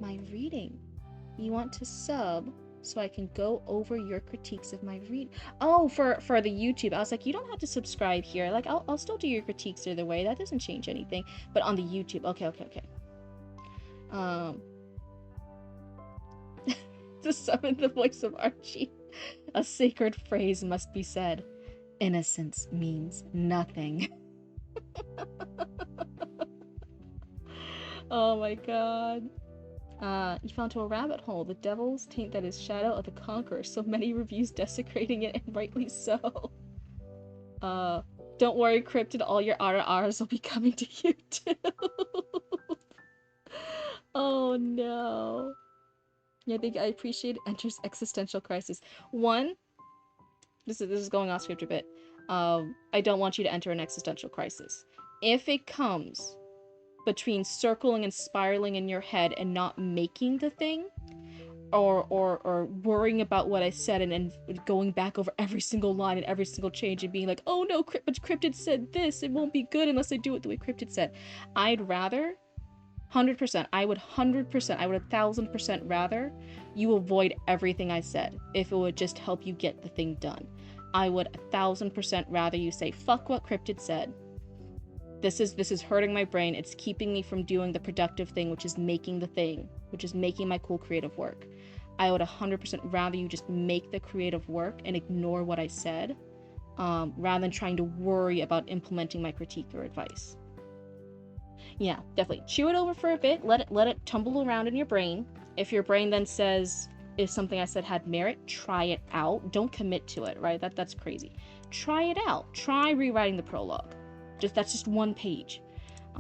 my reading. You want to sub so I can go over your critiques of my read. Oh, for the YouTube. I was like, you don't have to subscribe here. Like, I'll still do your critiques either way. That doesn't change anything. But on the YouTube, okay. To summon the voice of Archie, a sacred phrase must be said. Innocence means nothing. Oh my god. You fell into a rabbit hole. The devil's taint that is shadow of the conqueror. So many reviews desecrating it, and rightly so. Don't worry, Cryptid, all your RRs will be coming to you too. Oh no. Yeah, I appreciate enters existential crisis. One, this is going off script a bit. I don't want you to enter an existential crisis. If it comes between circling and spiraling in your head and not making the thing, or worrying about what I said and going back over every single line and every single change and being like, oh no, but Cryptid said this, it won't be good unless I do it the way Cryptid said. I'd rather 100%, I would 100%, I would 1000% rather you avoid everything I said if it would just help you get the thing done. I would 1000% rather you say, fuck what Cryptid said. This is hurting my brain. It's keeping me from doing the productive thing, which is making the thing, which is making my cool creative work. I would 100% rather you just make the creative work and ignore what I said, rather than trying to worry about implementing my critique or advice. Yeah, definitely. Chew it over for a bit. Let it tumble around in your brain. If your brain then says, if something I said had merit, try it out. Don't commit to it, right? That's crazy. Try it out. Try rewriting the prologue. That's just one page.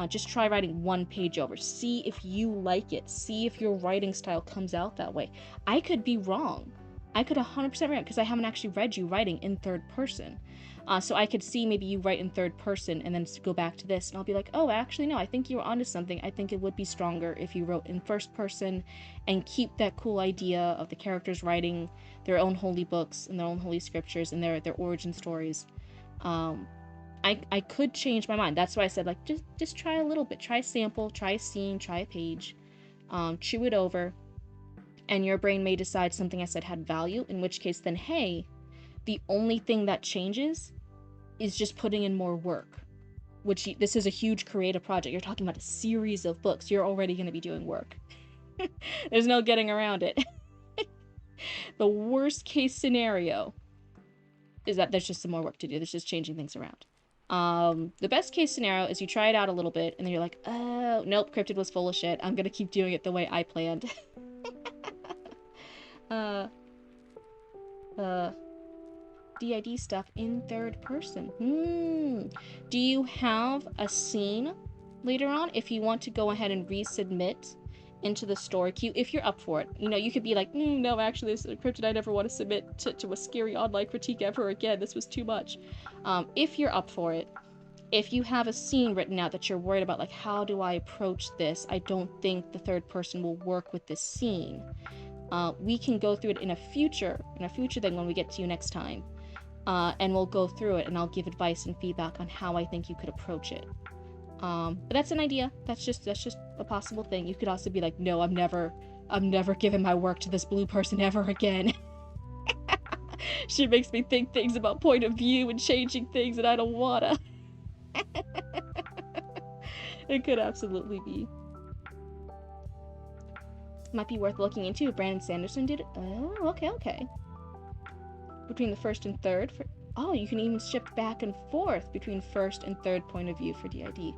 Just try writing one page over. See if you like it. See if your writing style comes out that way. I could be wrong. I could 100% wrong because I haven't actually read you writing in third person. So I could see maybe you write in third person and then go back to this and I'll be like, oh, actually, no, I think you were onto something. I think it would be stronger if you wrote in first person and keep that cool idea of the characters writing their own holy books and their own holy scriptures and their origin stories. I could change my mind. That's why I said, like, just try a little bit. Try a sample, try a scene, try a page. Chew it over. And your brain may decide something I said had value, in which case then, hey, the only thing that changes is just putting in more work. This is a huge creative project. You're talking about a series of books. You're already going to be doing work. There's no getting around it. The worst case scenario is that there's just some more work to do. There's just changing things around. The best case scenario is you try it out a little bit, and then you're like, oh, nope, Cryptid was full of shit. I'm gonna keep doing it the way I planned. DID stuff in third person. Do you have a scene later on if you want to go ahead and resubmit into the story queue, if you're up for it? You know, you could be like, no, actually, this is Cryptid, I never want to submit to a scary online critique ever again. This was too much. If you're up for it, if you have a scene written out that you're worried about, like, how do I approach this? I don't think the third person will work with this scene. We can go through it in a future thing when we get to you next time. And we'll go through it and I'll give advice and feedback on how I think you could approach it. But that's an idea. That's just a possible thing. You could also be like, no, I'm never giving my work to this blue person ever again. She makes me think things about point of view and changing things and I don't wanna. It could absolutely be. Might be worth looking into if Brandon Sanderson did it. Oh, okay. Between the first and third. You can even shift back and forth between first and third point of view for DID.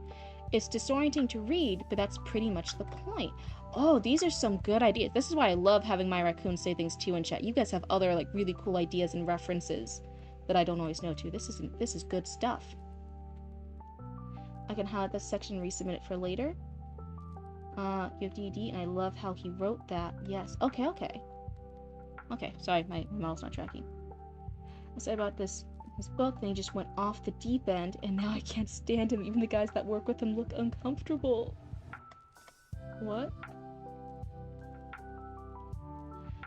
It's disorienting to read, but that's pretty much the point. Oh, these are some good ideas. This is why I love having my raccoon say things too in chat. You guys have other, like, really cool ideas and references that I don't always know too. This is good stuff. I can highlight this section and resubmit it for later. You have DD, and I love how he wrote that. Yes. Okay. Okay, sorry, my mouse not tracking. I said about this book, then he just went off the deep end, and now I can't stand him. Even the guys that work with him look uncomfortable. What?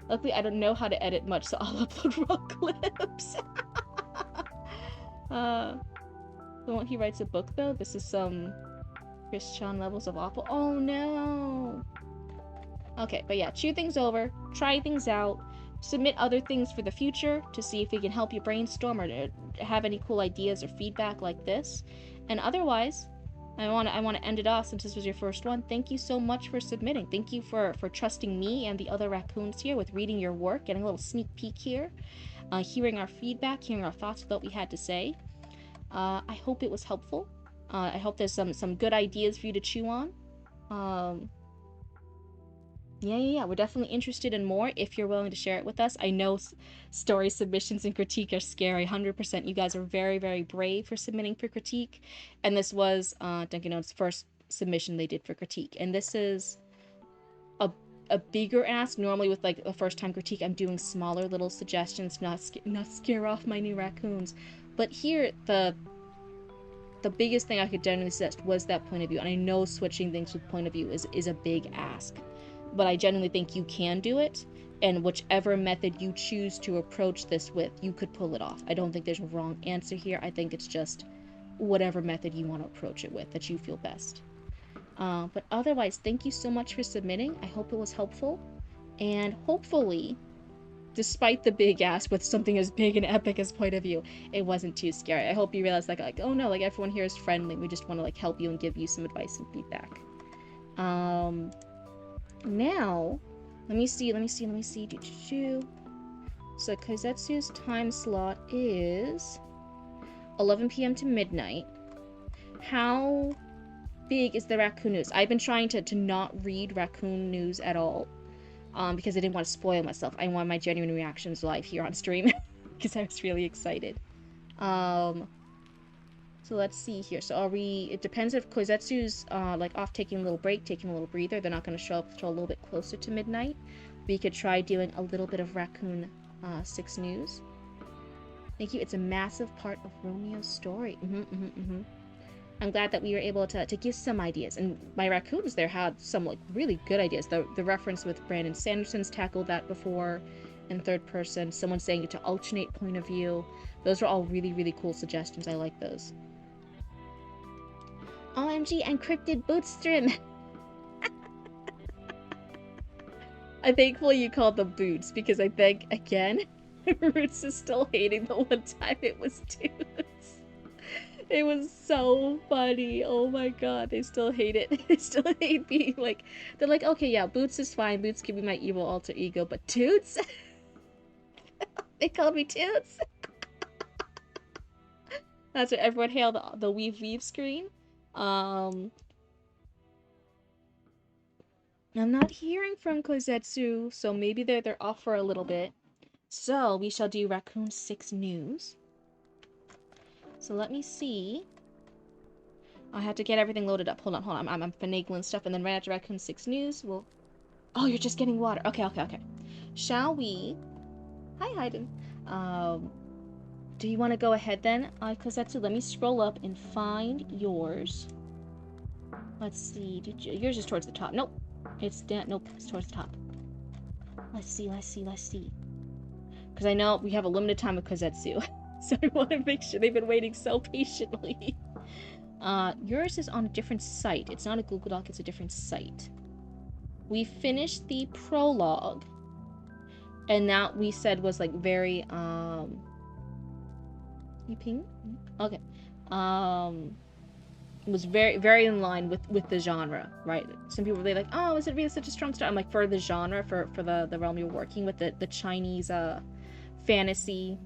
Luckily, I don't know how to edit much, so I'll upload raw clips. The one he writes a book, though, this is some Christian levels of awful. Oh, no! Okay, but yeah, chew things over, try things out, submit other things for the future to see if we can help you brainstorm or to have any cool ideas or feedback like this. And otherwise, I want to end it off since this was your first one. Thank you so much for submitting. Thank you for trusting me and the other raccoons here with reading your work, getting a little sneak peek here, hearing our feedback, hearing our thoughts about what we had to say. I hope it was helpful. I hope there's some good ideas for you to chew on. Yeah. We're definitely interested in more if you're willing to share it with us. I know story submissions and critique are scary. 100%. You guys are very, very brave for submitting for critique. And this was Dunkin' Donuts' first submission they did for critique. And this is a a bigger ask. Normally with like a first time critique, I'm doing smaller little suggestions, not scare off my new raccoons. But here the biggest thing I could generally suggest was that point of view. And I know switching things with point of view is a big ask, but I genuinely think you can do it. And whichever method you choose to approach this with, you could pull it off. I don't think there's a wrong answer here. I think it's just whatever method you want to approach it with that you feel best. But otherwise, thank you so much for submitting. I hope it was helpful. And hopefully, despite the big ask with something as big and epic as point of view, it wasn't too scary. I hope you realize like oh no, like everyone here is friendly. We just want to like help you and give you some advice and feedback. Now, let me see. So Kozetsu's time slot is 11 p.m. to midnight. How big is the raccoon news? I've been trying to not read raccoon news at all. Because I didn't want to spoil myself. I want my genuine reactions live here on stream because I was really excited. So let's see here. So are we? It depends if Kozetsu's like off taking a little break, taking a little breather. They're not going to show up until a little bit closer to midnight. We could try doing a little bit of Raccoon 6 news. Thank you. It's a massive part of Romeo's story. I'm glad that we were able to give some ideas. And my raccoons there had some like really good ideas. The reference with Brandon Sanderson's tackled that before in third person. Someone saying it to alternate point of view. Those were all really, really cool suggestions. I like those. OMG, encrypted bootstream. I'm thankful you called them boots because I think, again, Roots is still hating the one time it was Toots. It was so funny. Oh my god, they still hate it. They still hate being like, they're like, okay, yeah, Boots is fine. Boots can be my evil alter ego, but Toots? They called me Toots? That's what everyone hailed the weave screen. I'm not hearing from Kozetsu, so maybe they're off for a little bit. So we shall do Raccoon 6 news. So let me see. I have to get everything loaded up. Hold on. I'm finagling stuff, and then right after Raccoon 6 news, we'll... Oh, you're just getting water. Okay. Shall we... Hi, Hayden. Do you want to go ahead then, Kozetsu? Let me scroll up and find yours. Let's see. Yours is towards the top. Nope. It's towards the top. Let's see. Because I know we have a limited time with Kozetsu. So I want to make sure they've been waiting so patiently. Yours is on a different site. It's not a Google Doc, it's a different site. We finished the prologue. And that we said was like very, You ping? Okay. It was very, very in line with the genre, right? Some people were really like, oh, is it really such a strong start? I'm like, for the genre, for the realm you're working with, the Chinese, fantasy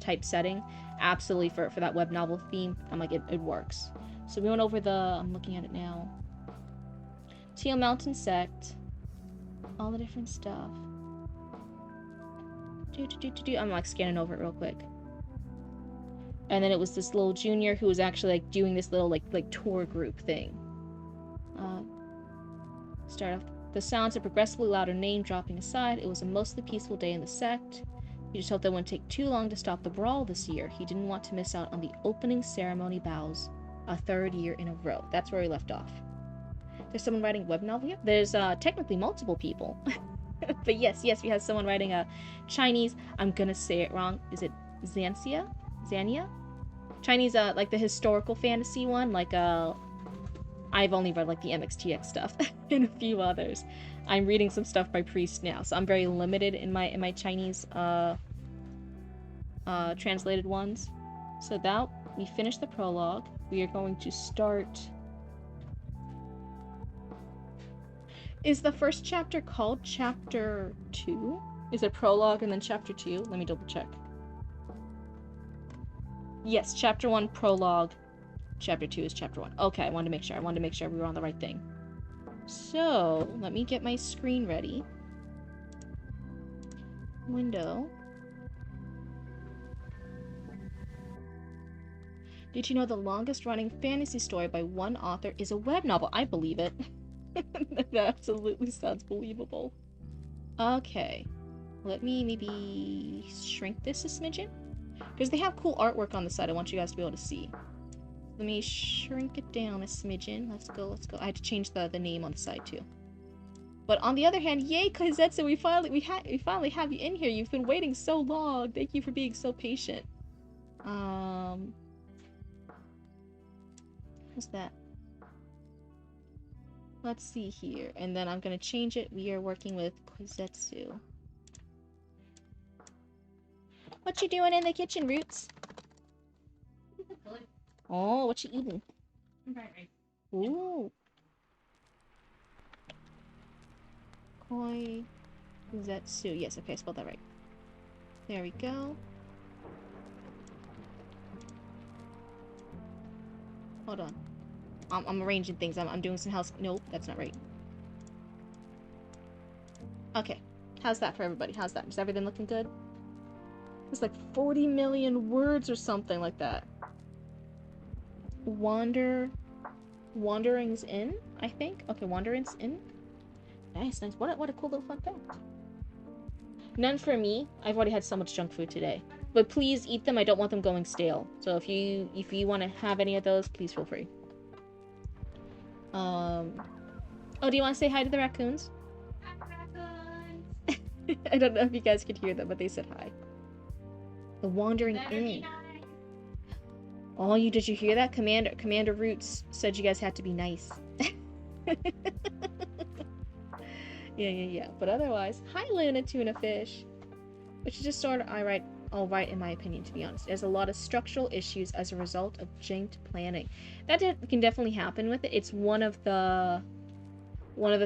type setting, absolutely for that web novel theme, I'm like, it works. So we went over I'm looking at it now. Teal Mountain Sect, all the different stuff. I'm like scanning over it real quick. And then it was this little junior who was actually like doing this little like tour group thing. Start off. The sounds of progressively louder name dropping aside, it was a mostly peaceful day in the sect. He just hoped that it wouldn't take too long to stop the brawl this year. He didn't want to miss out on the opening ceremony bows, a third year in a row. That's where we left off. There's someone writing a web novel here? There's technically multiple people. But yes, we have someone writing a Chinese, I'm gonna say it wrong, is it Zania? Chinese, like the historical fantasy one, like, I've only read, like, the MXTX stuff, and a few others. I'm reading some stuff by Priest now, so I'm very limited in my Chinese, translated ones. So that, we finished the prologue. We are going to start... Is the first chapter called Chapter 2? Is it prologue and then Chapter 2? Let me double check. Yes, Chapter 1, prologue. Chapter 2 is Chapter 1. Okay, I wanted to make sure we were on the right thing. So, let me get my screen ready. Window. Did you know the longest running fantasy story by one author is a web novel? I believe it. That absolutely sounds believable. Okay. Let me maybe shrink this a smidgen. Because they have cool artwork on the side I want you guys to be able to see. Let me shrink it down a smidgen. Let's go, let's go. I had to change the name on the side too. But on the other hand, yay, Kozetsu, we finally have you in here. You've been waiting so long. Thank you for being so patient. What's that? Let's see here. And then I'm gonna change it. We are working with Kozetsu. What you doing in the kitchen, Roots? Oh, what you eating? Ooh. Koi Zetsu. Yes, okay, I spelled that right. There we go. Hold on. I'm arranging things. I'm doing some house. Nope, that's not right. Okay. How's that for everybody? How's that? Is everything looking good? It's like 40 million words or something like that. Wanderings in, I think. Okay, Wanderings in. Nice, nice. What a cool little fun fact. None for me. I've already had so much junk food today. But please eat them. I don't want them going stale. So if you want to have any of those, please feel free. Oh, do you want to say hi to the raccoons? Hi, raccoons! I don't know if you guys could hear them, but they said hi. The Wandering Inn. Oh, did you hear that? Commander Roots said you guys had to be nice. Yeah. But otherwise, hi Luna Tuna Fish. Which is just sort of alright in my opinion, to be honest. There's a lot of structural issues as a result of janked planning. That can definitely happen with it. It's one of the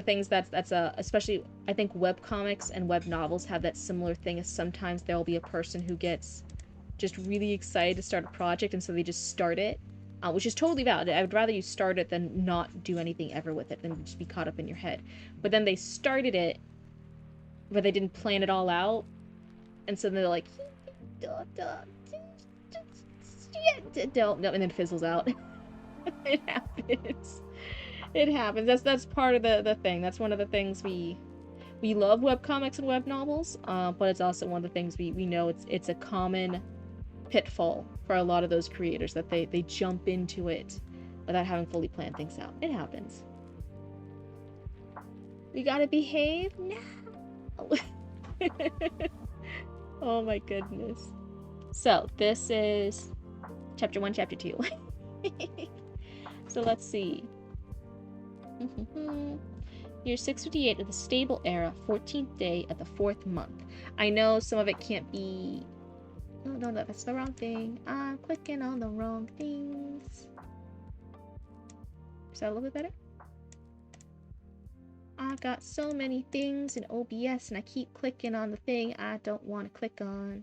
things that's especially, I think webcomics and web novels have that similar thing, is sometimes there'll be a person who gets just really excited to start a project, and so they just start it, which is totally valid. I would rather you start it than not do anything ever with it, than just be caught up in your head. But then they started it, but they didn't plan it all out, and so they're like, no, and then it fizzles out. It happens. It happens. That's part of the thing. That's one of the things we love webcomics and web novels, but it's also one of the things we know it's a common pitfall for a lot of those creators, that they jump into it without having fully planned things out. It happens. We gotta behave now. Oh my goodness. So this is chapter 1, chapter 2. So let's see. Year 658 of the stable era, 14th day of the 4th month. I know some of it can't be... No, that's the wrong thing. I'm clicking on the wrong things. Is that a little bit better? I got so many things in OBS and I keep clicking on the thing I don't want to click on.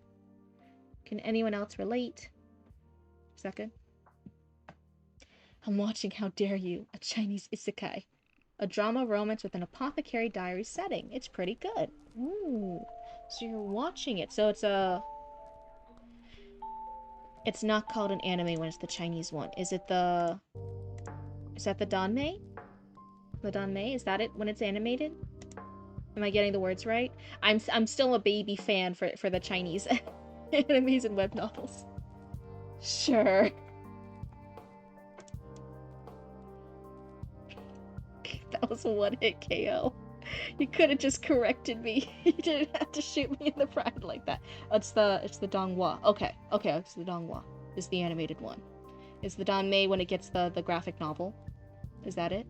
Can anyone else relate? Is that good? I'm watching How Dare You, a Chinese isekai. A drama romance with an apothecary diary setting. It's pretty good. Ooh. So you're watching it. So it's not called an anime when it's the Chinese one. Is that the Danmei? The Danmei? Is that it when it's animated? Am I getting the words right? I'm still a baby fan for the Chinese animes and web novels. Sure. That was a one-hit KO. You could have just corrected me. You didn't have to shoot me in the pride like that. It's the Donghua. Okay, it's the Donghua. It's the animated one. It's the Danmei when it gets the graphic novel. Is that it?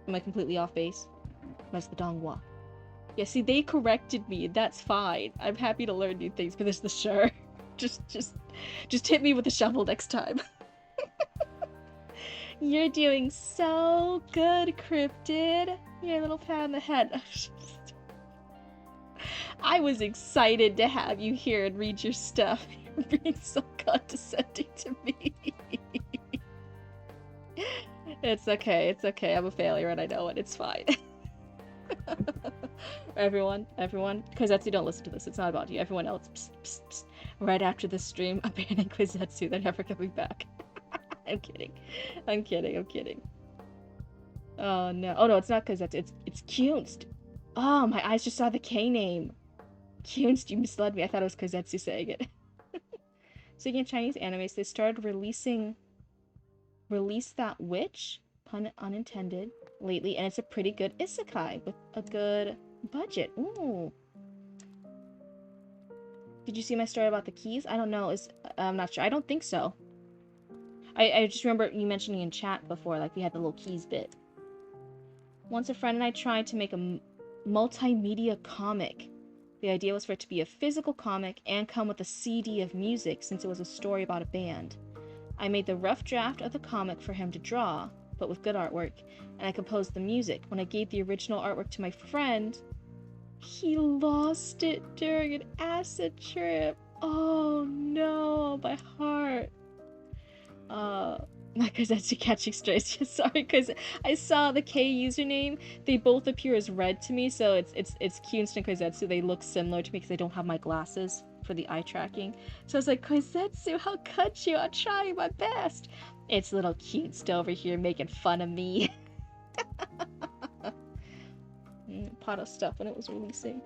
Am I completely off base? That's the Donghua. Yeah, see, they corrected me. That's fine. I'm happy to learn new things, but there's the sure. Just hit me with a shovel next time. You're doing so good, Cryptid. You're a little pat on the head. I was excited to have you here and read your stuff. You're being so condescending to me. It's okay, it's okay. I'm a failure and I know it. It's fine. Everyone, Kozetsu, don't listen to this. It's not about you. Everyone else, psst, psst, psst. Right after this stream, abandon Kozetsu. They're never coming back. I'm kidding. I'm kidding. Oh no. Oh no, it's not Kozetsu. It's Kunst. Oh, my eyes just saw the K name. Kunst, you misled me. I thought it was Kozetsu saying it. Speaking of Chinese animes, they started Release That Witch, pun unintended, lately, and it's a pretty good isekai with a good budget. Ooh. Did you see my story about the keys? I don't know. I'm not sure. I don't think so. I just remember you mentioning in chat before, like we had the little keys bit. Once a friend and I tried to make a multimedia comic. The idea was for it to be a physical comic and come with a CD of music since it was a story about a band. I made the rough draft of the comic for him to draw, but with good artwork, and I composed the music. When I gave the original artwork to my friend, he lost it during an acid trip. Oh no, my heart. Not Kozetsu catching strays, just sorry, because I saw the K username. They both appear as red to me, so it's Kunst and Kozetsu. They look similar to me because I don't have my glasses for the eye tracking. So I was like, Kozetsu, how could you? I'm trying my best. It's little Kunst over here making fun of me. Pot of stuff when it was releasing.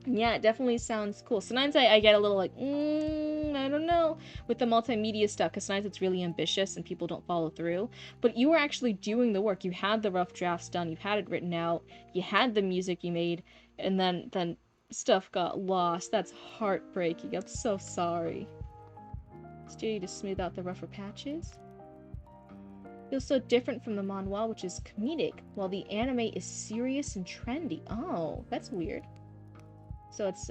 Yeah, it definitely sounds cool. Sometimes I get a little like, I don't know, with the multimedia stuff, because sometimes it's really ambitious and people don't follow through. But you were actually doing the work. You had the rough drafts done. You had it written out. You had the music you made, and then stuff got lost. That's heartbreaking. I'm so sorry. Studio to smooth out the rougher patches. Feels so different from the manhwa, which is comedic, while the anime is serious and trendy. Oh, that's weird. So it's,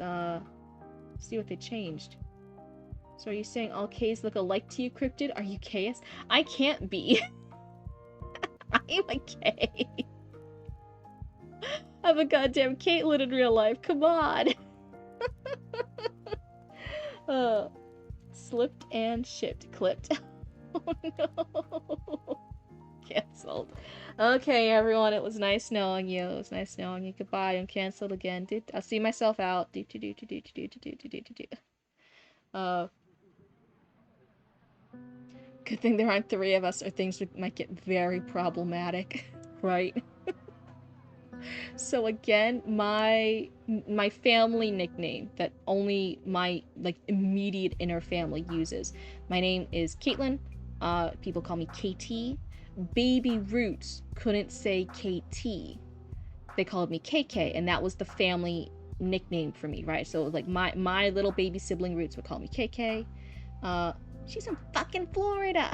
see what they changed. So are you saying all Ks look alike to you, Cryptid? Are you Ks? I can't be. I'm a K. I'm a goddamn Caitlyn in real life. Come on. Slipped and shipped. Clipped. Oh no. Cancelled. Okay, everyone, it was nice knowing you. It was nice knowing you. Goodbye. I'm canceled again. I'll see myself out. Good thing there aren't three of us, or things might get very problematic, right? So again, my family nickname that only my immediate inner family uses. My name is Caitlin. People call me KT. Baby Roots couldn't say KT. They called me KK, and that was the family nickname for me, right? So it was like my little baby sibling Roots would call me KK. She's from fucking Florida.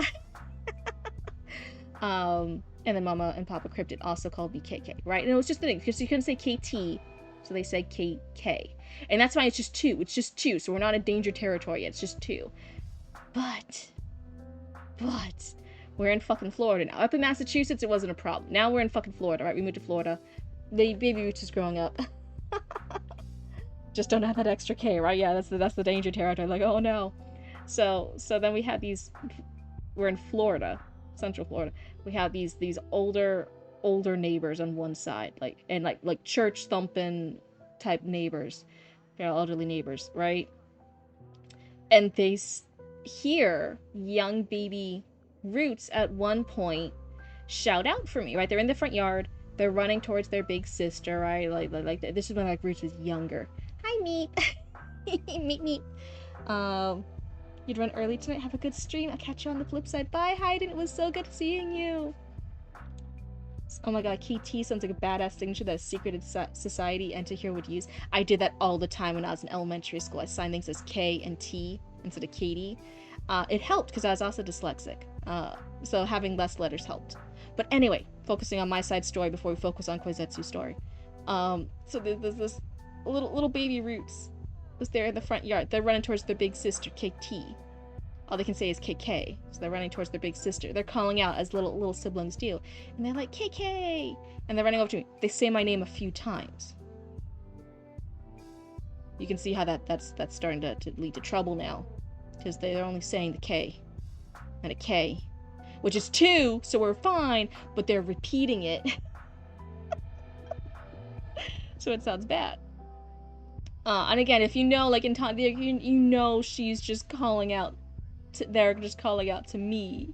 And then Mama and Papa Cryptid also called me KK, right? And it was just the thing, because you couldn't say KT, so they said KK. And that's why it's just two. It's just two, so we're not in danger territory yet. It's just two. But, we're in fucking Florida now. Up in Massachusetts, it wasn't a problem. Now we're in fucking Florida, right? We moved to Florida. The baby Roots is growing up. Just don't have that extra K, right? Yeah, that's the danger territory. Like, oh no. So then we have these, we're in Florida, Central Florida. We have these older neighbors on one side, like church thumping type neighbors, elderly neighbors, right? And they hear young baby Roots at one point shout out for me, right? They're in the front yard, they're running towards their big sister, right? Like this is when Roots was younger. Hi, Meat. Meat. You'd run early tonight. Have a good stream. I'll catch you on the flip side. Bye, Hayden. It was so good seeing you. Oh my god, KT sounds like a badass signature that a secret society Enter would use. I did that all the time when I was in elementary school. I signed things as K and T instead of Katie. It helped because I was also dyslexic. So having less letters helped. But anyway, focusing on my side story before we focus on Kozetsu's story. So there's this little baby Roots was there in the front yard. They're running towards their big sister, KT. All they can say is KK, so they're running towards their big sister. They're calling out as little siblings do, and they're like, KK! And they're running over to me. They say my name a few times. You can see how that's starting to lead to trouble now, because they're only saying the K and a K. which is 2, so we're fine, but they're repeating it. So it sounds bad. And again, if you know, like in time, you know she's just calling out. They're just calling out to me.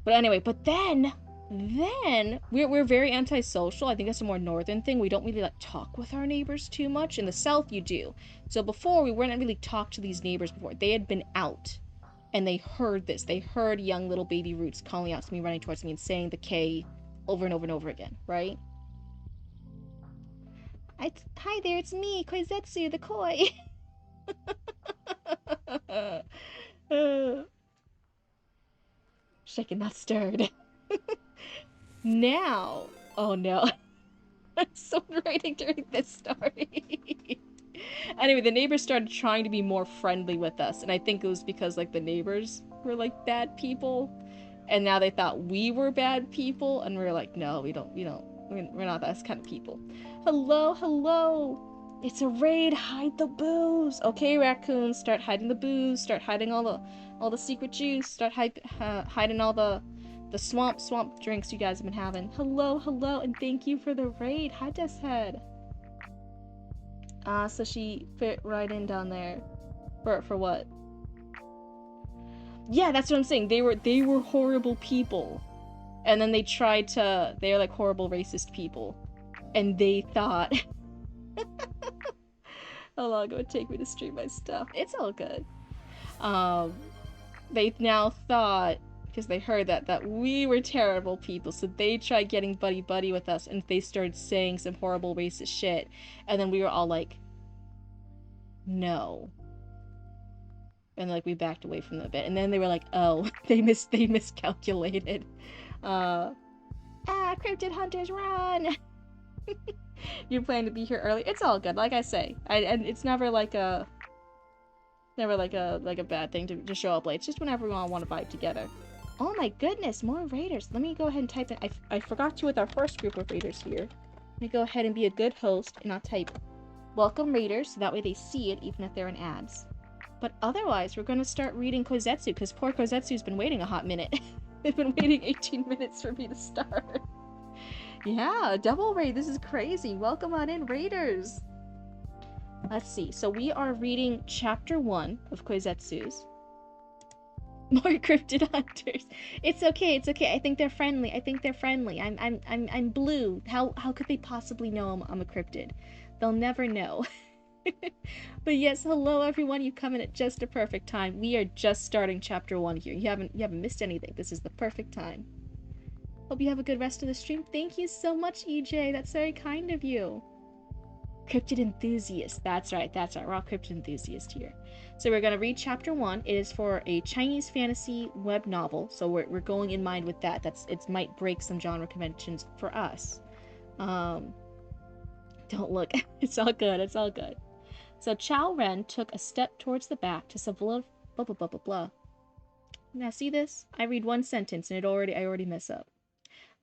But anyway, then we're very antisocial. I think that's a more northern thing. We don't really like talk with our neighbors too much. In the south, you do. So before, we weren't really talk to these neighbors before. They had been out, and they heard this. They heard young little baby Roots calling out to me, running towards me, and saying the K over and over and over again, right? Hi there, it's me, Koizetsu, the koi. Shaken, not stirred. Now, oh no, I'm so writing during this story. Anyway, the neighbors started trying to be more friendly with us, and I think it was because like the neighbors were like bad people, and now they thought we were bad people, and we're like, no, we're not that kind of people. Hello, it's a raid. Hide the booze. Okay, raccoons, start hiding the booze. Start hiding all the secret juice. Start hiding all the swamp drinks you guys have been having. Hello, and thank you for the raid. Hi, Death's Head. So she fit right in down there. For what? Yeah, that's what I'm saying. They were horrible people. And then they were like horrible racist people. And they thought how long it would take me to stream my stuff. It's all good. They now thought, because they heard that we were terrible people, so they tried getting buddy with us, and they started saying some horrible racist shit, and then we were all like, no. And like we backed away from them a bit, and then they were like, oh, they miscalculated. Cryptid hunters, run! You plan to be here early. It's all good, like I say. And it's never like a bad thing to show up late. It's just whenever we all want to vibe together. Oh my goodness, more raiders. Let me go ahead and type in. I forgot to with our first group of raiders here. Let me go ahead and be a good host, and I'll type welcome raiders, so that way they see it even if they're in ads. But otherwise, we're going to start reading Koizetsu, because poor Koizetsu's been waiting a hot minute. They've been waiting 18 minutes for me to start. Yeah, double raid. This is crazy. Welcome on in, raiders. Let's see. So we are reading chapter 1 of Koizetsu's. More cryptid hunters. It's okay. I think they're friendly. I'm blue. How could they possibly know I'm a cryptid? They'll never know. But yes, hello everyone. You come in at just a perfect time. We are just starting chapter 1 here. You haven't missed anything. This is the perfect time. Hope you have a good rest of the stream. Thank you so much, EJ. That's very kind of you. Cryptid enthusiast. That's right. We're all cryptid enthusiasts here. So we're going to read chapter 1. It is for a Chinese fantasy web novel. So we're going in mind with that. It might break some genre conventions for us. Don't look. It's all good. So Chow Ren took a step towards the back to blah blah blah blah blah. Now see this? I read one sentence and I already mess up.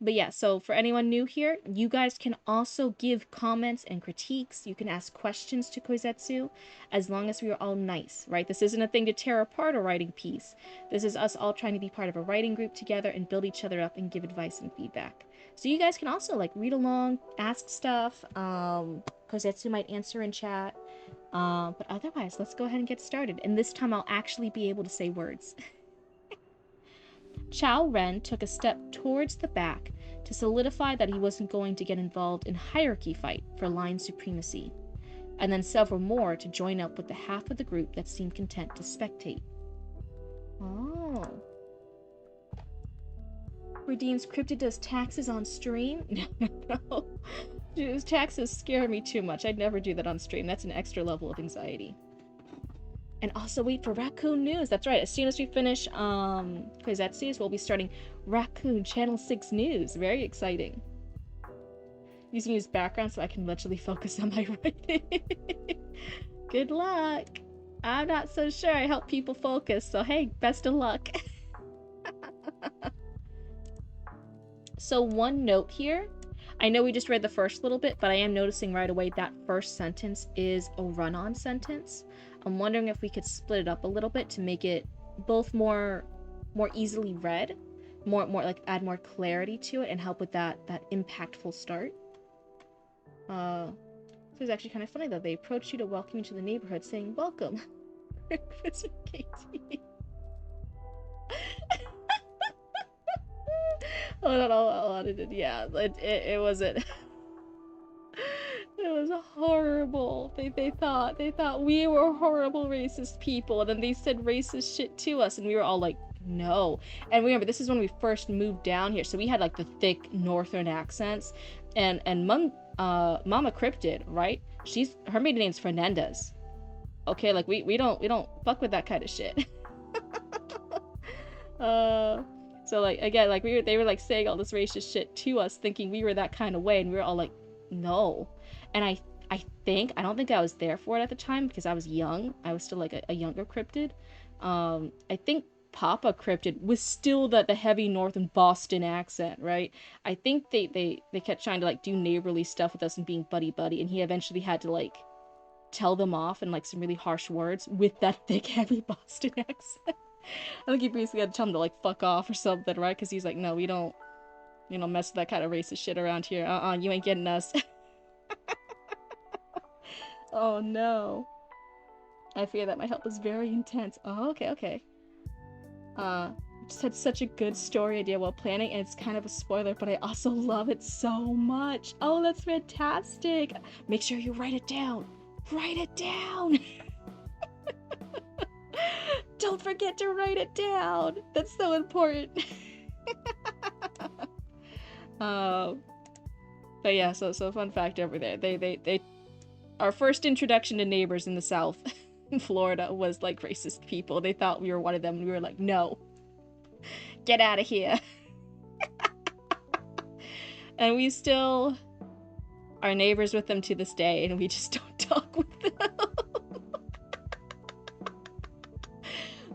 But yeah, so for anyone new here, you guys can also give comments and critiques. You can ask questions to Koizetsu, as long as we are all nice, right? This isn't a thing to tear apart a writing piece. This is us all trying to be part of a writing group together and build each other up and give advice and feedback. So you guys can also like read along, ask stuff. Koizetsu might answer in chat. But otherwise, let's go ahead and get started. And this time I'll actually be able to say words. Chow Ren took a step towards the back to solidify that he wasn't going to get involved in hierarchy fight for line supremacy, and then several more to join up with the half of the group that seemed content to spectate. Oh. Redeems Cryptid does taxes on stream? No. Dude, taxes scare me too much. I'd never do that on stream. That's an extra level of anxiety. And also wait for Raccoon News. That's right. As soon as we finish Koizetsu's, we'll be starting Raccoon Channel 6 News. Very exciting. Using his background so I can literally focus on my writing. Good luck. I'm not so sure I help people focus, so hey, best of luck. So one note here. I know we just read the first little bit, but I am noticing right away that first sentence is a run-on sentence. I'm wondering if we could split it up a little bit to make it both more easily read, more like add more clarity to it and help with that impactful start. So it's actually kind of funny though. They approached you to welcome you to the neighborhood, saying, "Welcome, Professor Katie." Oh, no, yeah, it wasn't. It was horrible. They thought we were horrible racist people, and then they said racist shit to us, and we were all like, no. And remember, this is when we first moved down here, so we had like the thick northern accents, and Mama Cryptid, right? Her maiden name's Fernandez. Okay, like we don't fuck with that kind of shit. So like again, like they were like saying all this racist shit to us, thinking we were that kind of way, and we were all like, no. And I don't think I was there for it at the time because I was young. I was still like a younger cryptid. I think Papa Cryptid was still the heavy northern Boston accent, right? I think they kept trying to like do neighborly stuff with us and being buddy buddy, and he eventually had to like tell them off in like some really harsh words with that thick heavy Boston accent. I think he basically had to tell him to like fuck off or something, right? Because he's like, no, we don't, mess with that kind of racist shit around here. You ain't getting us. Oh no. I fear that my help was very intense. Oh, okay. Just had such a good story idea while planning, and it's kind of a spoiler, but I also love it so much. Oh, that's fantastic. Make sure you write it down. Write it down. Don't forget to write it down. That's so important. But yeah, so fun fact over there. They our first introduction to neighbors in the South in Florida was like racist people. They thought we were one of them, and we were like, no. Get out of here. And we still are neighbors with them to this day, and we just don't talk with them.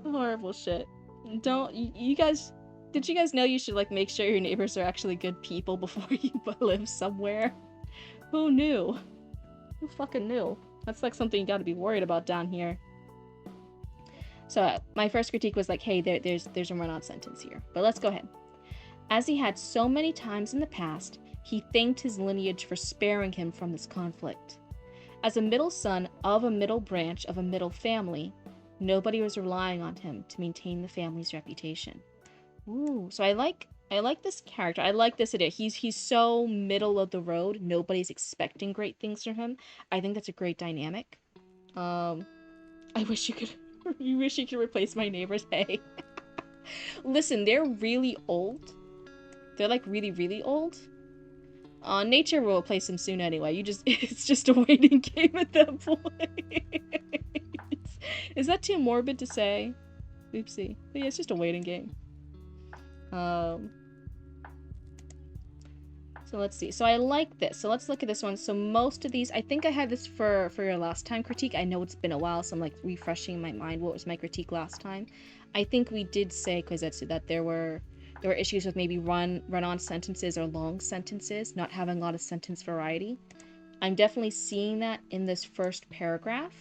Horrible shit. You guys, did you guys know you should like make sure your neighbors are actually good people before you live somewhere? Who knew? Who fucking knew? That's like something you gotta be worried about down here. So my first critique was like, hey, there's a run-on sentence here. But let's go ahead. As he had so many times in the past, he thanked his lineage for sparing him from this conflict. As a middle son of a middle branch of a middle family, nobody was relying on him to maintain the family's reputation. Ooh, so I like this character. I like this idea. He's so middle of the road. Nobody's expecting great things from him. I think that's a great dynamic. I wish you could. You wish you could replace my neighbors. Hey, listen, they're really old. They're like really, really old. Nature will replace them soon anyway. It's just a waiting game at that point. Is that too morbid to say? Oopsie. But yeah, it's just a waiting game. So let's see. So I like this. So let's look at this one. So most of these, I think I had this for your last time critique. I know it's been a while, so I'm like refreshing my mind. What was my critique last time? I think we did say, because that's that there were issues with maybe run-on sentences or long sentences, not having a lot of sentence variety. I'm definitely seeing that in this first paragraph.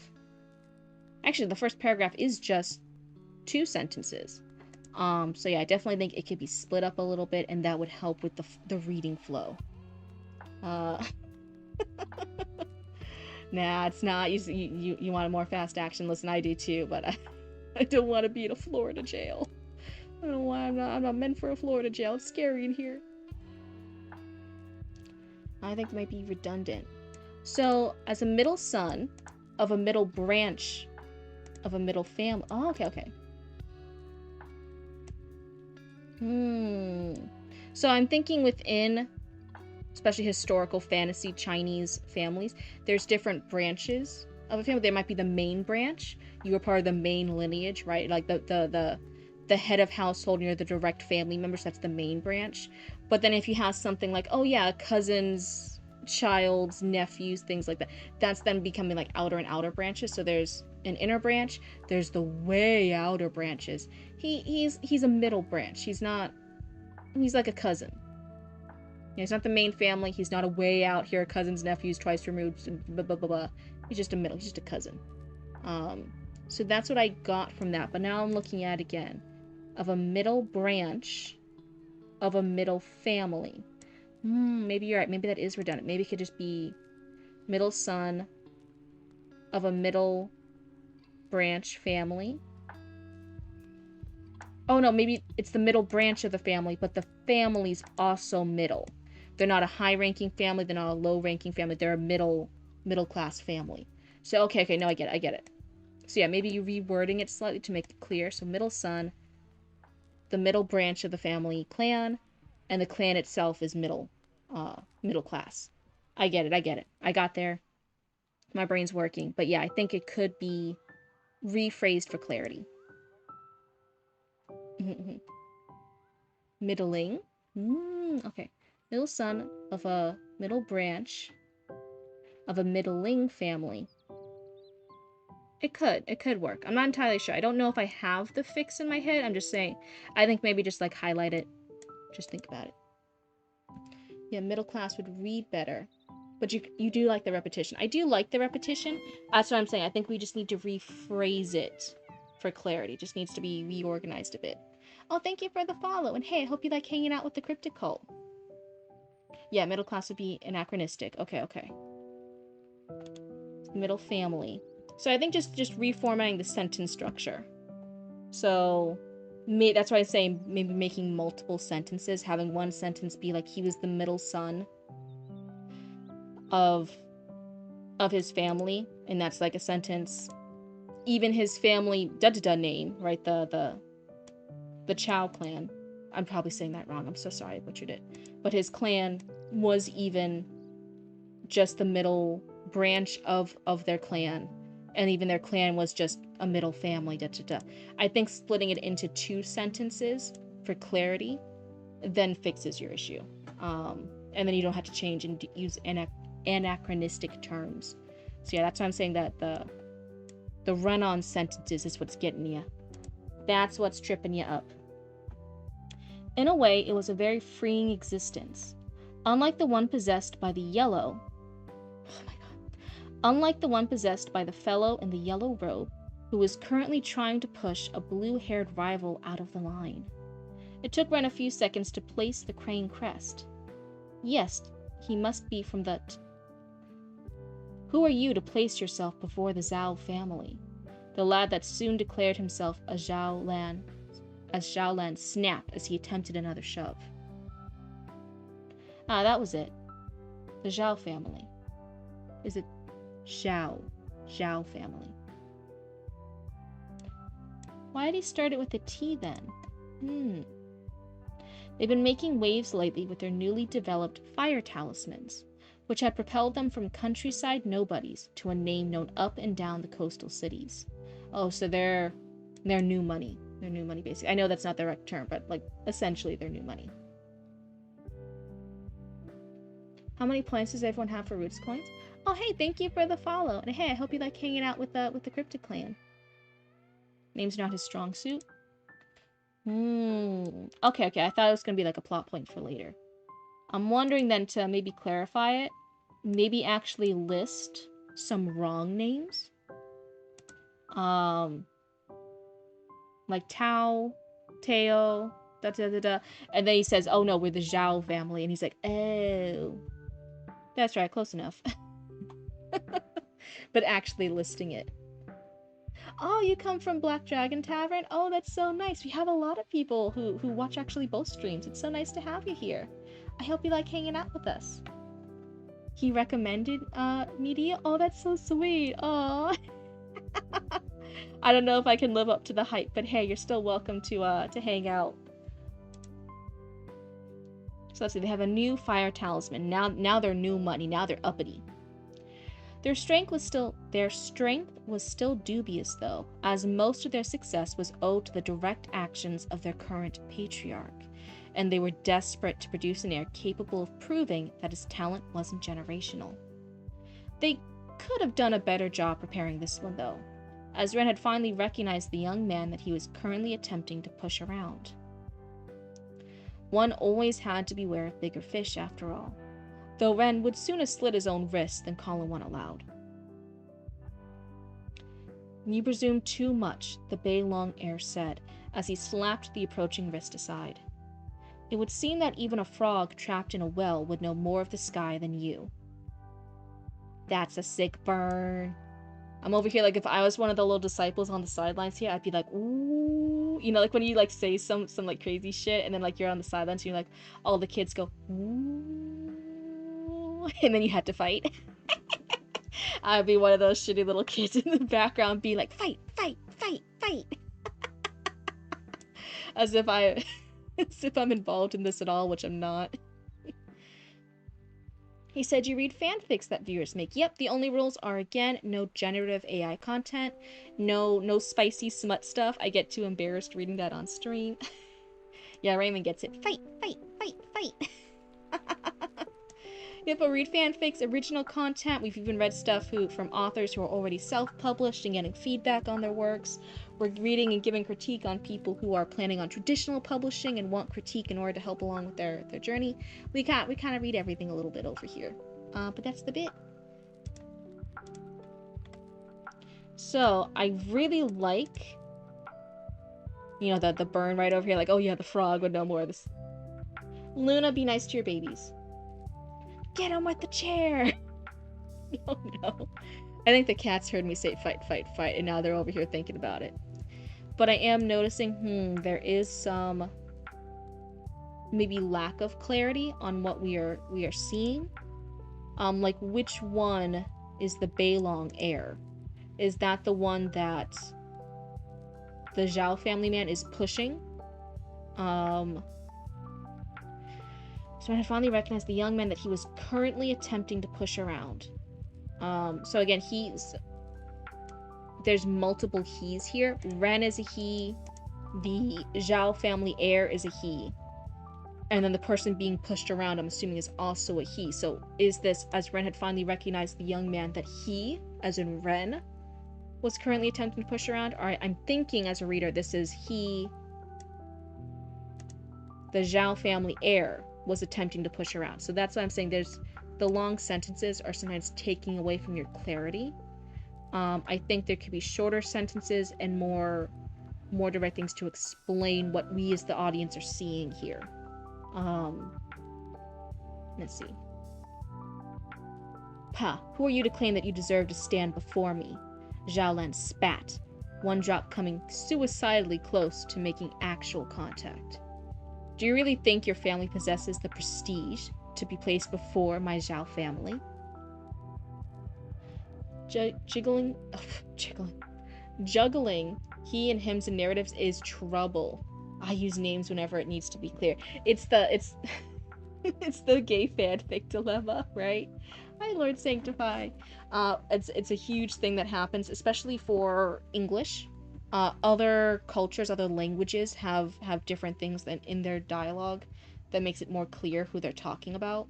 Actually, the first paragraph is just 2 sentences. So yeah, I definitely think it could be split up a little bit, and that would help with the reading flow. Nah, it's not. You want a more fast action. Listen, I do too, but I don't want to be in a Florida jail. I don't want. I'm not meant for a Florida jail. It's scary in here. I think it might be redundant. So, as a middle son of a middle branch of a middle family. Oh, okay. So I'm thinking within, especially historical fantasy Chinese families, there's different branches of a family. There might be the main branch. You are part of the main lineage, right? Like the head of household, you're the direct family members. That's the main branch. But then if you have something like, oh yeah, cousins, child's, nephews, things like that, that's then becoming like outer and outer branches. So there's an inner branch. There's the way outer branches. He's a middle branch. He's like a cousin. He's not the main family. He's not a way out here, cousins, nephews, twice removed, blah, blah, blah, blah. He's just a middle. He's just a cousin. So that's what I got from that. But now I'm looking at it again. Of a middle branch of a middle family. Maybe you're right. Maybe that is redundant. Maybe it could just be middle son of a middle branch family. Oh no, maybe it's the middle branch of the family, but the family's also middle. They're not a high-ranking family. They're not a low-ranking family. They're a middle-class family. So, okay, no, I get it. So yeah, maybe you rewording it slightly to make it clear. So middle son, the middle branch of the family clan, and the clan itself is middle class. I get it. I got there. My brain's working. But yeah, I think it could be rephrased for clarity. Middling. Okay. Middle son of a middle branch of a middling family. It could work. I'm not entirely sure. I don't know if I have the fix in my head. I'm just saying. I think maybe just like highlight it. Just think about it. Yeah, middle class would read better. But you do like the repetition. I do like the repetition. That's what I'm saying. I think we just need to rephrase it for clarity. It just needs to be reorganized a bit. Oh, thank you for the follow. And hey, I hope you like hanging out with the Cryptid cult. Yeah, middle class would be anachronistic. Okay. Middle family. So I think just reformatting the sentence structure. So that's why I say maybe making multiple sentences, having one sentence be like he was the middle son of his family, and that's like a sentence. Even his family name, right? The Chow clan. I'm probably saying that wrong. I'm so sorry I butchered it. But his clan was even just the middle branch of their clan, and even their clan was just a middle family. I think splitting it into two sentences for clarity then fixes your issue, and then you don't have to change and use anachronistic terms. So yeah, that's why I'm saying that the run-on sentences is what's getting you. That's what's tripping you up. In a way, it was a very freeing existence. Unlike the one possessed by the yellow... Oh my god. Unlike the one possessed by the fellow in the yellow robe, who was currently trying to push a blue-haired rival out of the line. It took Ren a few seconds to place the crane crest. Yes, he must be from that... Who are you to place yourself before the Zhao family? The lad that soon declared himself a Zhao Lan snapped as he attempted another shove. Ah, that was it. The Zhao family. Is it Zhao family? Why did he start it with a T then? They've been making waves lately with their newly developed fire talismans, which had propelled them from countryside nobodies to a name known up and down the coastal cities. Oh, so they're new money. They're new money, basically. I know that's not the right term, but like essentially they're new money. How many points does everyone have for Roots coins? Oh, hey, thank you for the follow. And hey, I hope you like hanging out with the Cryptid clan. Name's not his strong suit. Okay. I thought it was gonna be like a plot point for later. I'm wondering then to maybe clarify it, maybe actually list some wrong names. Like Tao, Teo, and then he says, oh no, we're the Zhao family, and he's like, oh, that's right, close enough. But actually listing it. Oh, you come from Black Dragon Tavern? Oh, that's so nice. We have a lot of people who watch actually both streams. It's so nice to have you here. I hope you like hanging out with us. He recommended media? Oh, that's so sweet. Oh. I don't know if I can live up to the hype, but hey, you're still welcome to hang out. So let's see, they have a new fire talisman. Now they're new money. Now they're uppity. Their strength was still dubious, though, as most of their success was owed to the direct actions of their current patriarch, and they were desperate to produce an heir capable of proving that his talent wasn't generational. They could have done a better job preparing this one, though, as Ren had finally recognized the young man that he was currently attempting to push around. One always had to beware of bigger fish, after all, though Ren would sooner slit his own wrists than call him one aloud. You presume too much, the Bei Long heir said, as he slapped the approaching wrist aside. It would seem that even a frog trapped in a well would know more of the sky than you. That's a sick burn. I'm over here, like, if I was one of the little disciples on the sidelines here, I'd be like, ooh. You know, like, when you, like, say some like, crazy shit, and then, like, you're on the sidelines, and you're like, all the kids go, ooh. And then you had to fight. I'd be one of those shitty little kids in the background being like, fight, fight, fight, fight. As if I'm involved in this at all, which I'm not. He said you read fanfics that viewers make. Yep, the only rules are, again, no generative AI content, no spicy smut stuff. I get too embarrassed reading that on stream. Yeah, Raymond gets it. Fight, fight, fight, fight. Yep, but read fanfics, original content. We've even read stuff from authors who are already self-published and getting feedback on their works. We're reading and giving critique on people who are planning on traditional publishing and want critique in order to help along with their journey. We kind of read everything a little bit over here. But that's the bit. So, I really like, you know, the burn right over here. Like, oh yeah, the frog would know more of this. Luna, be nice to your babies. Get him with the chair! Oh no. I think the cats heard me say fight, fight, fight, and now they're over here thinking about it. But I am noticing, there is some maybe lack of clarity on what we are seeing. Like, which one is the Beilong heir? Is that the one that the Zhao family man is pushing? So I finally recognized the young man that he was currently attempting to push around. So again, there's multiple he's here. Ren is a he. The Zhao family heir is a he. And then the person being pushed around, I'm assuming, is also a he. So is this, as Ren had finally recognized the young man, that he, as in Ren, was currently attempting to push around? Alright, I'm thinking as a reader, this is he, the Zhao family heir, was attempting to push around. So that's why I'm saying the long sentences are sometimes taking away from your clarity. I think there could be shorter sentences and more direct things to explain what we as the audience are seeing here. Let's see. Pa, who are you to claim that you deserve to stand before me? Zhaolan spat, one drop coming suicidally close to making actual contact. Do you really think your family possesses the prestige to be placed before my Zhao family? Juggling he and hims and narratives is trouble. I use names whenever it needs to be clear. It's the gay fanfic dilemma, right? Hi, Lord Sanctify. It's a huge thing that happens, especially for English. Other cultures, other languages have different things in their dialogue that makes it more clear who they're talking about.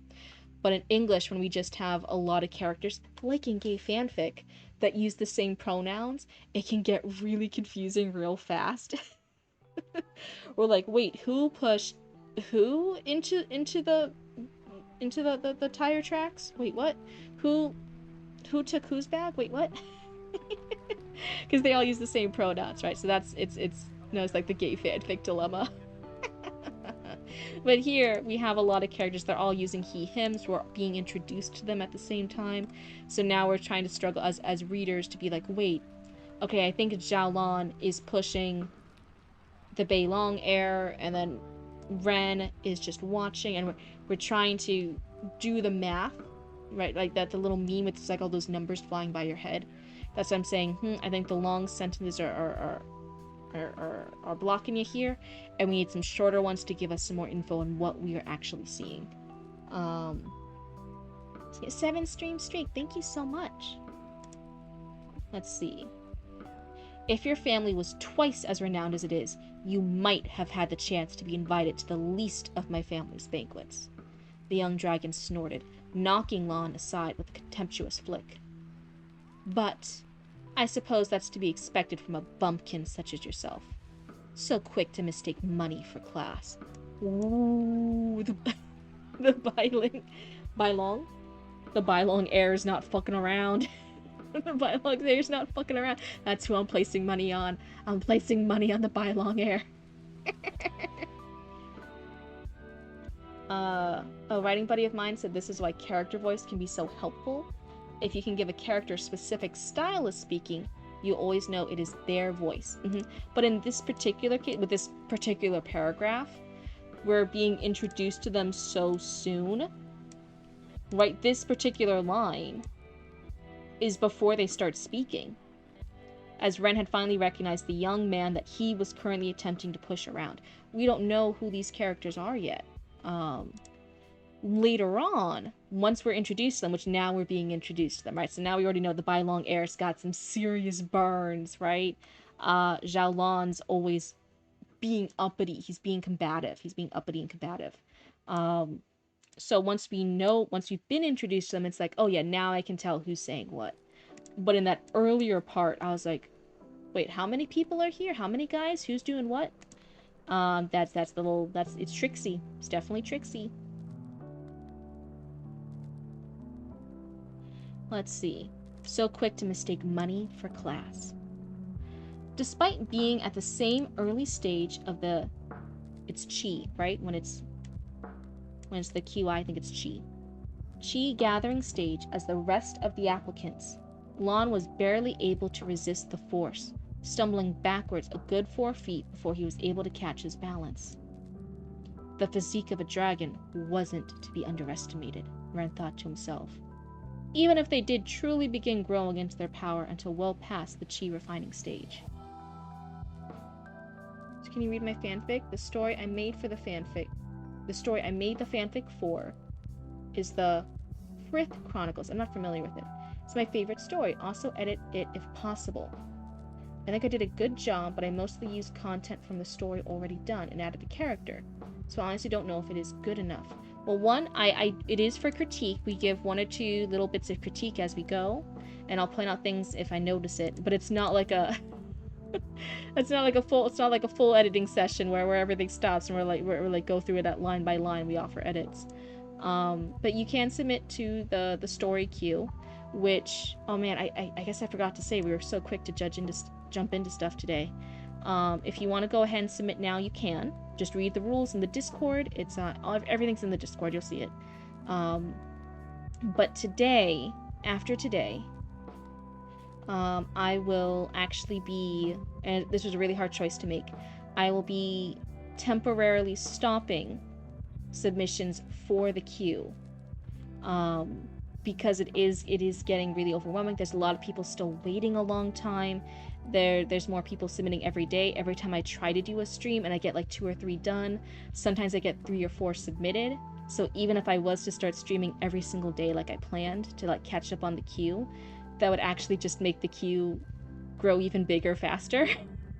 But in English, when we just have a lot of characters, like in gay fanfic, that use the same pronouns, it can get really confusing real fast. We're like, wait, who pushed who into the tire tracks? Wait, what? Who took whose bag? Wait, what? Because they all use the same pronouns, right? So it's like the gay fanfic dilemma. But here we have a lot of characters that are all using he, hims. We're being introduced to them at the same time. So now we're trying to struggle as readers to be like, wait, okay, I think Zhaolan is pushing the Beilong heir, and then Ren is just watching, and we're trying to do the math, right? Like that the little meme with like all those numbers flying by your head. That's what I'm saying. I think the long sentences are blocking you here, and we need some shorter ones to give us some more info on what we are actually seeing. 7 stream streak, thank you so much. Let's see. If your family was twice as renowned as it is, you might have had the chance to be invited to the least of my family's banquets. The young dragon snorted, knocking Lon aside with a contemptuous flick. But I suppose that's to be expected from a bumpkin such as yourself. So quick to mistake money for class. Ooh, the Bailong? The Bailong heir is not fucking around. The Bailong heir is not fucking around. That's who I'm placing money on. I'm placing money on the Bailong heir. A writing buddy of mine said this is why character voice can be so helpful. If you can give a character a specific style of speaking, you always know it is their voice. But in this particular case, with this particular paragraph, we're being introduced to them so soon. Right, this particular line is before they start speaking, as Ren had finally recognized the young man that he was currently attempting to push around. We don't know who these characters are yet. Later on, once we're introduced to them, which now we're being introduced to them, right? So now we already know the Bailong heir's got some serious burns, right? Zhao Lan's always being uppity. He's being combative. He's being uppity and combative. So once we've been introduced to them, it's like, oh yeah, now I can tell who's saying what. But in that earlier part, I was like, wait, how many people are here? How many guys? Who's doing what? It's tricksy. It's definitely tricksy. Let's see. So quick to mistake money for class. Despite being at the same early stage of it's Qi, right? When it's the QI, I think it's Qi. Qi gathering stage as the rest of the applicants, Lan was barely able to resist the force, stumbling backwards a good 4 feet before he was able to catch his balance. The physique of a dragon wasn't to be underestimated, Ren thought to himself, even if they did truly begin growing into their power until well past the Qi refining stage. So can you read my fanfic? The story I made the fanfic for is the Frith Chronicles. I'm not familiar with it. It's my favorite story. Also edit it if possible. I think I did a good job, but I mostly used content from the story already done and added a character. So I honestly don't know if it is good enough. Well, one, it is for critique. We give 1 or 2 little bits of critique as we go, and I'll point out things if I notice it. But it's not like a, it's not like a full editing session where everything stops and we're like go through it line by line. We offer edits. But you can submit to the story queue, which, oh man, I guess I forgot to say, we were so quick to jump into stuff today. If you want to go ahead and submit now, you can. Just read the rules in the Discord. It's everything's in the Discord. You'll see it. But today, after today, I will actually be, and this was a really hard choice to make, I will be temporarily stopping submissions for the queue. Because it is getting really overwhelming. There's a lot of people still waiting a long time. There's more people submitting every day. Every time I try to do a stream and I get like 2 or 3 done, sometimes I get 3 or 4 submitted. So even if I was to start streaming every single day like I planned to like catch up on the queue, that would actually just make the queue grow even bigger faster.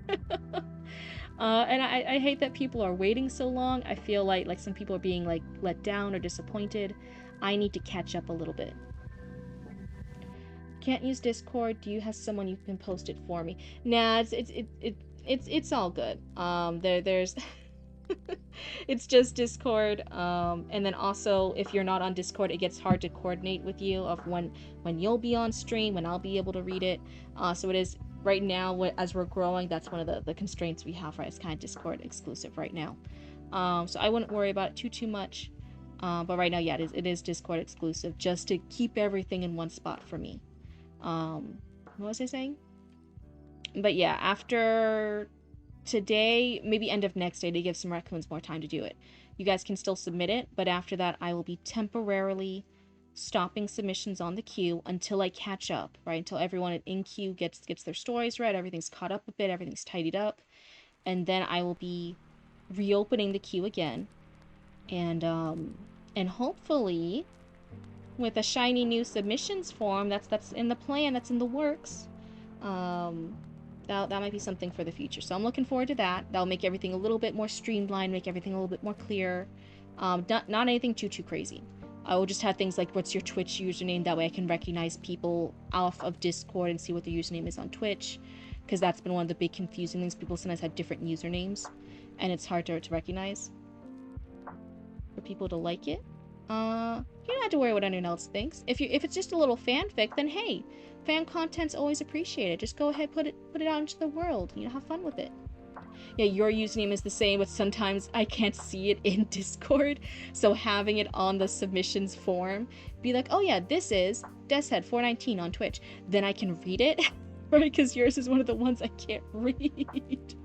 And I hate that people are waiting so long. I feel like some people are being like let down or disappointed. I need to catch up a little bit. Can't use Discord. Do you have someone you can post it for me? Nah, it's all good. There's it's just Discord. And then also if you're not on Discord, it gets hard to coordinate with you of when you'll be on stream, when I'll be able to read it. So it is right now, as we're growing, that's one of the constraints we have, right? It's kind of Discord exclusive right now. So I wouldn't worry about it too much. But right now, yeah, it is Discord exclusive, just to keep everything in one spot for me. What was I saying? But yeah, after today, maybe end of next day, to give some raccoons more time to do it. You guys can still submit it, but after that, I will be temporarily stopping submissions on the queue until I catch up, right? Until everyone in queue gets their stories read, everything's caught up a bit, everything's tidied up, and then I will be reopening the queue again, and hopefully with a shiny new submissions form that's in the plan, that's in the works. That might be something for the future. So I'm looking forward to that. That'll make everything a little bit more streamlined, make everything a little bit more clear. Not anything too crazy. I will just have things like, what's your Twitch username? That way I can recognize people off of Discord and see what their username is on Twitch. Because that's been one of the big confusing things. People sometimes have different usernames, and it's hard to recognize for people to like it. You don't have to worry what anyone else thinks. If it's just a little fanfic, then hey, fan content's always appreciated. Just go ahead, put it out into the world. Have fun with it. Yeah, your username is the same, but sometimes I can't see it in Discord. So having it on the submissions form, be like, oh yeah, this is Deshead419 on Twitch. Then I can read it, right? Because yours is one of the ones I can't read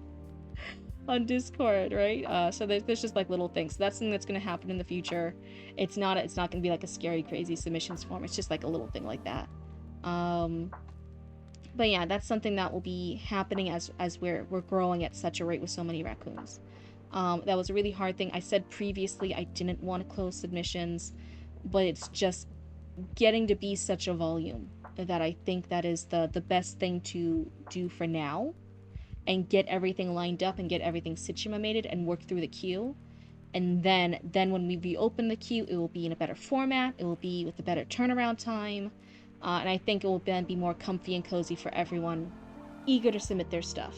on Discord, right? So there's just like little things. So that's something that's gonna happen in the future. It's not gonna be like a scary, crazy submissions form. It's just like a little thing like that. But yeah, that's something that will be happening as we're growing at such a rate with so many raccoons. That was a really hard thing. I said previously I didn't want to close submissions, but it's just getting to be such a volume that I think that is the best thing to do for now, and get everything lined up and get everything situated and work through the queue. And then when we reopen the queue, it will be in a better format. It will be with a better turnaround time. And I think it will then be more comfy and cozy for everyone eager to submit their stuff.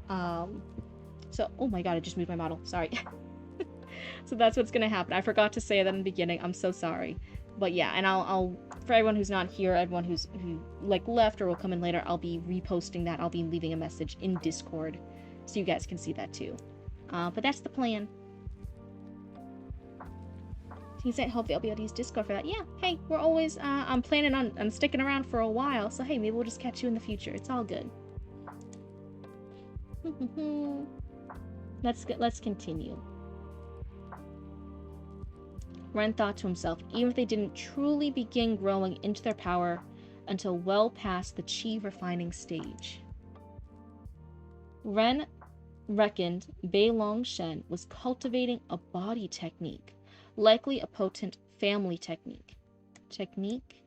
So, oh my god, I just moved my model. Sorry. So that's what's gonna happen. I forgot to say that in the beginning. I'm so sorry. But yeah, and I'll for everyone who's not here, everyone who like left or will come in later, I'll be reposting that. I'll be leaving a message in Discord so you guys can see that too. But that's the plan. He said, hopefully I'll be able to use Discord for that. Yeah, hey, we're always, I'm planning on sticking around for a while, so hey, maybe we'll just catch you in the future. It's all good. Let's continue. Ren thought to himself, even if they didn't truly begin growing into their power until well past the chi refining stage. Ren reckoned Bei Long Shen was cultivating a body technique, likely a potent family technique. Technique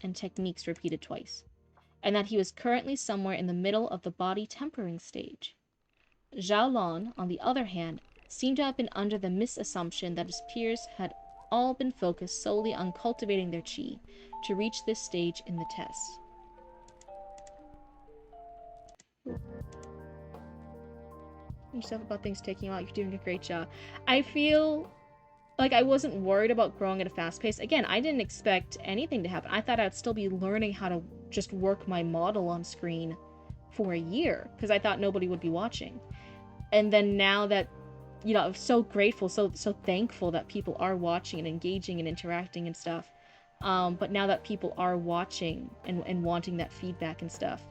and techniques repeated twice. And that he was currently somewhere in the middle of the body tempering stage. Zhao Lon, on the other hand, seemed to have been under the misassumption that his peers had all been focused solely on cultivating their chi to reach this stage in the test. Yourself about things taking you out. You're doing a great job. I feel like I wasn't worried about growing at a fast pace. Again, I didn't expect anything to happen. I thought I'd still be learning how to just work my model on screen for a year, because I thought nobody would be watching. And then now that, you know, I'm so grateful, so thankful that people are watching and engaging and interacting and stuff. But now that people are watching and wanting that feedback and stuff,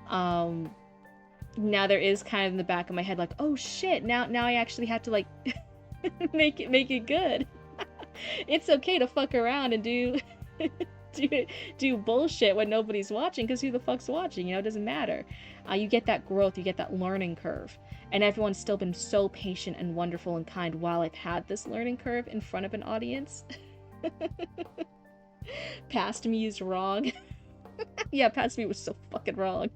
now there is kind of in the back of my head like, oh shit, now I actually have to like make it good. It's okay to fuck around and do bullshit when nobody's watching, because who the fuck's watching? You know, it doesn't matter. You get that growth, you get that learning curve, and everyone's still been so patient and wonderful and kind while I've had this learning curve in front of an audience. Past me is wrong. Yeah, past me was so fucking wrong.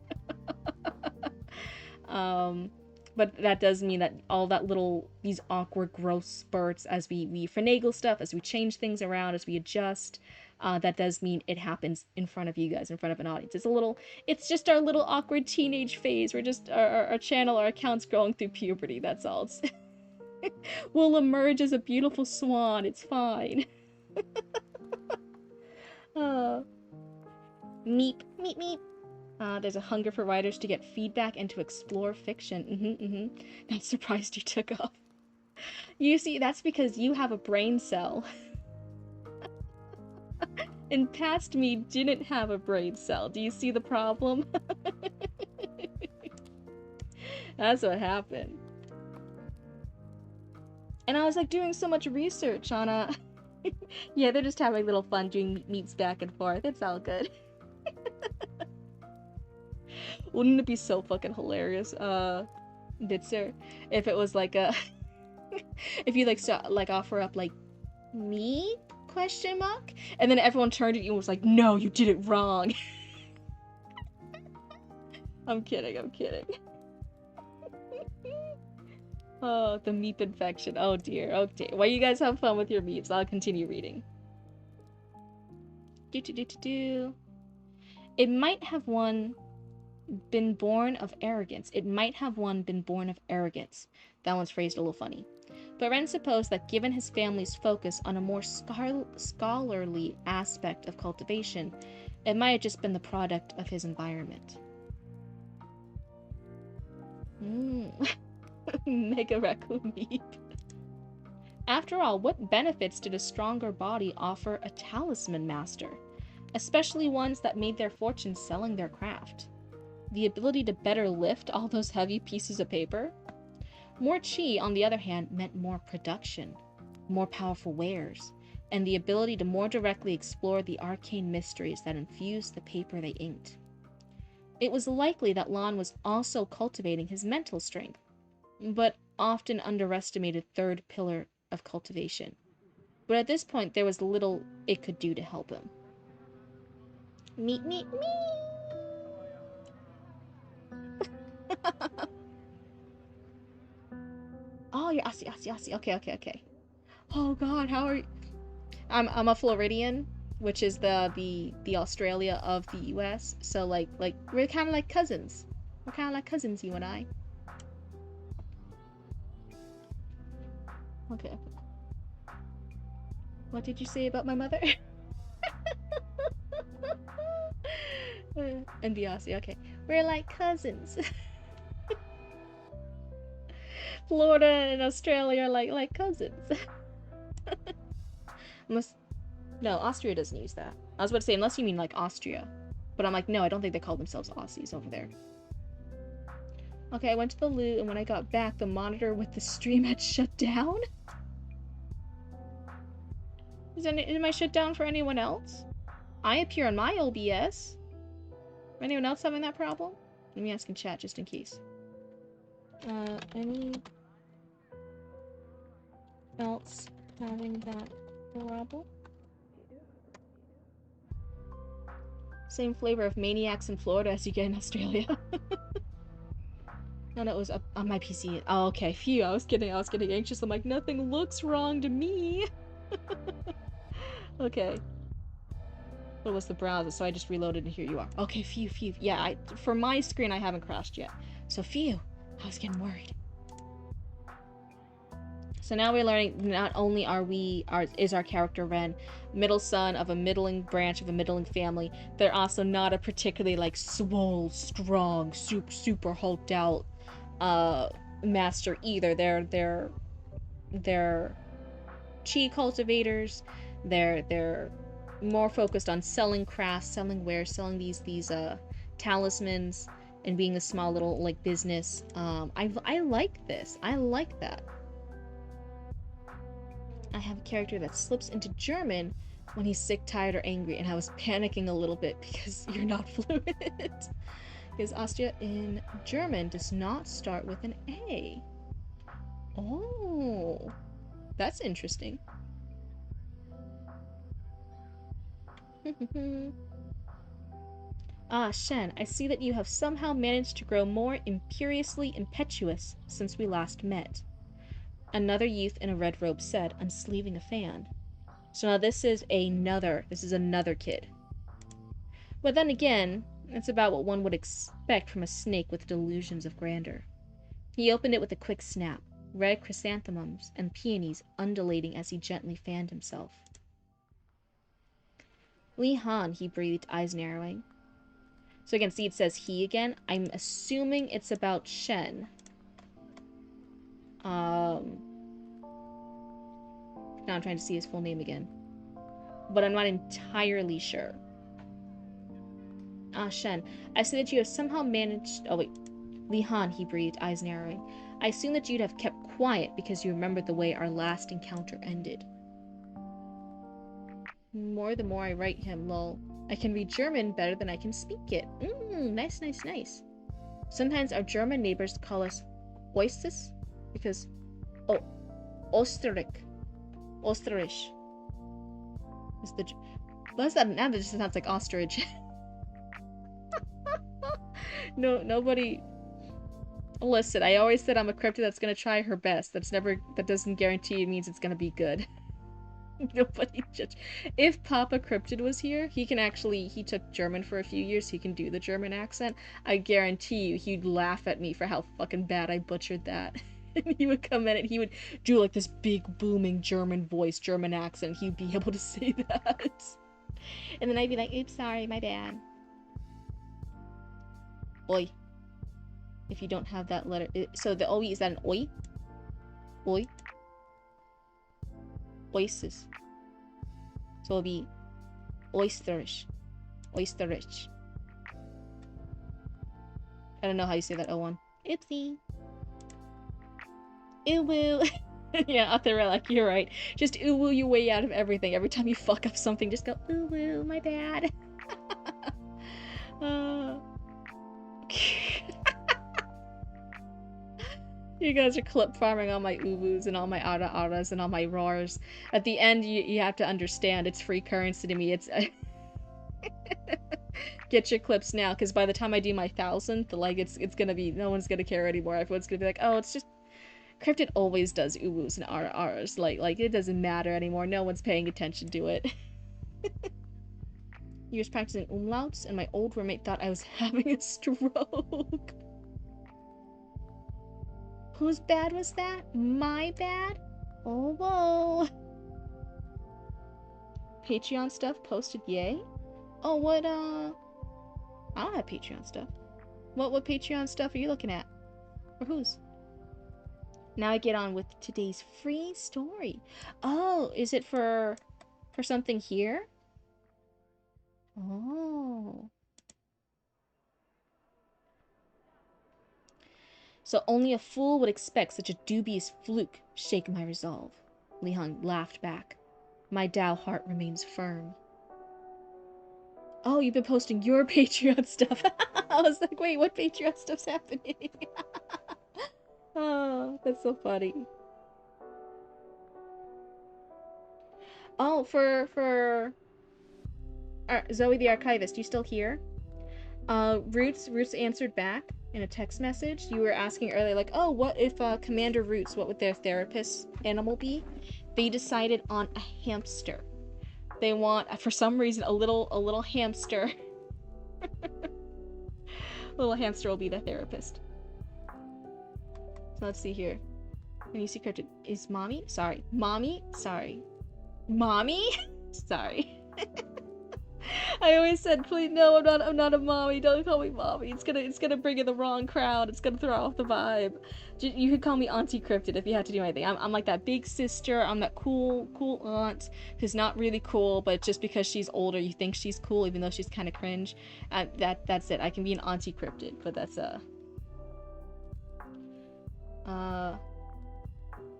But that does mean that all that these awkward, gross spurts as we finagle stuff, as we change things around, as we adjust, that does mean it happens in front of you guys, in front of an audience. It's just our little awkward teenage phase. We're just, our channel, our account's growing through puberty, that's all. We'll emerge as a beautiful swan, it's fine. Meep, meep, meep. There's a hunger for writers to get feedback and to explore fiction. Not surprised you took off. You see, that's because you have a brain cell. And past me didn't have a brain cell. Do you see the problem? That's what happened. And I was like doing so much research on yeah, they're just having a little fun doing meets back and forth. It's all good. Wouldn't it be so fucking hilarious, Bitzer, if it was like a if you like offer up like me ? And then everyone turned at you and was like, no, you did it wrong. I'm kidding. Oh, the meep infection. Oh dear. Okay. Well, you guys have fun with your meeps. I'll continue reading. It might have been born of arrogance. That one's phrased a little funny. But Ren supposed that given his family's focus on a more scholarly aspect of cultivation, it might have just been the product of his environment. Mega raccoon meat. After all, what benefits did a stronger body offer a talisman master, especially ones that made their fortune selling their craft? The ability to better lift all those heavy pieces of paper? More chi, on the other hand, meant more production, more powerful wares, and the ability to more directly explore the arcane mysteries that infused the paper they inked. It was likely that Lon was also cultivating his mental strength, but often underestimated third pillar of cultivation. But at this point, there was little it could do to help him. Meet, meet, meet! Oh, you're Aussie, Aussie, Aussie. Okay, okay, okay. Oh God, how are you? I'm a Floridian, which is the Australia of the U.S. So like we're kind of like cousins. We're kind of like cousins, you and I. Okay. What did you say about my mother? And the Aussie. Okay, we're like cousins. Florida and Australia are like cousins. Unless, no, Austria doesn't use that. I was about to say, unless you mean like Austria. But I'm like, no, I don't think they call themselves Aussies over there. Okay, I went to the loo, and when I got back, the monitor with the stream had shut down? Am I shut down for anyone else? I appear on my OBS. Anyone else having that problem? Let me ask in chat just in case. Any else having that problem? Same flavor of maniacs in Florida as you get in Australia. No, it was up on my PC. Oh, okay. Phew, I was getting anxious. I'm like, nothing looks wrong to me. Okay. What was the browser? So I just reloaded and here you are. Okay, phew. Yeah, for my screen I haven't crashed yet. So phew. I was getting worried. So now we're learning not only is our character Ren middle son of a middling branch of a middling family, they're also not a particularly like swole, strong, super hulked out master either. They're chi cultivators. They're more focused on selling crafts, selling wares, selling these talismans, and being a small little like business. I like this. I like that. I have a character that slips into German when he's sick, tired, or angry, and I was panicking a little bit because you're not fluent. Because Austria in German does not start with an A. Oh, that's interesting. Ah, Shen, I see that you have somehow managed to grow more imperiously impetuous since we last met. Another youth in a red robe said, unsleeving a fan. So now this is another kid. But then again, it's about what one would expect from a snake with delusions of grandeur. He opened it with a quick snap, red chrysanthemums and peonies undulating as he gently fanned himself. Li Han, he breathed, eyes narrowing. So again, see it says he again. I'm assuming it's about Shen. Now I'm trying to see his full name again. But I'm not entirely sure. Ah, Shen, I see that you have somehow managed... Oh, wait. Li Han, he breathed, eyes narrowing. I assume that you'd have kept quiet because you remembered the way our last encounter ended. The more I write him, lol. I can read German better than I can speak it. Nice. Sometimes our German neighbors call us Oistis because... Oh, Österreich. Österreich. Is the... What's that? Now that just sounds like ostrich. No, nobody... Listen, I always said I'm a cryptid that's gonna try her best. That doesn't guarantee it means it's gonna be good. Nobody judge. If Papa Cryptid was here, he took German for a few years, he can do the German accent. I guarantee you he'd laugh at me for how fucking bad I butchered that. And he would come in and he would do like this big booming German voice, German accent. He'd be able to say that. And then I'd be like, oops, sorry, my bad. Oi. if you don't have that letter. So the OE, is that an oi? Oi? Oasis. So it'll be oysterish. Oysterish. I don't know how you say that O1. Oopsie. Ooh woo. Yeah, Otherelic, you're right. Just ooh woo your way out of everything. Every time you fuck up something, just go ooh woo, my bad. You guys are clip farming all my uwus and all my ara-aras and all my roars. At the end, you have to understand it's free currency to me. It's get your clips now, because by the time I do my 1000th, like it's gonna be, no one's gonna care anymore. Everyone's gonna be like, oh, it's just Cryptid always does uwus and ara-aras. Like it doesn't matter anymore. No one's paying attention to it. You was practicing umlauts, and my old roommate thought I was having a stroke. Whose bad was that? My bad? Oh, whoa. Patreon stuff posted, yay? Oh, what, I don't have Patreon stuff. What Patreon stuff are you looking at? Or whose? Now I get on with today's free story. Oh, is it for something here? Oh. So only a fool would expect such a dubious fluke shake my resolve. Li Hong laughed back. My Dao heart remains firm. Oh, you've been posting your Patreon stuff. I was like, wait, what Patreon stuff's happening? Oh, that's so funny. Oh, for Zoe the Archivist, you still here? Roots answered back in a text message. You were asking earlier, like, oh, what if Commander Roots, what would their therapist animal be? They decided on a hamster. They want, for some reason, a little hamster. Little hamster will be the therapist. So let's see here. When you see Cryptid, is mommy? Sorry. Mommy? Sorry. Mommy? Sorry. I always said, please, no, I'm not a mommy. Don't call me mommy. It's gonna bring in the wrong crowd. It's gonna throw off the vibe. You could call me Auntie Cryptid if you had to do anything. I'm like that big sister. I'm that cool aunt who's not really cool, but just because she's older, you think she's cool, even though she's kind of cringe. That's it. I can be an Auntie Cryptid, but that's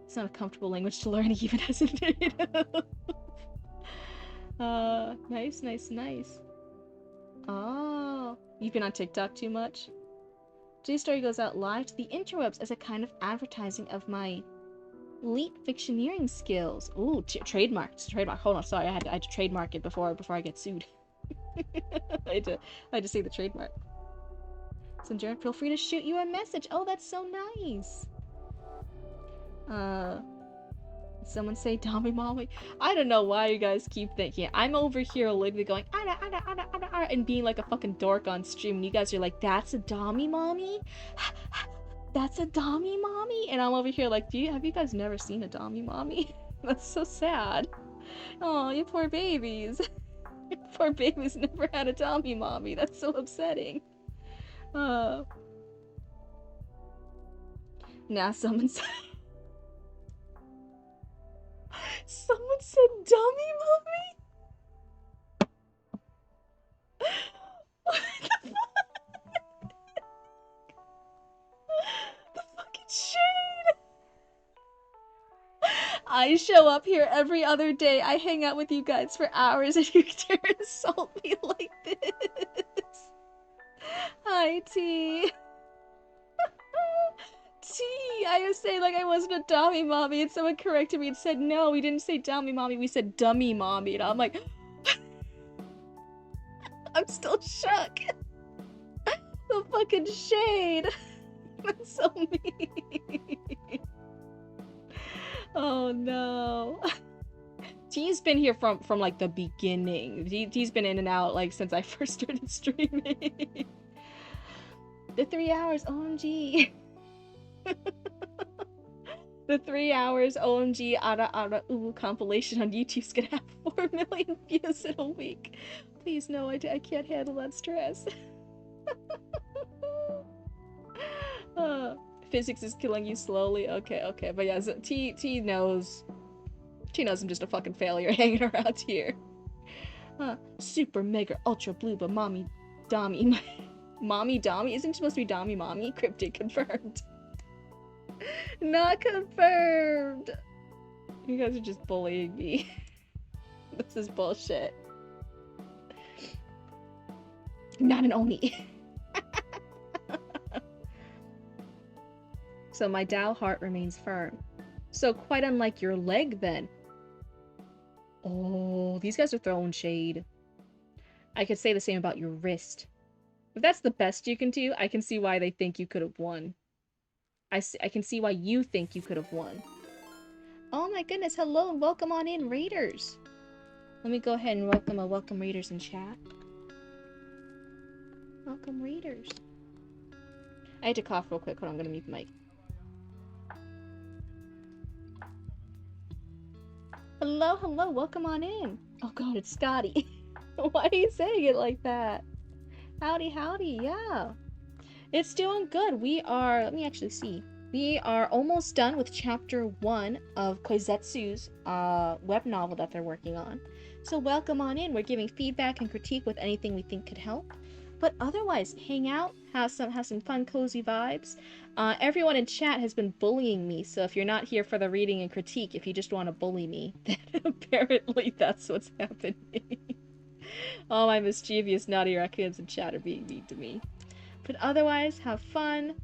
it's not a comfortable language to learn even as a native. Nice. Oh, you've been on TikTok too much? J-Story goes out live to the interwebs as a kind of advertising of my elite fictioneering skills. Ooh, trademark. Hold on, sorry, I had to trademark it before I get sued. I had to say the trademark. So, Jared, feel free to shoot you a message. Oh, that's so nice. Someone say Tommy Mommy? I don't know why you guys keep thinking. I'm over here literally going Ara, and being like a fucking dork on stream, and you guys are like, that's a Dommy Mommy? That's a Dommy Mommy? And I'm over here like, have you guys never seen a Dommy Mommy? That's so sad. Oh, you poor babies. Your poor babies never had a Dommy Mommy. That's so upsetting. Now someone said someone said dummy mommy? What the fuck? The fucking shade! I show up here every other day. I hang out with you guys for hours and you dare insult me like this. Hi, T. I was saying like I wasn't a dummy mommy, and someone corrected me and said, no, we didn't say dummy mommy, we said dummy mommy, and I'm like, I'm still shook. The fucking shade. That's so mean. Oh no. T's been here from like the beginning. T's been in and out like since I first started streaming. The 3 hours, OMG. The 3 hours OMG Ara Uwu compilation on YouTube's gonna have 4 million views in a week. Please no, I can't handle that stress. physics is killing you slowly. Okay. But yeah, so T knows. She knows I'm just a fucking failure hanging around here. Super mega ultra blue, but mommy Dommy. Mommy Dommy? Isn't it supposed to be Dommy Mommy? Cryptid confirmed. Not confirmed! You guys are just bullying me. This is bullshit. Not an Oni. So my Dao heart remains firm. So quite unlike your leg then. Oh, these guys are throwing shade. I could say the same about your wrist. If that's the best you can do, I can see why they think you could have won. I can see why you think you could have won. Oh my goodness, hello and welcome on in, Raiders. Let me go ahead and welcome Raiders in chat. Welcome Raiders. I had to cough real quick. Hold on, I'm gonna mute the mic. Hello, welcome on in. Oh god, it's Scotty. Why are you saying it like that? Howdy, yeah. It's doing good. We are, let me actually see. We are almost done with chapter 1 of Koizetsu's web novel that they're working on. So welcome on in. We're giving feedback and critique with anything we think could help. But otherwise, hang out, have some fun, cozy vibes. Everyone in chat has been bullying me, so if you're not here for the reading and critique, if you just want to bully me, then apparently that's what's happening. All my mischievous, naughty raccoons in chat are being mean to me. But otherwise, have fun.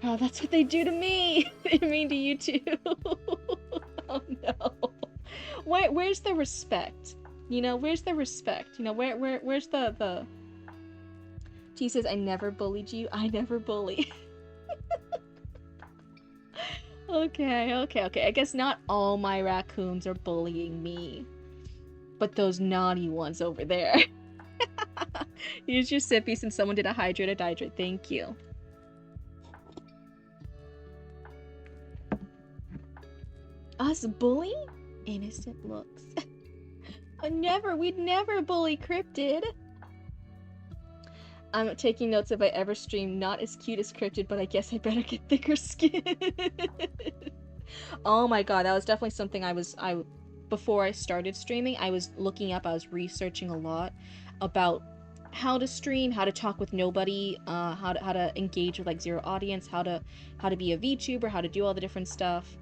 Oh, that's what they do to me! They mean to you too! Oh no. Where's the respect? You know, where's the respect? You know, where's the... T says, I never bullied you. I never bully. Okay. I guess not all my raccoons are bullying me. But those naughty ones over there. Use your sippy since someone did a hydrate or dihydrate. Thank you. Us bully? Innocent looks. We'd never bully Cryptid. I'm taking notes if I ever stream. Not as cute as Cryptid, but I guess I better get thicker skin. Oh my god, that was definitely something before I started streaming, I was looking up, I was researching a lot about how to stream, how to talk with nobody, how to engage with like zero audience, how to be a VTuber, how to do all the different stuff.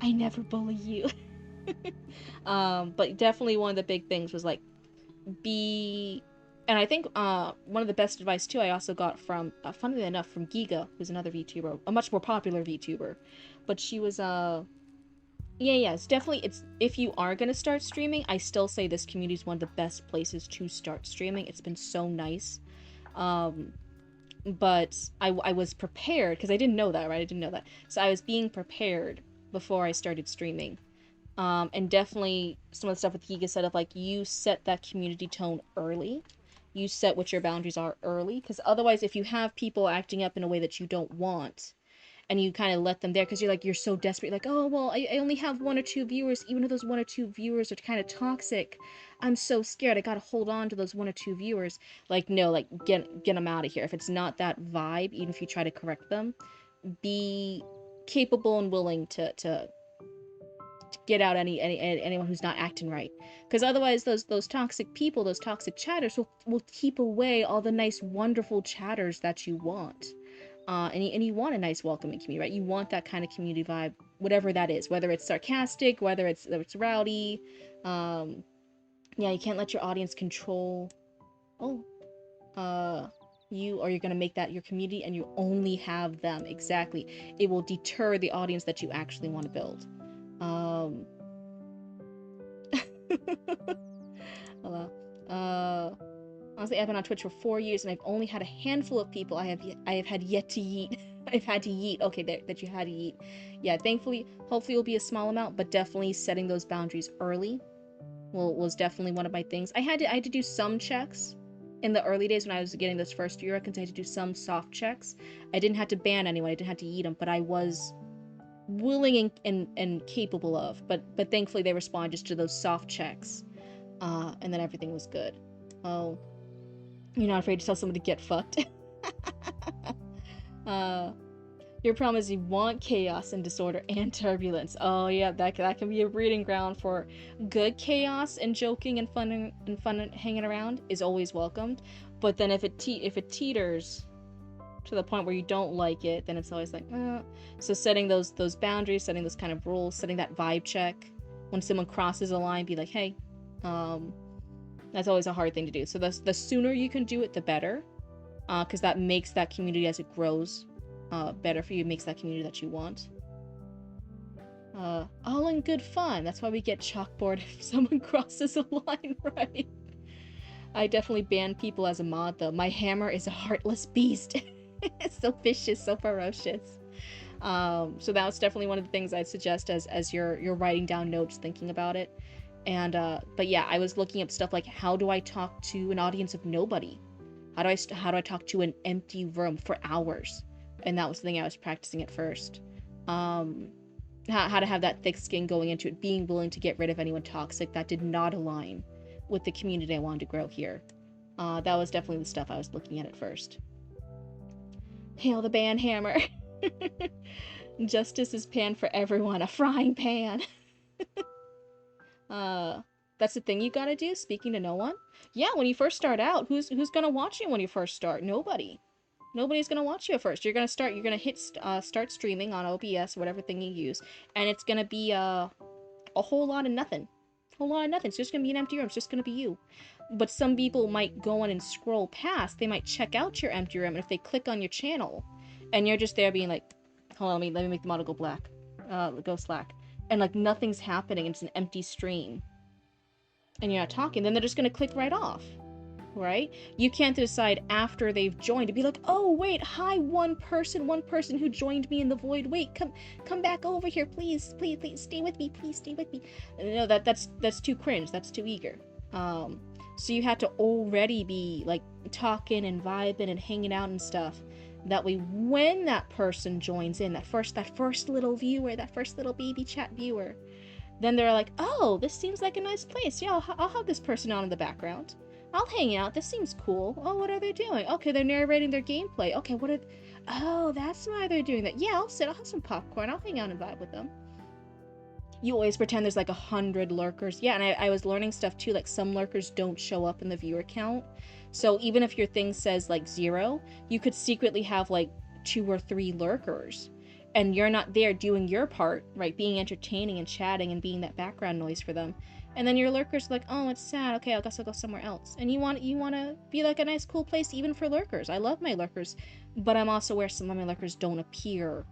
I never bully you. But definitely one of the big things was like and I think one of the best advice too I also got from, funnily enough, from Giga, who's another VTuber, a much more popular VTuber, but she was yeah, it's definitely, if you are gonna start streaming, I still say this community is one of the best places to start streaming. It's been so nice. But I was prepared, because I didn't know that, right? I didn't know that. So I was being prepared before I started streaming. And definitely some of the stuff with Giga said of like, you set that community tone early. You set what your boundaries are early, because otherwise if you have people acting up in a way that you don't want, and you kind of let them there because you're so desperate, like, oh, well, I only have 1 or 2 viewers, even if those 1 or 2 viewers are kind of toxic, I'm so scared, I gotta hold on to those 1 or 2 viewers. Like, no, like, get them out of here. If it's not that vibe, even if you try to correct them, be capable and willing to get out anyone who's not acting right, because otherwise those toxic people, those toxic chatters will keep away all the nice, wonderful chatters that you want. And you want a nice welcoming community, right? You want that kind of community vibe, whatever that is, whether it's sarcastic, whether it's rowdy. Yeah, you can't let your audience control you, or you're gonna make that your community and you only have them. Exactly. It will deter the audience that you actually want to build. Hello. Honestly, I've been on Twitch for 4 years and I've only had a handful of people I have had yet to yeet. I've had to yeet. Okay, that you had to yeet. Yeah, thankfully, hopefully it'll be a small amount, but definitely setting those boundaries early was definitely one of my things. I had to do some checks in the early days when I was getting those first few records. I had to do some soft checks. I didn't have to ban anyone. I didn't have to yeet them, but I was willing and capable of. But thankfully they responded just to those soft checks, and then everything was good. Oh. You're not afraid to tell someone to get fucked. Your problem is you want chaos and disorder and turbulence. Oh yeah, that can be a breeding ground for good chaos, and joking and fun and hanging around is always welcomed. But then if it teeters to the point where you don't like it, then it's always like, So setting those boundaries, setting those kind of rules, setting that vibe check when someone crosses a line, be like, hey, that's always a hard thing to do. So the sooner you can do it, the better, because that makes that community as it grows better for you, makes that community that you want. All in good fun. That's why we get chalkboard if someone crosses a line, right? I definitely ban people as a mod, though. My hammer is a heartless beast. It's so vicious, so ferocious. So that was definitely one of the things I'd suggest as you're writing down notes, thinking about it. And but yeah, I was looking up stuff like, how do I talk to an audience of nobody? How do I talk to an empty room for hours? And that was the thing I was practicing at first. How to have that thick skin going into it, being willing to get rid of anyone toxic that did not align with the community I wanted to grow here. That was definitely the stuff I was looking at first. Hail the ban hammer. Justice is pan for everyone, a frying pan. That's the thing you gotta do, speaking to no one. Yeah, when you first start out, who's gonna watch you when you first start? Nobody. Nobody's gonna watch you at first. You're gonna hit start streaming on OBS, whatever thing you use, and it's gonna be a whole lot of nothing. A whole lot of nothing. It's just gonna be an empty room. It's just gonna be you. But some people might go in and scroll past. They might check out your empty room, and if they click on your channel, and you're just there being like, hold on, let me make the model go black, go slack, and like nothing's happening. It's an empty stream, and you're not talking. Then they're just gonna click right off. Right? You can't decide after they've joined to be like, oh wait, hi, one person who joined me in the void. Wait, come back over here, please, stay with me, please stay with me. No, that's too cringe. That's too eager. So you have to already be like talking and vibing and hanging out and stuff. That way, when that person joins in, that first little viewer, that first little baby chat viewer, then they're like, oh, this seems like a nice place. Yeah, I'll have this person on in the background. I'll hang out. This seems cool. Oh, what are they doing? Okay, they're narrating their gameplay. Okay, oh, that's why they're doing that. Yeah, I'll have some popcorn. I'll hang out and vibe with them. You always pretend there's like 100 lurkers. Yeah, and I was learning stuff too. Like, some lurkers don't show up in the viewer count. So even if your thing says like 0, you could secretly have like 2 or 3 lurkers. And you're not there doing your part, right? Being entertaining and chatting and being that background noise for them. And then your lurkers are like, oh, it's sad. Okay, I guess I'll go somewhere else. And you want to be like a nice, cool place even for lurkers. I love my lurkers, but I'm also aware some of my lurkers don't appear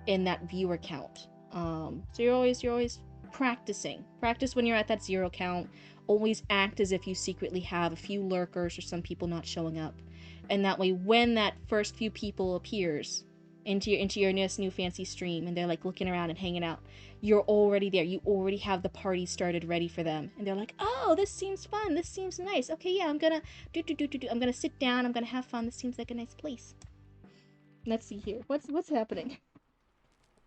in that viewer count. So you're always practicing. Practice when you're at that 0 count. Always act as if you secretly have a few lurkers or some people not showing up. And that way, when that first few people appears into your new fancy stream, and they're like looking around and hanging out, you're already there. You already have the party started ready for them, and they're like, oh, this seems fun, this seems nice. Okay, yeah, I'm gonna I'm gonna sit down, I'm gonna have fun. This seems like a nice place. Let's see here, what's happening?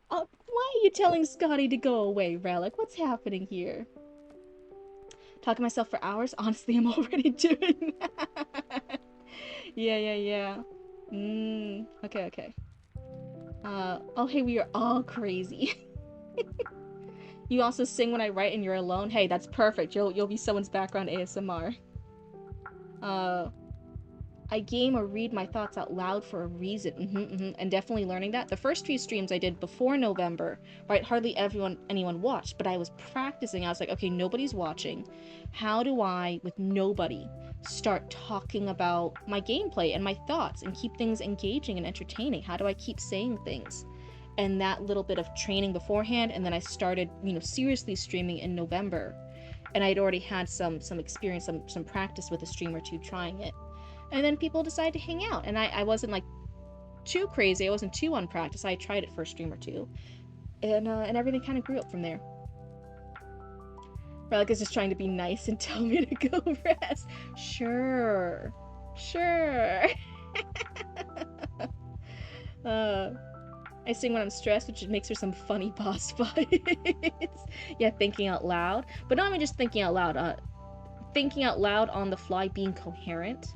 Oh, why are you telling Scotty to go away, Relic? What's happening here? Talking to myself for hours? Honestly, I'm already doing that. Yeah. Okay. Oh hey, we are all crazy. You also sing when I write and you're alone? Hey, that's perfect. You'll be someone's background ASMR. I game or read my thoughts out loud for a reason. And definitely learning that. The first few streams I did before November, right, hardly anyone watched, but I was practicing. I was like, okay, nobody's watching. How do I, with nobody, start talking about my gameplay and my thoughts and keep things engaging and entertaining? How do I keep saying things? And that little bit of training beforehand, and then I started, seriously streaming in November. And I'd already had some experience, some practice with a stream or two trying it. And then people decided to hang out, and I wasn't like too crazy. I wasn't too unpracticed. I tried it for a stream or two, and everything kind of grew up from there. Relic is just trying to be nice and tell me to go rest. Sure. I sing when I'm stressed, which makes for some funny boss fights. Yeah, thinking out loud, but not even just thinking out loud. Thinking out loud on the fly, being coherent.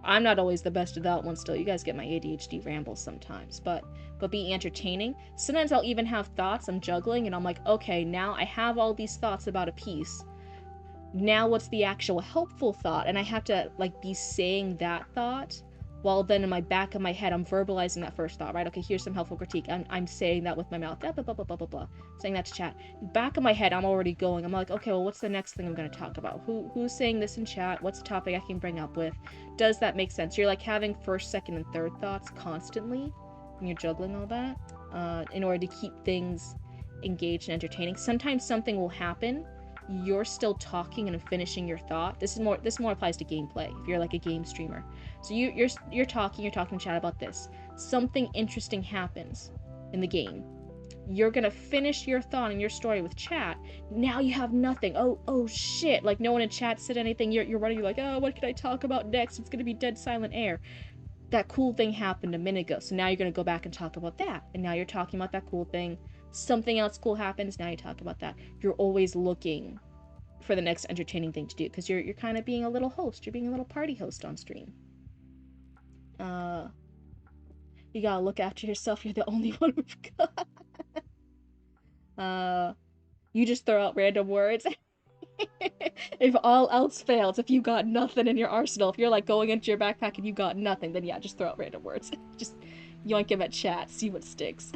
I'm not always the best at that one still. You guys get my ADHD rambles sometimes, but being entertaining. Sometimes I'll even have thoughts I'm juggling and I'm like, okay, now I have all these thoughts about a piece. Now what's the actual helpful thought? And I have to like be saying that thought while then in my back of my head I'm verbalizing that first thought, right? Okay, here's some helpful critique. I'm saying that with my mouth, blah, blah, blah, blah, blah, blah, saying that to chat. Back of my head, I'm already going. I'm like, okay, well, what's the next thing I'm going to talk about? Who's saying this in chat? What's a topic I can bring up with? Does that make sense? You're like having first, second, and third thoughts constantly when you're juggling all that in order to keep things engaged and entertaining. Sometimes something will happen. You're still talking and finishing your thought. This more applies to gameplay if you're like a game streamer. So you're talking chat about this. Something interesting happens in the game. You're gonna finish your thought and your story with chat. Now you have nothing. Oh shit! Like no one in chat said anything. You're running. You're like, oh, what can I talk about next? It's gonna be dead silent air. That cool thing happened a minute ago. So now you're gonna go back and talk about that. And now you're talking about that cool thing. Something else cool happens. Now you talk about that. You're always looking for the next entertaining thing to do because you're kind of being a little host. You're being a little party host on stream. You gotta look after yourself. You're the only one we've got. You just throw out random words. If all else fails, if you got nothing in your arsenal, if you're like going into your backpack and you got nothing, then yeah, just throw out random words. Just yoink him at chat, see what sticks.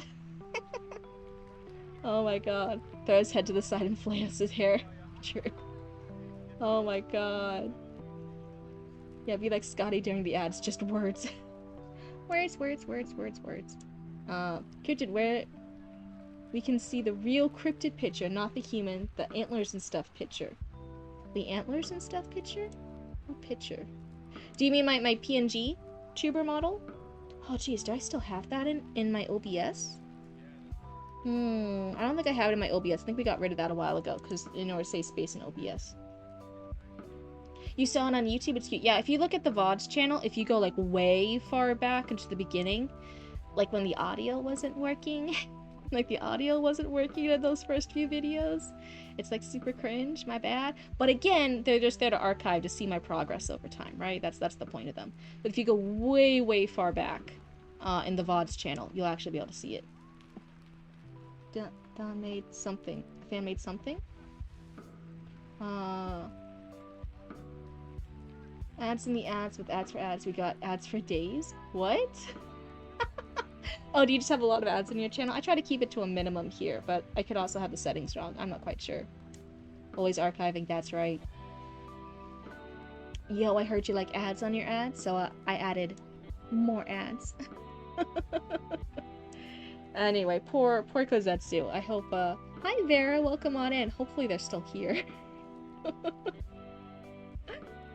Oh my god. Throw his head to the side and flay us his hair. True. Oh my god. Yeah, be like Scotty during the ads, just words. Words. Cryptid, where we can see the real Cryptid picture, not the human, the antlers and stuff picture. The antlers and stuff picture? What picture? Do you mean my PNG tuber model? Oh geez, do I still have that in my OBS? I don't think I have it in my OBS. I think we got rid of that a while ago, because in order to save space in OBS. You saw it on YouTube, it's cute. Yeah, if you look at the VODs channel, if you go like way far back into the beginning, like when the audio wasn't working, like the audio wasn't working in those first few videos, it's like super cringe, my bad. But again, they're just there to archive to see my progress over time, right? That's the point of them. But if you go way far back in the VODs channel, you'll actually be able to see it. Fan made something. Ads in the ads with ads for ads. We got ads for days. What? Oh, do you just have a lot of ads in your channel? I try to keep it to a minimum here, but I could also have the settings wrong. I'm not quite sure. Always archiving, that's right. Yo, I heard you like ads on your ads, so I added more ads. Anyway, poor Kozetsu. I hope, hi Vera, welcome on in. Hopefully they're still here.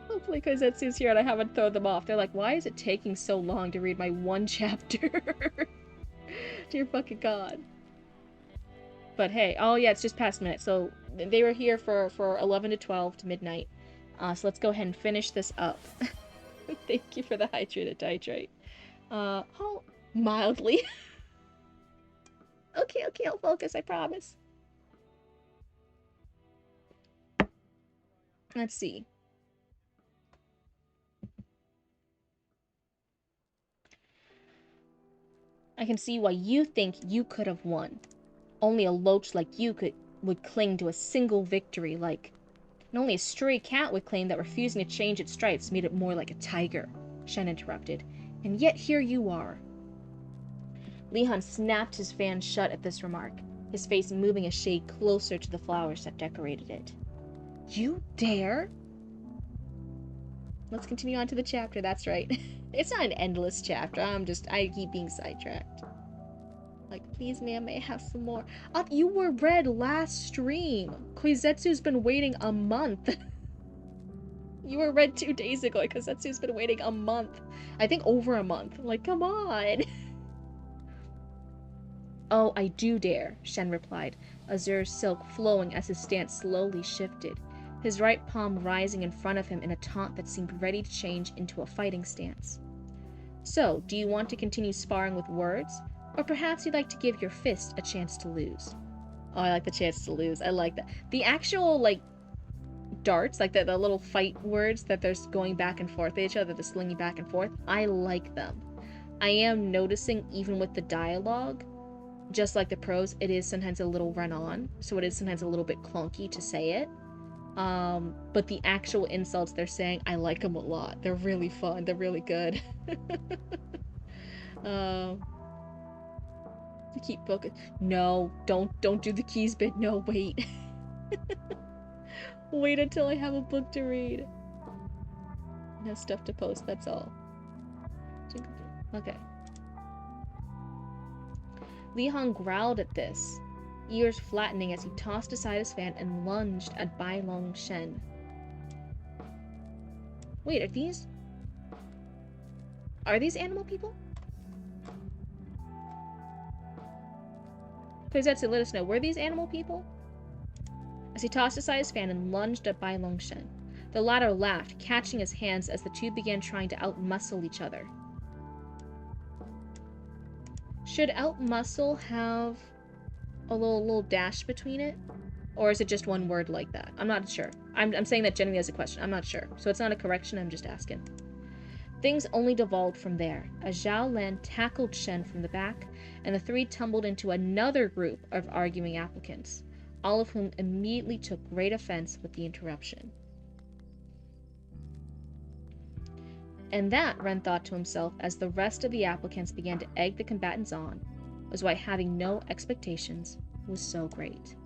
Hopefully Kozetsu's here and I haven't thrown them off. They're like, why is it taking so long to read my one chapter? Dear fucking god. But hey, oh yeah, it's just past midnight. So they were here for 11 to 12 to midnight. So let's go ahead and finish this up. Thank you for the hydrate. Oh, mildly. Okay, I'll focus, I promise. Let's see. I can see why you think you could have won. Only a loach like you would cling to a single victory like... And only a stray cat would claim that refusing to change its stripes made it more like a tiger, Shen interrupted. And yet here you are. Li-Han snapped his fan shut at this remark, his face moving a shade closer to the flowers that decorated it. You dare? Let's continue on to the chapter, that's right. It's not an endless chapter, I keep being sidetracked. Like, please ma'am, may I have some more? You were read last stream. Koizetsu's been waiting a month. You were read 2 days ago. Koizetsu's been waiting a month. I think over a month. Like, come on. Oh, I do dare, Shen replied, azure silk flowing as his stance slowly shifted, his right palm rising in front of him in a taunt that seemed ready to change into a fighting stance. So, do you want to continue sparring with words? Or perhaps you'd like to give your fist a chance to lose? Oh, I like the chance to lose. I like that. The actual, like, darts, like the little fight words that they're going back and forth at each other, the slinging back and forth. I like them. I am noticing, even with the dialogue, just like the prose, it is sometimes a little run-on, so it is sometimes a little bit clunky to say it. But the actual insults they're saying, I like them a lot. They're really fun. They're really good. To keep focused. No, don't do the keys bit. No, wait. Wait until I have a book to read. No stuff to post, that's all. Okay. Li Hong growled at this, ears flattening as he tossed aside his fan and lunged at Bai Long Shen. Wait, are these animal people? Koizetsu, let us know, were these animal people? As he tossed aside his fan and lunged at Bai Long Shen. The latter laughed, catching his hands as the two began trying to outmuscle each other. Should outmuscle have a little dash between it? Or is it just one word like that? I'm not sure. I'm saying that genuinely as a question. I'm not sure. So it's not a correction, I'm just asking. Things only devolved from there, as Zhao Lan tackled Shen from the back, and the three tumbled into another group of arguing applicants, all of whom immediately took great offense with the interruption. And that, Ren thought to himself, as the rest of the applicants began to egg the combatants on, was why having no expectations was so great.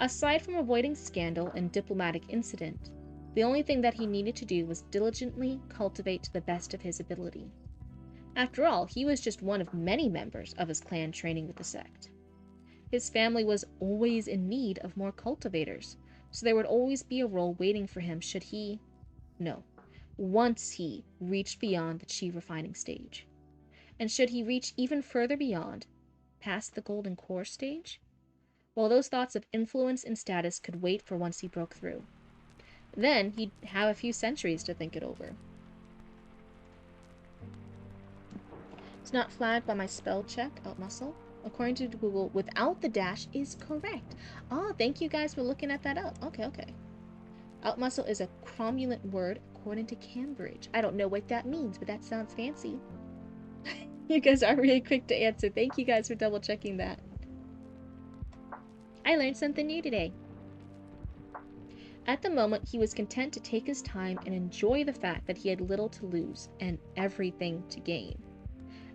Aside from avoiding scandal and diplomatic incident, the only thing that he needed to do was diligently cultivate to the best of his ability. After all, he was just one of many members of his clan training with the sect. His family was always in need of more cultivators, so there would always be a role waiting for him once he reached beyond the chi refining stage. And should he reach even further beyond, past the golden core stage? Well, those thoughts of influence and status could wait for once he broke through. Then he'd have a few centuries to think it over. It's not flagged by my spell check, outmuscle. According to Google, without the dash is correct. Oh, thank you guys for looking at that up. Okay. Outmuscle is a cromulent word according to Cambridge. I don't know what that means, but that sounds fancy. You guys are really quick to answer. Thank you guys for double checking that. I learned something new today. At the moment, he was content to take his time and enjoy the fact that he had little to lose and everything to gain.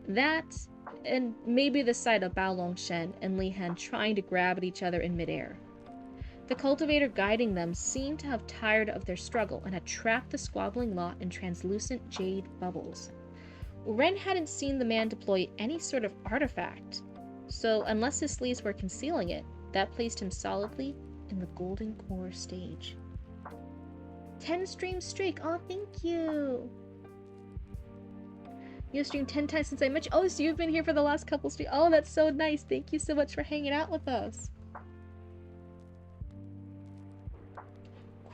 That, and maybe the sight of Bao Longshen and Li Han trying to grab at each other in midair. The cultivator guiding them seemed to have tired of their struggle and had trapped the squabbling lot in translucent jade bubbles. Ren hadn't seen the man deploy any sort of artifact, so unless his sleeves were concealing it, that placed him solidly in the golden core stage. 10 stream streak. Oh, thank you. You've streamed 10 times since I met you. Oh, so you've been here for the last couple streams. Oh, that's so nice. Thank you so much for hanging out with us.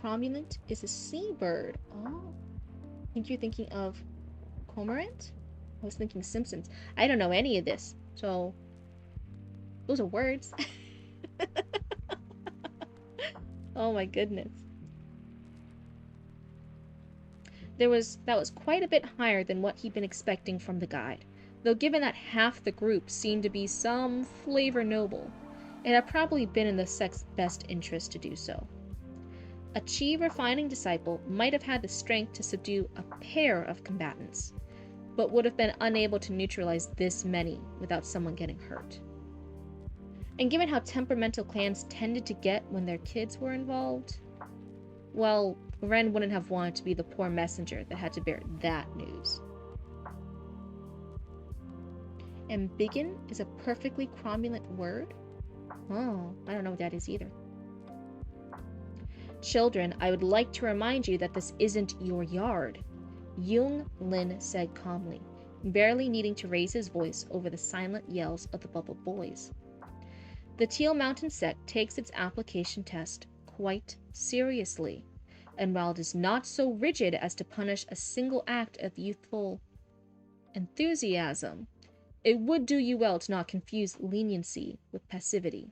Cromulent is a seabird. Oh. I think you're thinking of cormorant? I was thinking Simpsons. I don't know any of this, so those are words. Oh my goodness. That was quite a bit higher than what he'd been expecting from the guide, though given that half the group seemed to be some flavor noble, it had probably been in the sect's best interest to do so. A chi refining disciple might have had the strength to subdue a pair of combatants, but would have been unable to neutralize this many without someone getting hurt. And given how temperamental clans tended to get when their kids were involved, well, Ren wouldn't have wanted to be the poor messenger that had to bear that news. Ambiguous is a perfectly cromulent word? Oh, I don't know what that is either. Children, I would like to remind you that this isn't your yard, Jung Lin said calmly, barely needing to raise his voice over the silent yells of the bubble boys. The Teal Mountain sect takes its application test quite seriously, and while it is not so rigid as to punish a single act of youthful enthusiasm, it would do you well to not confuse leniency with passivity.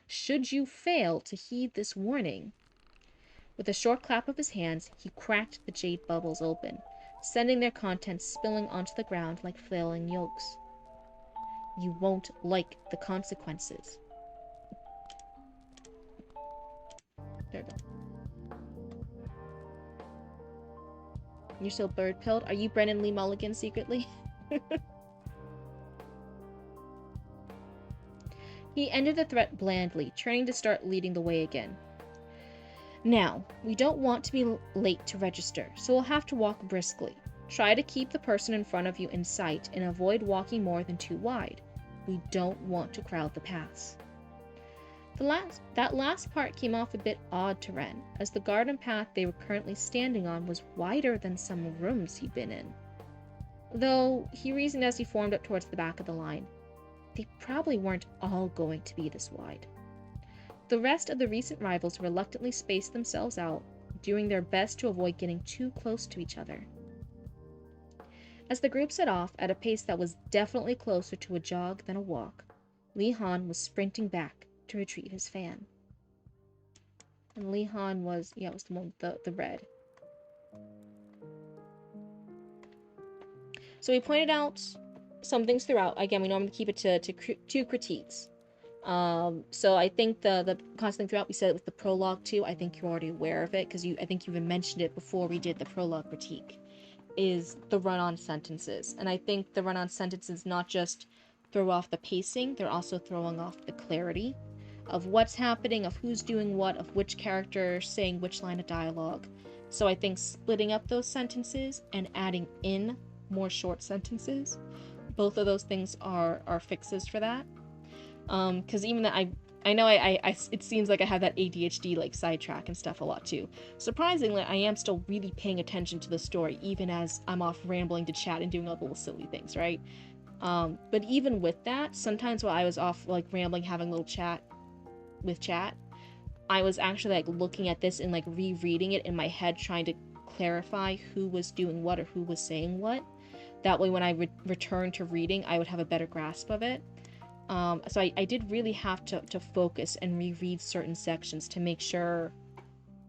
Should you fail to heed this warning, With a short clap of his hands, he cracked the jade bubbles open, sending their contents spilling onto the ground like flailing yolks. You won't like the consequences. There we go. You're so bird-pilled? Are you Brennan Lee Mulligan secretly? He ended the threat blandly, turning to start leading the way again. Now, we don't want to be late to register, so we'll have to walk briskly. Try to keep the person in front of you in sight and avoid walking more than 2 wide. We don't want to crowd the paths. That last part came off a bit odd to Ren, as the garden path they were currently standing on was wider than some rooms he'd been in. Though, he reasoned as he formed up towards the back of the line, they probably weren't all going to be this wide. The rest of the recent rivals reluctantly spaced themselves out, doing their best to avoid getting too close to each other. As the group set off at a pace that was definitely closer to a jog than a walk, Li Han was sprinting back to retrieve his fan. And Li Han was, it was the one with the red. So we pointed out some things throughout. Again, we normally keep it to 2 critiques. So I think the constant throughout, we said it with the prologue too. I think you're already aware of it, because I think you even mentioned it before we did the prologue critique, is the run-on sentences. And I think the run-on sentences not just throw off the pacing, they're also throwing off the clarity of what's happening, of who's doing what, of which character saying which line of dialogue. So I think splitting up those sentences and adding in more short sentences, both of those things are fixes for that. Because even that, I know it seems like I have that ADHD like sidetrack and stuff a lot too. Surprisingly, I am still really paying attention to the story, even as I'm off rambling to chat and doing all the little silly things, right? But even with that, sometimes while I was off like rambling, having a little chat with chat, I was actually like looking at this and like rereading it in my head, trying to clarify who was doing what or who was saying what. That way when I returned to reading, I would have a better grasp of it. So I did really have to focus and reread certain sections to make sure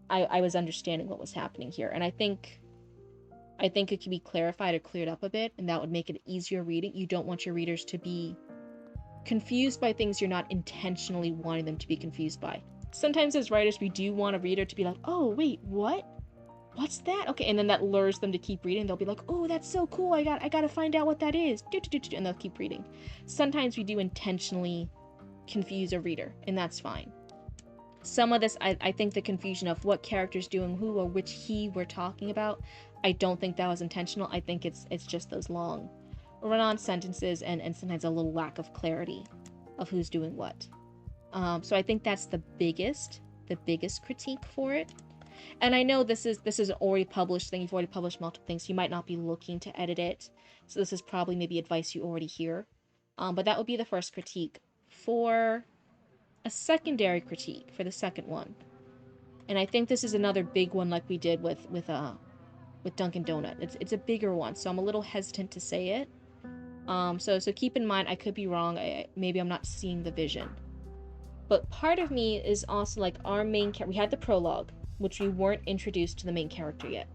I was understanding what was happening here. And I think it could be clarified or cleared up a bit, and that would make it easier reading. You don't want your readers to be confused by things you're not intentionally wanting them to be confused by. Sometimes as writers, we do want a reader to be like, oh, wait, what? What's that? Okay, and then that lures them to keep reading. They'll be like, oh, that's so cool. I gotta find out what that is. And they'll keep reading. Sometimes we do intentionally confuse a reader, and that's fine. Some of this, I think the confusion of what character's doing who or which he we're talking about, I don't think that was intentional. I think it's just those long run-on sentences and sometimes a little lack of clarity of who's doing what. So I think that's the biggest critique for it. And I know this is an already published thing. You've already published multiple things. So you might not be looking to edit it. So this is probably maybe advice you already hear. But that would be the first critique. For a secondary critique, for the second one, and I think this is another big one like we did with Dunkin' Donut. It's a bigger one, so I'm a little hesitant to say it. So keep in mind, I could be wrong. Maybe I'm not seeing the vision. But part of me is also like our main character. We had the prologue, which we weren't introduced to the main character yet.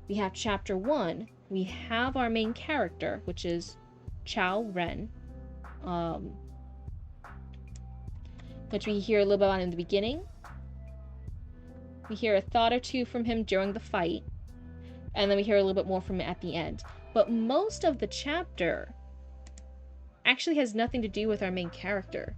We have chapter 1. We have our main character, which is Chao Ren, which we hear a little bit on in the beginning. We hear a thought or two from him during the fight, and then we hear a little bit more from him at the end. But most of the chapter actually has nothing to do with our main character.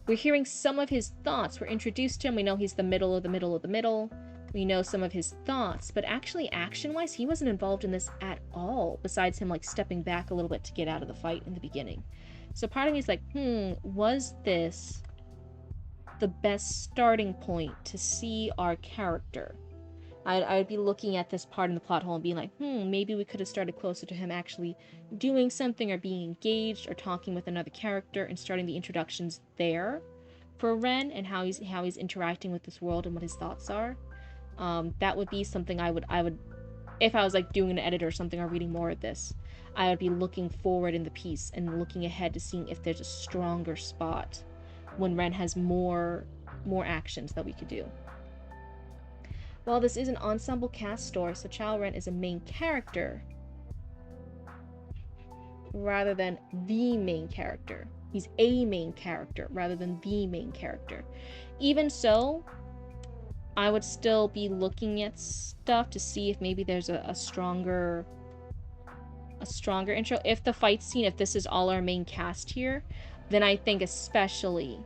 We're hearing some of his thoughts. We're introduced to him. We know he's the middle of the middle of the middle. We know some of his thoughts, but actually action-wise, he wasn't involved in this at all, besides him like stepping back a little bit to get out of the fight in the beginning. So part of me is like, was this the best starting point to see our character? I'd be looking at this part in the plot hole and being like, maybe we could have started closer to him actually doing something or being engaged or talking with another character and starting the introductions there for Ren and how he's interacting with this world and what his thoughts are. That would be something I would, if I was like doing an edit or something or reading more of this, I would be looking forward in the piece and looking ahead to seeing if there's a stronger spot when Ren has more actions that we could do. While this is an ensemble cast story, so Chow Ren is a main character rather than the main character. He's a main character rather than the main character. Even so, I would still be looking at stuff to see if maybe there's a stronger intro. If the fight scene, if this is all our main cast here, then I think especially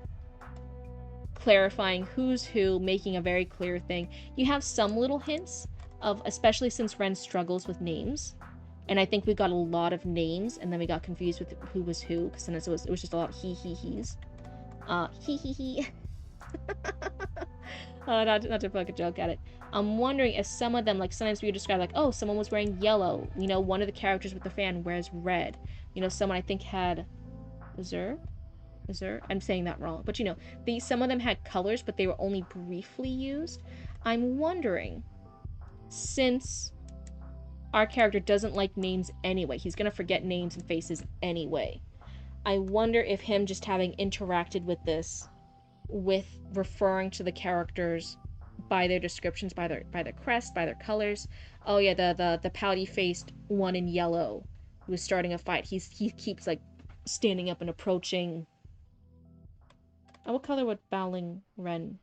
clarifying who's who, making a very clear thing. You have some little hints of, especially since Ren struggles with names, and I think we got a lot of names, and then we got confused with who was who, because sometimes it was just a lot of he's. He. Not to poke a joke at it. I'm wondering if some of them, like sometimes we would describe like, oh, someone was wearing yellow. You know, one of the characters with the fan wears red. You know, someone I think had Azure? I'm saying that wrong. But you know, some of them had colors, but they were only briefly used. I'm wondering, since our character doesn't like names anyway, he's gonna forget names and faces anyway. I wonder if him just having interacted with this, with referring to the characters by their descriptions, by their crest, by their colors. Oh yeah, the pouty faced one in yellow who was starting a fight. He keeps like standing up and approaching. Oh, what color would Bowling Ren,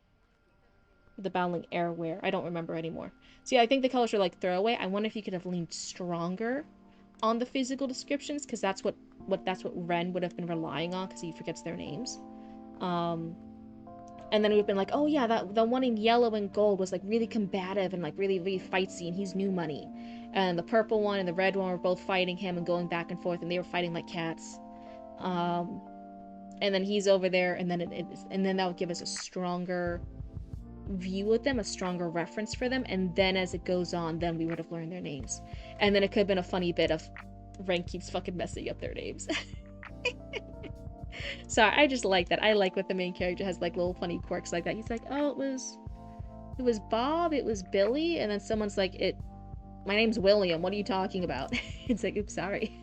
the Bowling Air wear? I don't remember anymore. See, I think the colors are like throwaway. I wonder if you could have leaned stronger on the physical descriptions, because that's what Ren would have been relying on, because he forgets their names. And then we've been like, oh yeah, the one in yellow and gold was like really combative and like really, really fightsy, and he's new money. And the purple one and the red one were both fighting him and going back and forth, and they were fighting like cats. And then he's over there, and then that would give us a stronger view of them, a stronger reference for them, and then as it goes on, then we would have learned their names. And then it could have been a funny bit of Ren keeps fucking messing up their names. So I just like that. I like what the main character has, like little funny quirks like that. He's like, oh, it was Bob, it was Billy, and then someone's like, my name's William, what are you talking about? It's like, oops, sorry.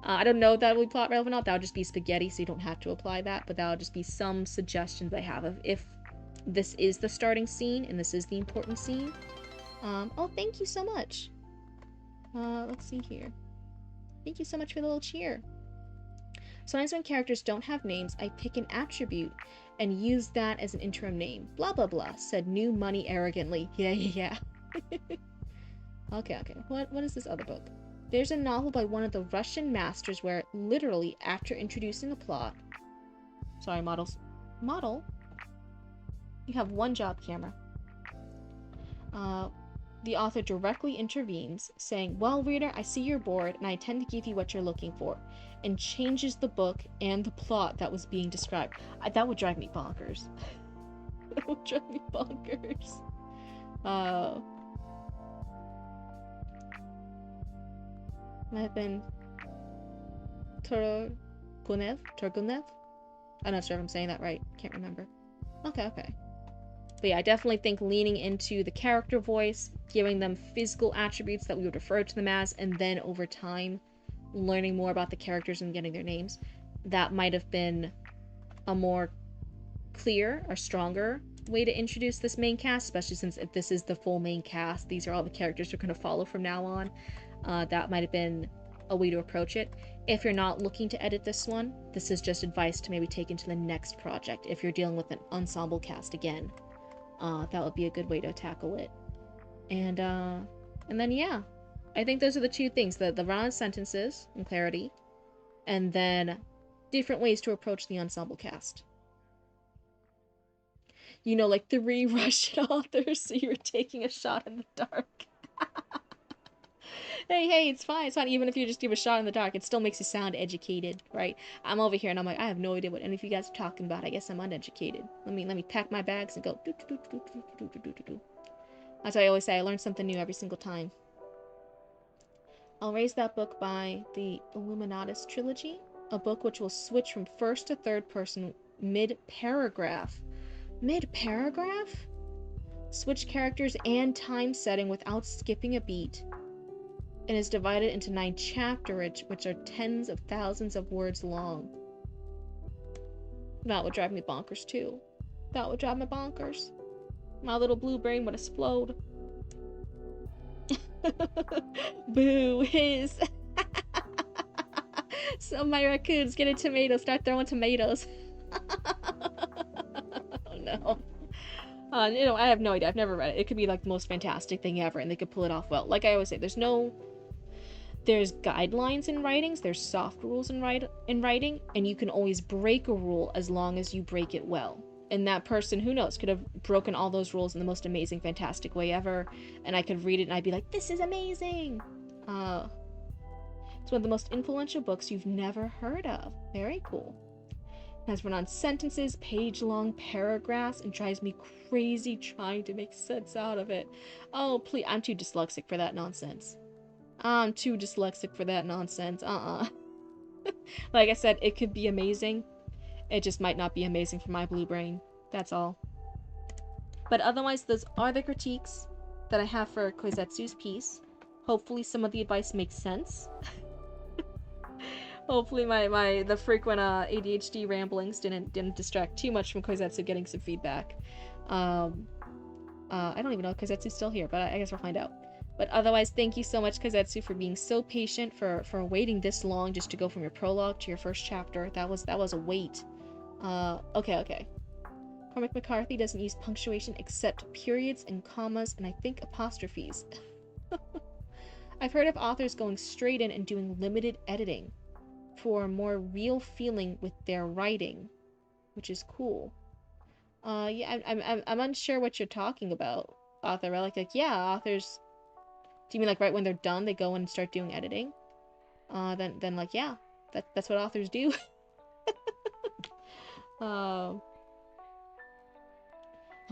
I don't know if that will be plot relevant or not. That would just be spaghetti, so you don't have to apply that, but that would just be some suggestions I have of if this is the starting scene and this is the important scene. Oh, thank you so much. Let's see here. Thank you so much for the little cheer. Sometimes when characters don't have names, I pick an attribute and use that as an interim name. Blah, blah, blah, said New Money arrogantly. Yeah. Okay. What is this other book? There's a novel by one of the Russian masters where, literally, after introducing a plot... Sorry, Model? You have one job, camera. The author directly intervenes, saying, well, reader, I see you're bored, and I intend to give you what you're looking for, and changes the book and the plot that was being described. That would drive me bonkers. That would drive me bonkers. Might have been Turgunev? I'm not sure if I'm saying that right. Can't remember. Okay. But yeah, I definitely think leaning into the character voice, giving them physical attributes that we would refer to them as, and then over time, learning more about the characters and getting their names, that might have been a more clear or stronger way to introduce this main cast, especially since if this is the full main cast, these are all the characters we're going to follow from now on. That might have been a way to approach it. If you're not looking to edit this one, this is just advice to maybe take into the next project. If you're dealing with an ensemble cast again, that would be a good way to tackle it. And then yeah, I think those are the two things: the round sentences and clarity, and then different ways to approach the ensemble cast. You know, like 3 Russian authors, so you were taking a shot in the dark. Hey, it's fine. Even if you just give a shot in the dark, it still makes you sound educated, right? I'm over here and I'm like, I have no idea what any of you guys are talking about. I guess I'm uneducated. Let me pack my bags and go. That's why I always say I learn something new every single time. I'll raise that book by the Illuminatus trilogy, a book which will switch from first to third person mid-paragraph. Mid-paragraph? Switch characters and time setting without skipping a beat, and is divided into 9 chapters, which are tens of thousands of words long. That would drive me bonkers too. That would drive me bonkers. My little blue brain would explode. Boo, his. So my raccoons get a tomato, start throwing tomatoes. Oh no. I have no idea. I've never read it. It could be like the most fantastic thing ever, and they could pull it off well. Like I always say, there's guidelines in writings, there's soft rules in writing, and you can always break a rule as long as you break it well. And that person, who knows, could have broken all those rules in the most amazing, fantastic way ever, and I could read it and I'd be like, this is amazing! It's one of the most influential books you've never heard of. Very cool. It has run on sentences, page-long paragraphs, and drives me crazy trying to make sense out of it. Oh, please, I'm too dyslexic for that nonsense. I'm too dyslexic for that nonsense. Like I said, it could be amazing. It just might not be amazing for my blue brain. That's all. But otherwise, those are the critiques that I have for Koizetsu's piece. Hopefully some of the advice makes sense. Hopefully the frequent ADHD ramblings didn't distract too much from Koizetsu getting some feedback. I don't even know if Koizetsu's still here, but I guess we'll find out. But otherwise, thank you so much, Koizetsu, for being so patient, for waiting this long just to go from your prologue to your first chapter. That was a wait. Okay. Cormac McCarthy doesn't use punctuation except periods and commas and I think apostrophes. I've heard of authors going straight in and doing limited editing for a more real feeling with their writing, which is cool. Yeah, I'm unsure what you're talking about, author. Like, yeah, authors. Do you mean like right when they're done, they go and start doing editing? Then like, yeah, that's what authors do. Oh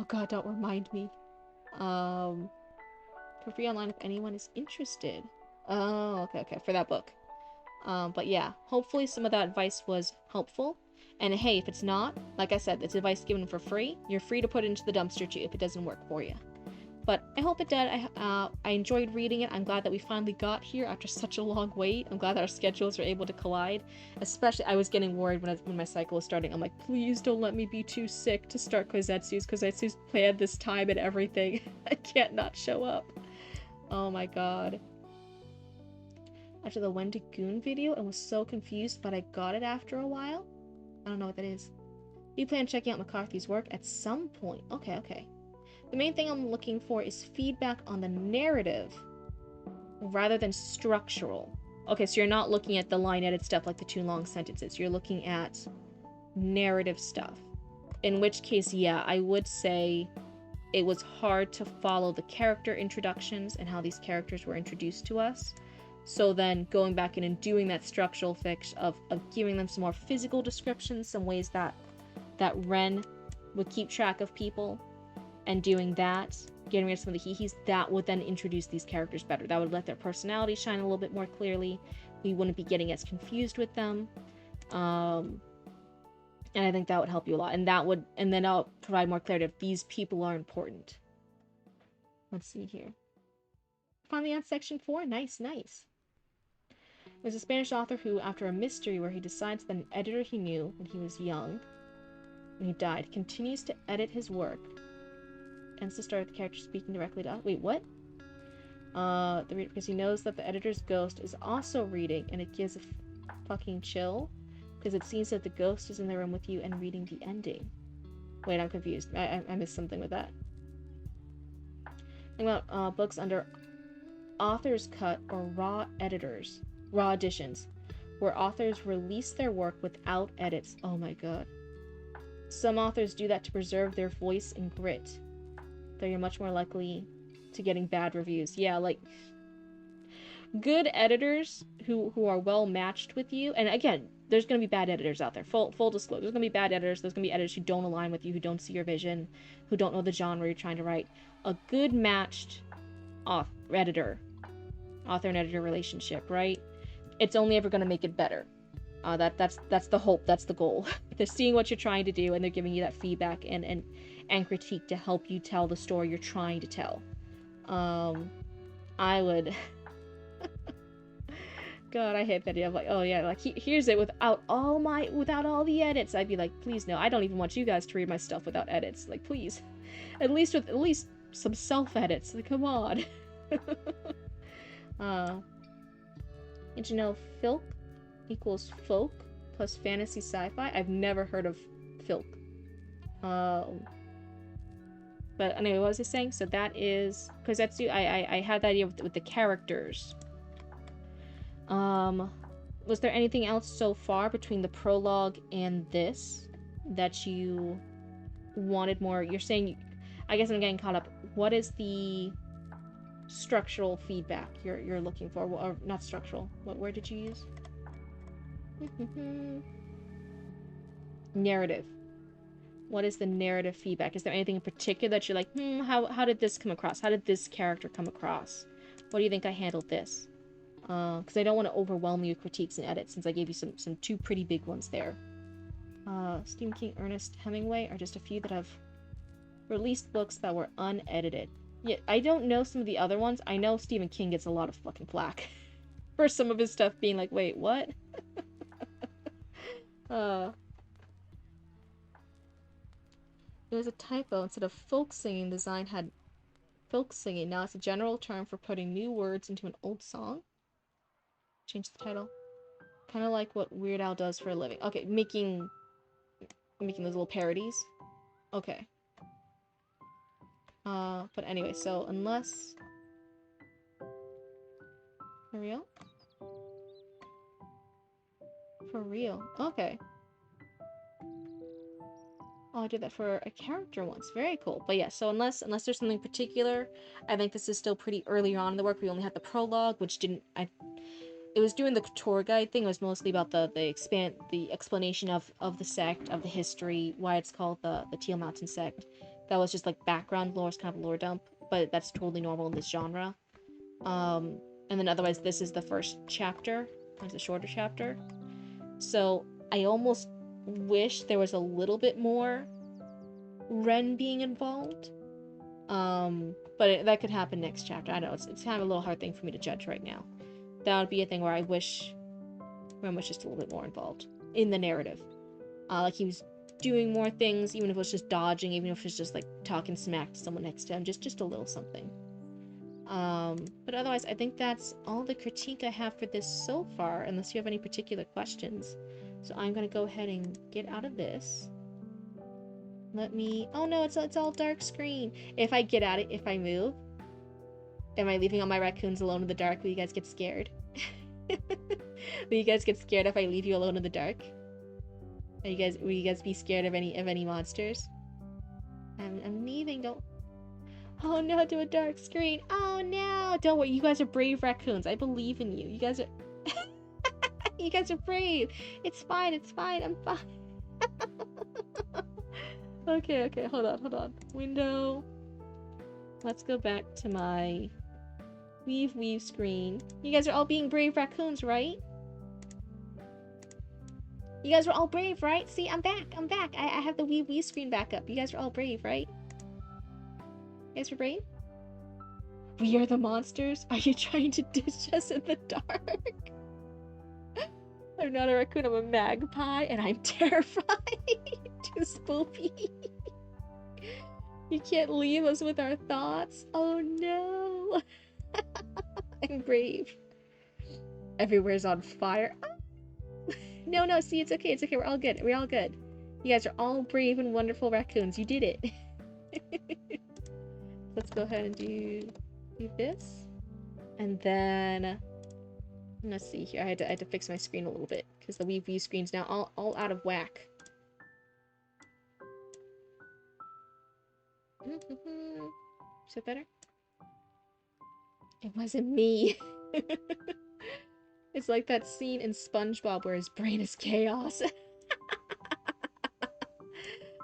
god, don't remind me. For free online if anyone is interested. Oh, okay, for that book. But yeah, hopefully some of that advice was helpful. And hey, if it's not, like I said, it's advice given for free. You're free to put it into the dumpster too if it doesn't work for you. But I hope it did. I enjoyed reading it. I'm glad that we finally got here after such a long wait. I'm glad that our schedules were able to collide. Especially, I was getting worried when my cycle was starting. I'm like, please don't let me be too sick to start Koizetsu's. Koizetsu's planned this time and everything. I can't not show up. Oh my god. After the Wendigoon video, I was so confused, but I got it after a while. I don't know what that is. You plan checking out McCarthy's work at some point. Okay. The main thing I'm looking for is feedback on the narrative rather than structural. Okay, so you're not looking at the line edit stuff like the too long sentences. You're looking at narrative stuff. In which case, yeah, I would say it was hard to follow the character introductions and how these characters were introduced to us. So then going back in and doing that structural fix of giving them some more physical descriptions, some ways that Ren would keep track of people, and doing that, getting rid of some of the hee-hees, that would then introduce these characters better. That would let their personality shine a little bit more clearly. We wouldn't be getting as confused with them. And I think that would help you a lot. And then I'll provide more clarity if these people are important. Let's see here. Finally on section 4. Nice. There's a Spanish author who, after a mystery where he decides that an editor he knew when he was young, when he died, continues to edit his work. Ends to start with the character speaking directly to... Wait, what? The reader, because he knows that the editor's ghost is also reading, and it gives a fucking chill, because it seems that the ghost is in the room with you and reading the ending. Wait, I'm confused. I missed something with that. Think about books under author's cut or raw editions, where authors release their work without edits. Oh my god. Some authors do that to preserve their voice and grit, though you're much more likely to getting bad reviews. Yeah, like, good editors who are well matched with you, and again, there's going to be bad editors out there. Full disclosure, there's going to be bad editors. There's going to be editors who don't align with you, who don't see your vision, who don't know the genre you're trying to write. A good matched author and editor relationship, right? It's only ever going to make it better. That's the hope. That's the goal. They're seeing what you're trying to do, and they're giving you that feedback and critique to help you tell the story you're trying to tell. I would... God, I hate that idea of like, oh yeah, like here's it without all the edits. I'd be like, please no, I don't even want you guys to read my stuff without edits. Like, please. At least some self-edits. Like, come on. Did you know filk equals folk plus fantasy sci-fi? I've never heard of filk. But anyway, what was I saying? So that is because that's I had that idea with the characters. Was there anything else so far between the prologue and this that you wanted more? You're saying, I guess I'm getting caught up. What is the structural feedback you're looking for? Or not structural. What word did you use? Narrative. What is the narrative feedback? Is there anything in particular that you're like, how did this come across? How did this character come across? What do you think I handled this? Because I don't want to overwhelm you with critiques and edits, since I gave you some two pretty big ones there. Stephen King, Ernest Hemingway are just a few that have released books that were unedited. Yeah, I don't know some of the other ones. I know Stephen King gets a lot of fucking flack for some of his stuff being like, wait, what? It was a typo. Instead of folk singing, the design had folk singing. Now it's a general term for putting new words into an old song. Change the title. Kind of like what Weird Al does for a living. Okay, making those little parodies. Okay. But anyway, so unless... For real? For real. Okay. Oh, I did that for a character once. Very cool. But yeah, so unless there's something particular, I think this is still pretty early on in the work. We only had the prologue, which didn't... It was doing the tour guide thing. It was mostly about the explanation of the sect, of the history, why it's called the Teal Mountain sect. That was just like background lore, it's kind of a lore dump, but that's totally normal in this genre. And then otherwise, this is the first chapter. It's a shorter chapter. So I almost wish there was a little bit more Ren being involved. But that could happen next chapter. I know it's kind of a little hard thing for me to judge right now. That would be a thing where I wish Ren was just a little bit more involved in the narrative. Like he was doing more things, even if it was just dodging, even if it was just like talking smack to someone next to him, just a little something. But otherwise, I think that's all the critique I have for this so far, unless you have any particular questions. So I'm gonna go ahead and get out of this. Let me... Oh no, it's all dark screen. If I get out of it, if I move, am I leaving all my raccoons alone in the dark? Will you guys get scared? Will you guys get scared if I leave you alone in the dark? Will you guys be scared of any monsters? I'm leaving, don't... Oh no, to a dark screen. Oh no! Don't worry, you guys are brave raccoons. I believe in you. You guys are... You guys are brave. It's fine, I'm fine. Okay, hold on. Window. Let's go back to my weave screen. You guys are all being brave raccoons, right? You guys were all brave, right? See, I'm back. I have the weave screen back up. You guys are all brave, right? You guys were brave? We are the monsters? Are you trying to ditch us in the dark? I'm not a raccoon, I'm a magpie, and I'm terrified. Too spoopy. You can't leave us with our thoughts. Oh no. I'm brave. Everywhere's on fire. No, see, it's okay, we're all good. You guys are all brave and wonderful raccoons. You did it. Let's go ahead and do this. And then, let's see here. I had to fix my screen a little bit, because the Wii screen's now all out of whack. Is that better? It wasn't me. It's like that scene in SpongeBob where his brain is chaos.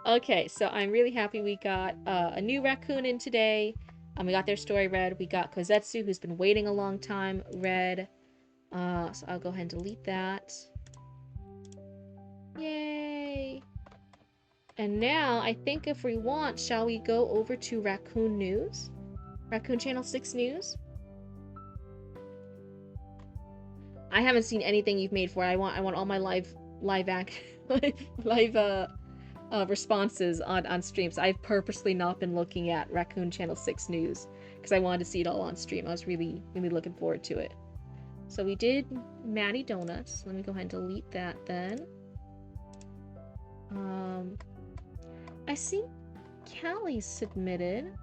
Okay, so I'm really happy we got a new raccoon in today. We got their story read. We got Kozetsu, who's been waiting a long time, read. So I'll go ahead and delete that. Yay! And now, I think if we want, shall we go over to Raccoon News? Raccoon Channel 6 News? I haven't seen anything you've made for it. I want all my live responses on streams. I've purposely not been looking at Raccoon Channel 6 news because I wanted to see it all on stream. I was really, really looking forward to it. So we did Maddie Donuts. Let me go ahead and delete that then. I see Callie's submitted.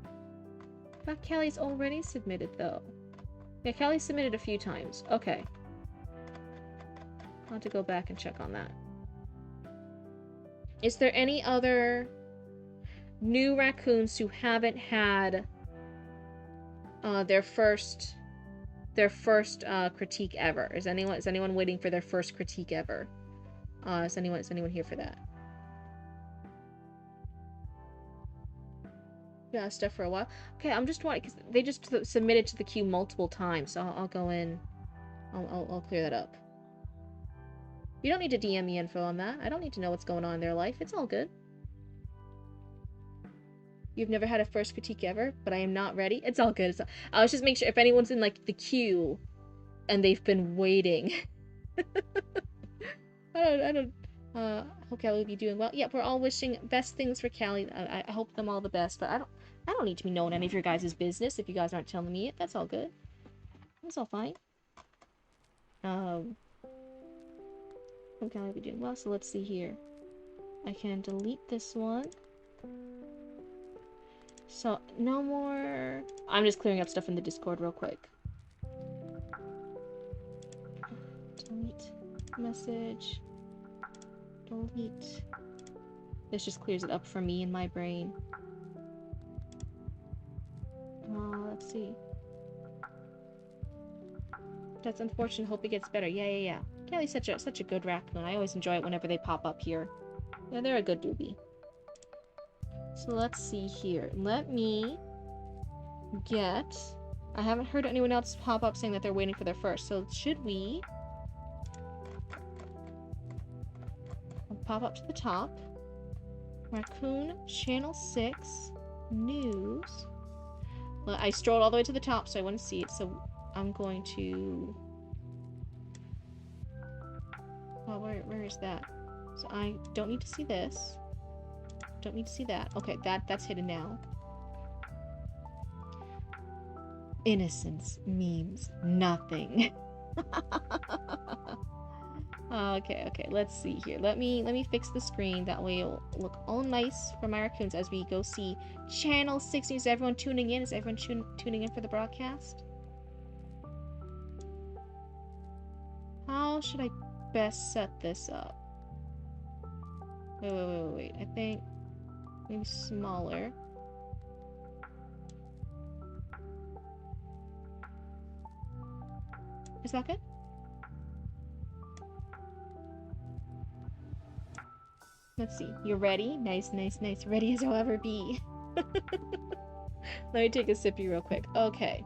I thought Callie's already submitted though. Yeah, Callie submitted a few times. Okay. I'll have to go back and check on that. Is there any other new raccoons who haven't had their first critique ever? Is anyone waiting for their first critique ever? Is anyone here for that? Yeah, stuff for a while. Okay, I'm just wondering because they just submitted to the queue multiple times, so I'll go in. I'll clear that up. You don't need to DM me info on that. I don't need to know what's going on in their life. It's all good. You've never had a first critique ever, but I am not ready. It's all good. I was just making sure if anyone's in like the queue and they've been waiting. I don't. Hope Callie will be doing well. Yeah, we're all wishing best things for Callie. I hope them all the best, but I don't need to be knowing any of your guys' business if you guys aren't telling me it. That's all good. That's all fine. Hope Callie will be doing well. So let's see here. I can delete this one. So no more. I'm just clearing up stuff in the Discord real quick. Delete message. Delete. This just clears it up for me in my brain. Let's see. That's unfortunate. Hope it gets better. Yeah. Kelly's such a good raccoon. I always enjoy it whenever they pop up here. Yeah, they're a good doobie. So let's see here. Let me get... I haven't heard anyone else pop up saying that they're waiting for their first. So should we... pop up to the top. Raccoon Channel 6 News. Well, I strolled all the way to the top so I wouldn't see it, so I'm going to... Oh, where is that? So I don't need to see this. Don't need to see that. Okay, that's hidden now. Innocence means nothing. Okay, let's see here. Let me fix the screen. That way it'll look all nice for my raccoons as we go see Channel 6 News. Is everyone tuning in? Is everyone tuning in for the broadcast? How should I best set this up? Wait. I think maybe smaller. Is that good? Let's see. You're ready? Nice. Ready as I'll ever be. Let me take a sippy real quick. Okay.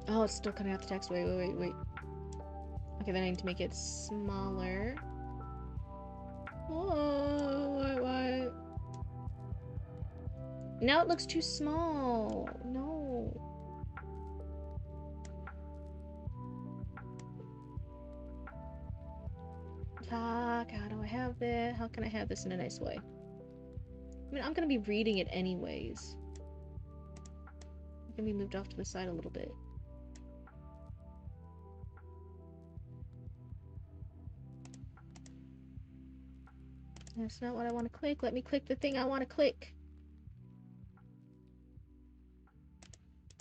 Oh, it's still coming out the text. Wait. Okay, then I need to make it smaller. Oh, what? Now it looks too small. No. Fuck, how do I have this? How can I have this in a nice way? I mean, I'm gonna be reading it anyways. It can be moved off to the side a little bit. That's not what I want to click. Let me click the thing I want to click.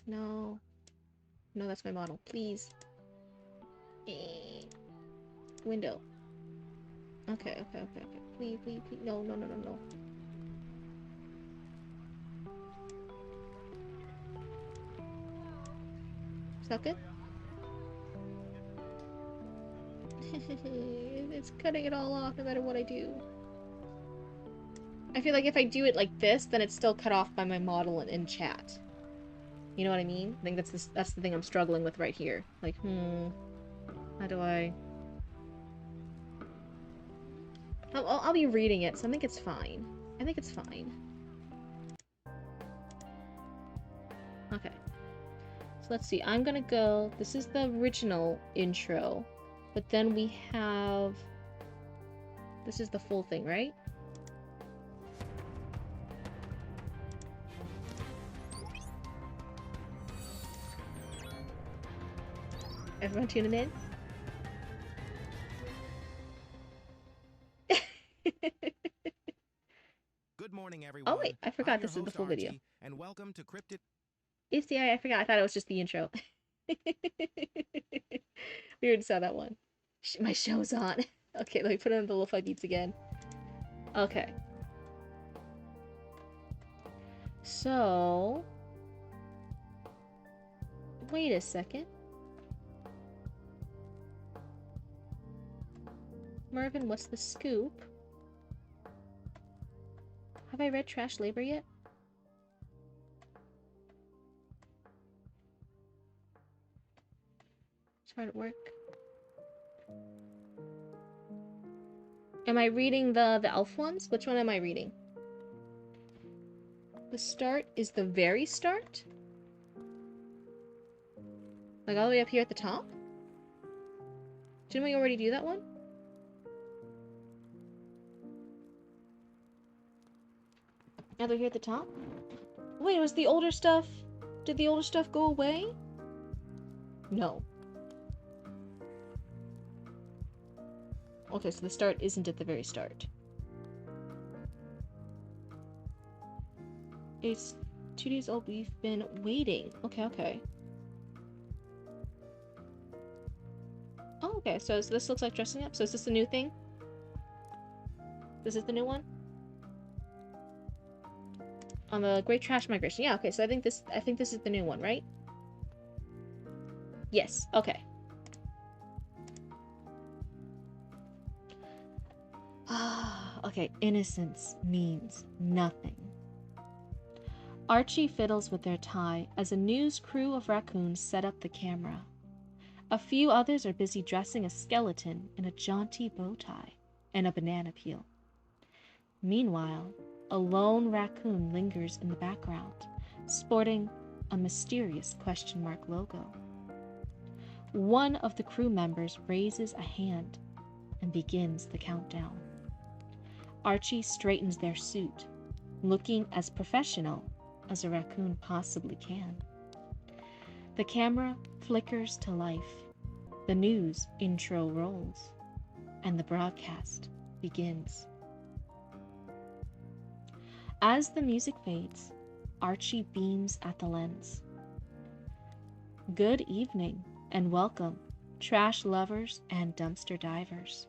No. No, that's my model. Please. Window. Okay. Please. No. Is that good? It's cutting it all off no matter what I do. I feel like if I do it like this, then it's still cut off by my model in chat. You know what I mean? I think that's the thing I'm struggling with right here. Like, how do I... I'll be reading it, so I think it's fine. Okay. So let's see. I'm gonna go. This is the original intro, but then we have. This is the full thing, right? Everyone tuning in? Good morning, everyone. Oh wait, I forgot this is the full video. And welcome to Cryptid. Oopsie, I forgot. I thought it was just the intro. We already saw that one. My show's on. Okay, let me put on the lo-fi beats again. Okay. So... Wait a second. Mervin, what's the scoop? Have I read Trash Labor yet? It's hard at work. Am I reading the elf ones? Which one am I reading? The start is the very start? Like all the way up here at the top? Didn't we already do that one? Now they're here at the top? Wait, was the older stuff... Did the older stuff go away? No. Okay, so the start isn't at the very start. It's 2 days old. We've been waiting. Okay. Oh, okay. So this looks like dressing up. So is this the new thing? This is the new one? On the Great Trash Migration. Yeah, okay. So I think this is the new one, right? Yes. Okay. Okay, innocence means nothing. Archie fiddles with their tie as a news crew of raccoons set up the camera. A few others are busy dressing a skeleton in a jaunty bow tie and a banana peel. Meanwhile, a lone raccoon lingers in the background, sporting a mysterious question mark logo. One of the crew members raises a hand and begins the countdown. Archie straightens their suit, looking as professional as a raccoon possibly can. The camera flickers to life, the news intro rolls, and the broadcast begins. As the music fades, Archie beams at the lens. Good evening and welcome, trash lovers and dumpster divers.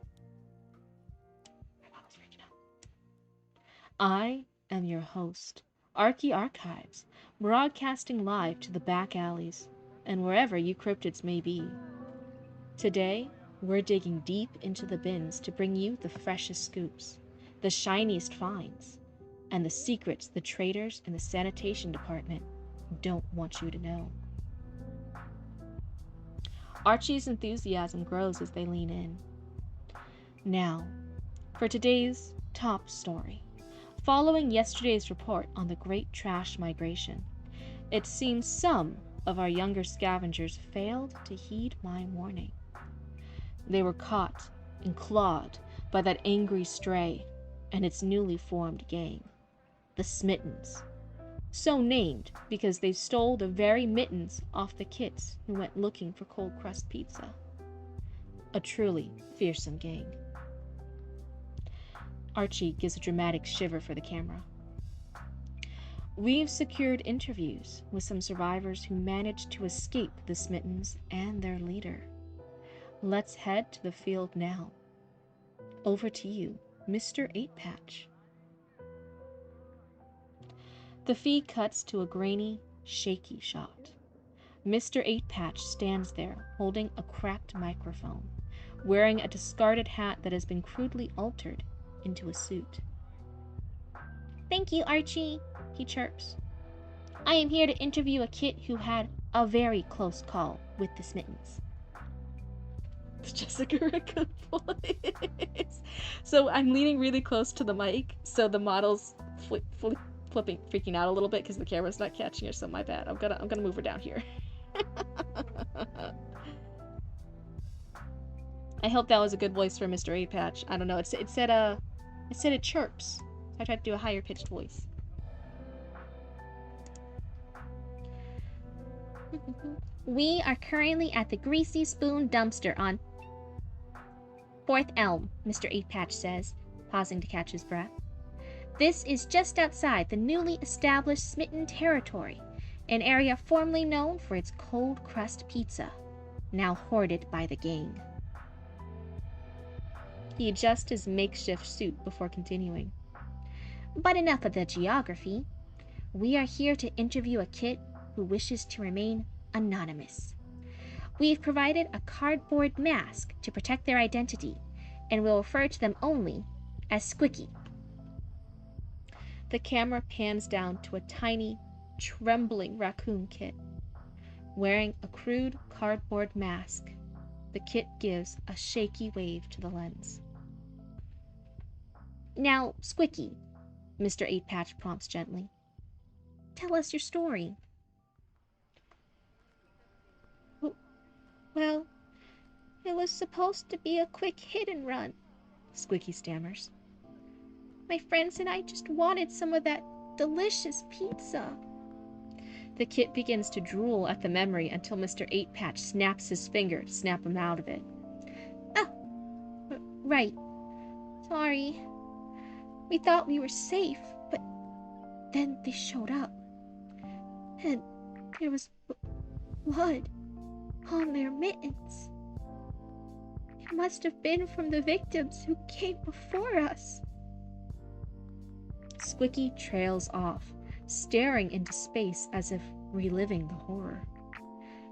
I am your host, Archie Archives, broadcasting live to the back alleys and wherever you cryptids may be. Today, we're digging deep into the bins to bring you the freshest scoops, the shiniest finds, and the secrets the traders in the sanitation department don't want you to know. Archie's enthusiasm grows as they lean in. Now, for today's top story. Following yesterday's report on the Great Trash Migration, it seems some of our younger scavengers failed to heed my warning. They were caught and clawed by that angry stray and its newly formed gang, the Smittens, so named because they stole the very mittens off the kits who went looking for cold crust pizza. A truly fearsome gang. Archie gives a dramatic shiver for the camera. We've secured interviews with some survivors who managed to escape the Smittens and their leader. Let's head to the field now. Over to you, Mr. 8-Patch. The feed cuts to a grainy, shaky shot. Mr. 8-Patch stands there holding a cracked microphone, wearing a discarded hat that has been crudely altered into a suit. "Thank you, Archie," he chirps. "I am here to interview a kit who had a very close call with the Smittens." It's Jessica Raccoon voice. So I'm leaning really close to the mic, so the model's freaking out a little bit because the camera's not catching her. So my bad. I'm gonna move her down here. I hope that was a good voice for Mr. 8-Patch. I don't know. It said it chirps. So I tried to do a higher pitched voice. We are currently at the Greasy Spoon dumpster on 4th Elm, Mr. 8-Patch says, pausing to catch his breath. This is just outside the newly established Smitten territory, an area formerly known for its cold crust pizza, now hoarded by the gang. He adjusts his makeshift suit before continuing. But enough of the geography. We are here to interview a kid who wishes to remain anonymous. We've provided a cardboard mask to protect their identity, and will refer to them only as Squicky. The camera pans down to a tiny, trembling raccoon kit. Wearing a crude cardboard mask, the kit gives a shaky wave to the lens. Now, Squicky, Mr. 8-Patch prompts gently. Tell us your story. Well, it was supposed to be a quick hit and run, Squicky stammers. My friends and I just wanted some of that delicious pizza. The kid begins to drool at the memory until Mr. 8-Patch snaps his finger to snap him out of it. Oh, right. Sorry. We thought we were safe, but then they showed up. And there was blood on their mittens. It must have been from the victims who came before us. Squicky trails off, staring into space as if reliving the horror.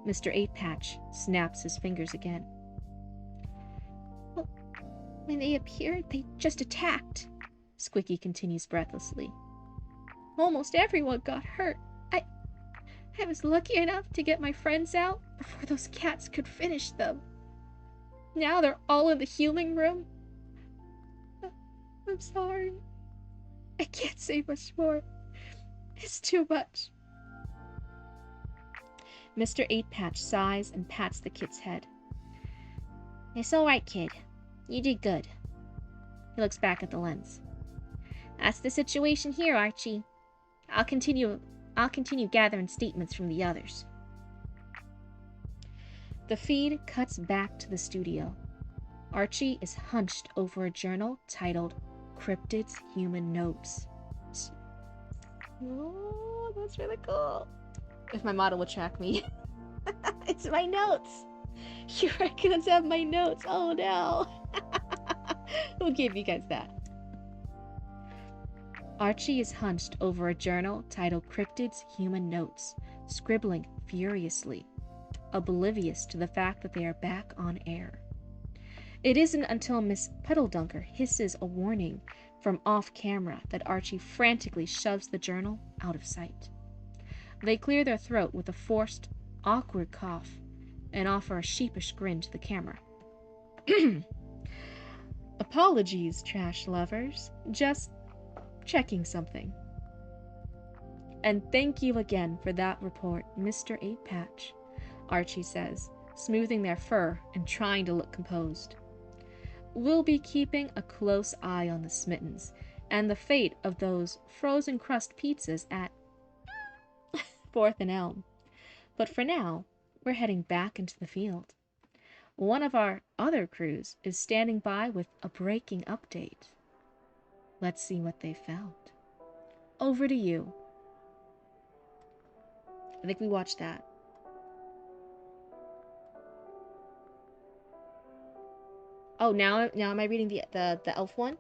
Mr. 8-Patch snaps his fingers again. Well, when they appeared, they just attacked, Squicky continues breathlessly. Almost everyone got hurt. I was lucky enough to get my friends out before those cats could finish them. Now they're all in the healing room. I'm sorry. I can't say much more. It's too much. Mr. 8-Patch sighs and pats the kid's head. It's all right, kid. You did good. He looks back at the lens. That's the situation here, Archie. I'll continue gathering statements from the others. The feed cuts back to the studio. Archie is hunched over a journal titled Cryptid's Human Notes. Oh, that's really cool. If my model would track me. It's my notes. Your records have my notes. Oh no. Who gave you guys that? Archie is hunched over a journal titled Cryptid's Human Notes, scribbling furiously, oblivious to the fact that they are back on air. It isn't until Miss Puddledunker hisses a warning from off camera that Archie frantically shoves the journal out of sight. They clear their throat with a forced, awkward cough and offer a sheepish grin to the camera. Apologies, trash lovers. Just checking something. And thank you again for that report, Mr. 8-Patch, Archie says, smoothing their fur and trying to look composed. We'll be keeping a close eye on the Smittens and the fate of those frozen crust pizzas at 4th and Elm. But for now, we're heading back into the field. One of our other crews is standing by with a breaking update. Let's see what they found. Over to you. I think we watched that. Oh, now am I reading the elf one?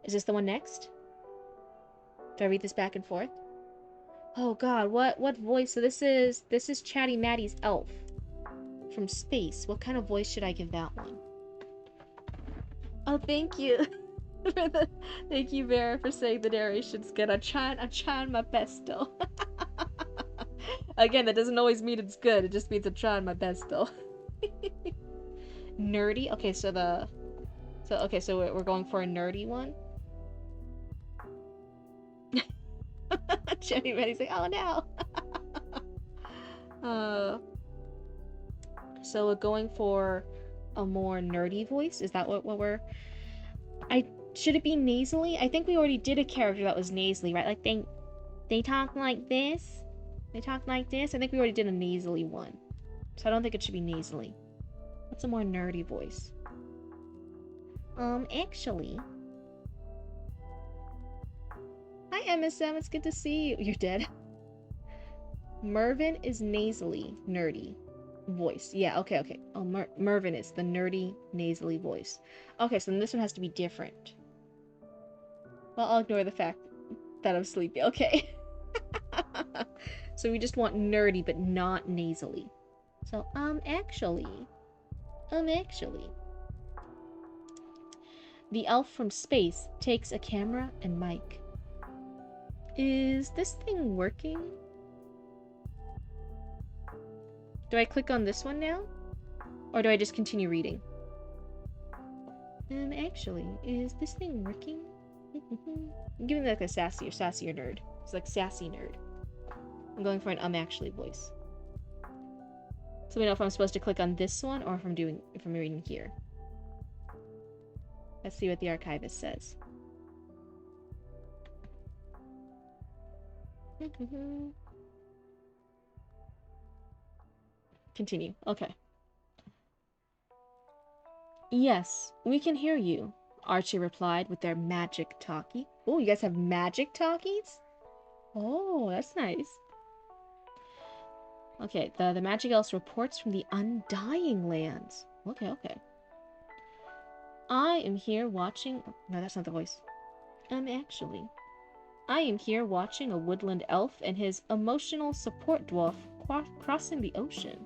Is this the one next? Do I read this back and forth? Oh god, what voice? So this is Chatty Matty's elf from space. What kind of voice should I give that one? Oh, thank you. Thank you, Vera, for saying the narration's good. I'm trying my best though. Again, that doesn't always mean it's good. It just means I'm trying my best though. Nerdy. Okay, so we're going for a nerdy one. Jenny Reddy's like, oh no. So we're going for a more nerdy voice. Is that what we're... Should it be nasally? I think we already did a character that was nasally, right? Like they talk like this. They talk like this. I think we already did a nasally one. So I don't think it should be nasally. What's a more nerdy voice? Actually. Hi, MSM. It's good to see you. You're dead. Mervin is nasally, nerdy voice. Yeah, okay. Oh, Mervin is the nerdy, nasally voice. Okay, so then this one has to be different. Well, I'll ignore the fact that I'm sleepy. Okay. So we just want nerdy, but not nasally. So, actually. The elf from space takes a camera and mic. Is this thing working? Do I click on this one now? Or do I just continue reading? Actually, is this thing working? I'm giving like a sassier nerd. It's like sassy nerd. I'm going for an actually voice. So we know if I'm supposed to click on this one or if I'm reading here. Let's see what the archivist says. Continue. Okay. Yes, we can hear you, Archie replied with their magic talkie. Oh, you guys have magic talkies? Oh, that's nice. Okay, the magic elf reports from the Undying Lands. Okay. I am here watching... No, that's not the voice. Actually. I am here watching a woodland elf and his emotional support dwarf crossing the ocean.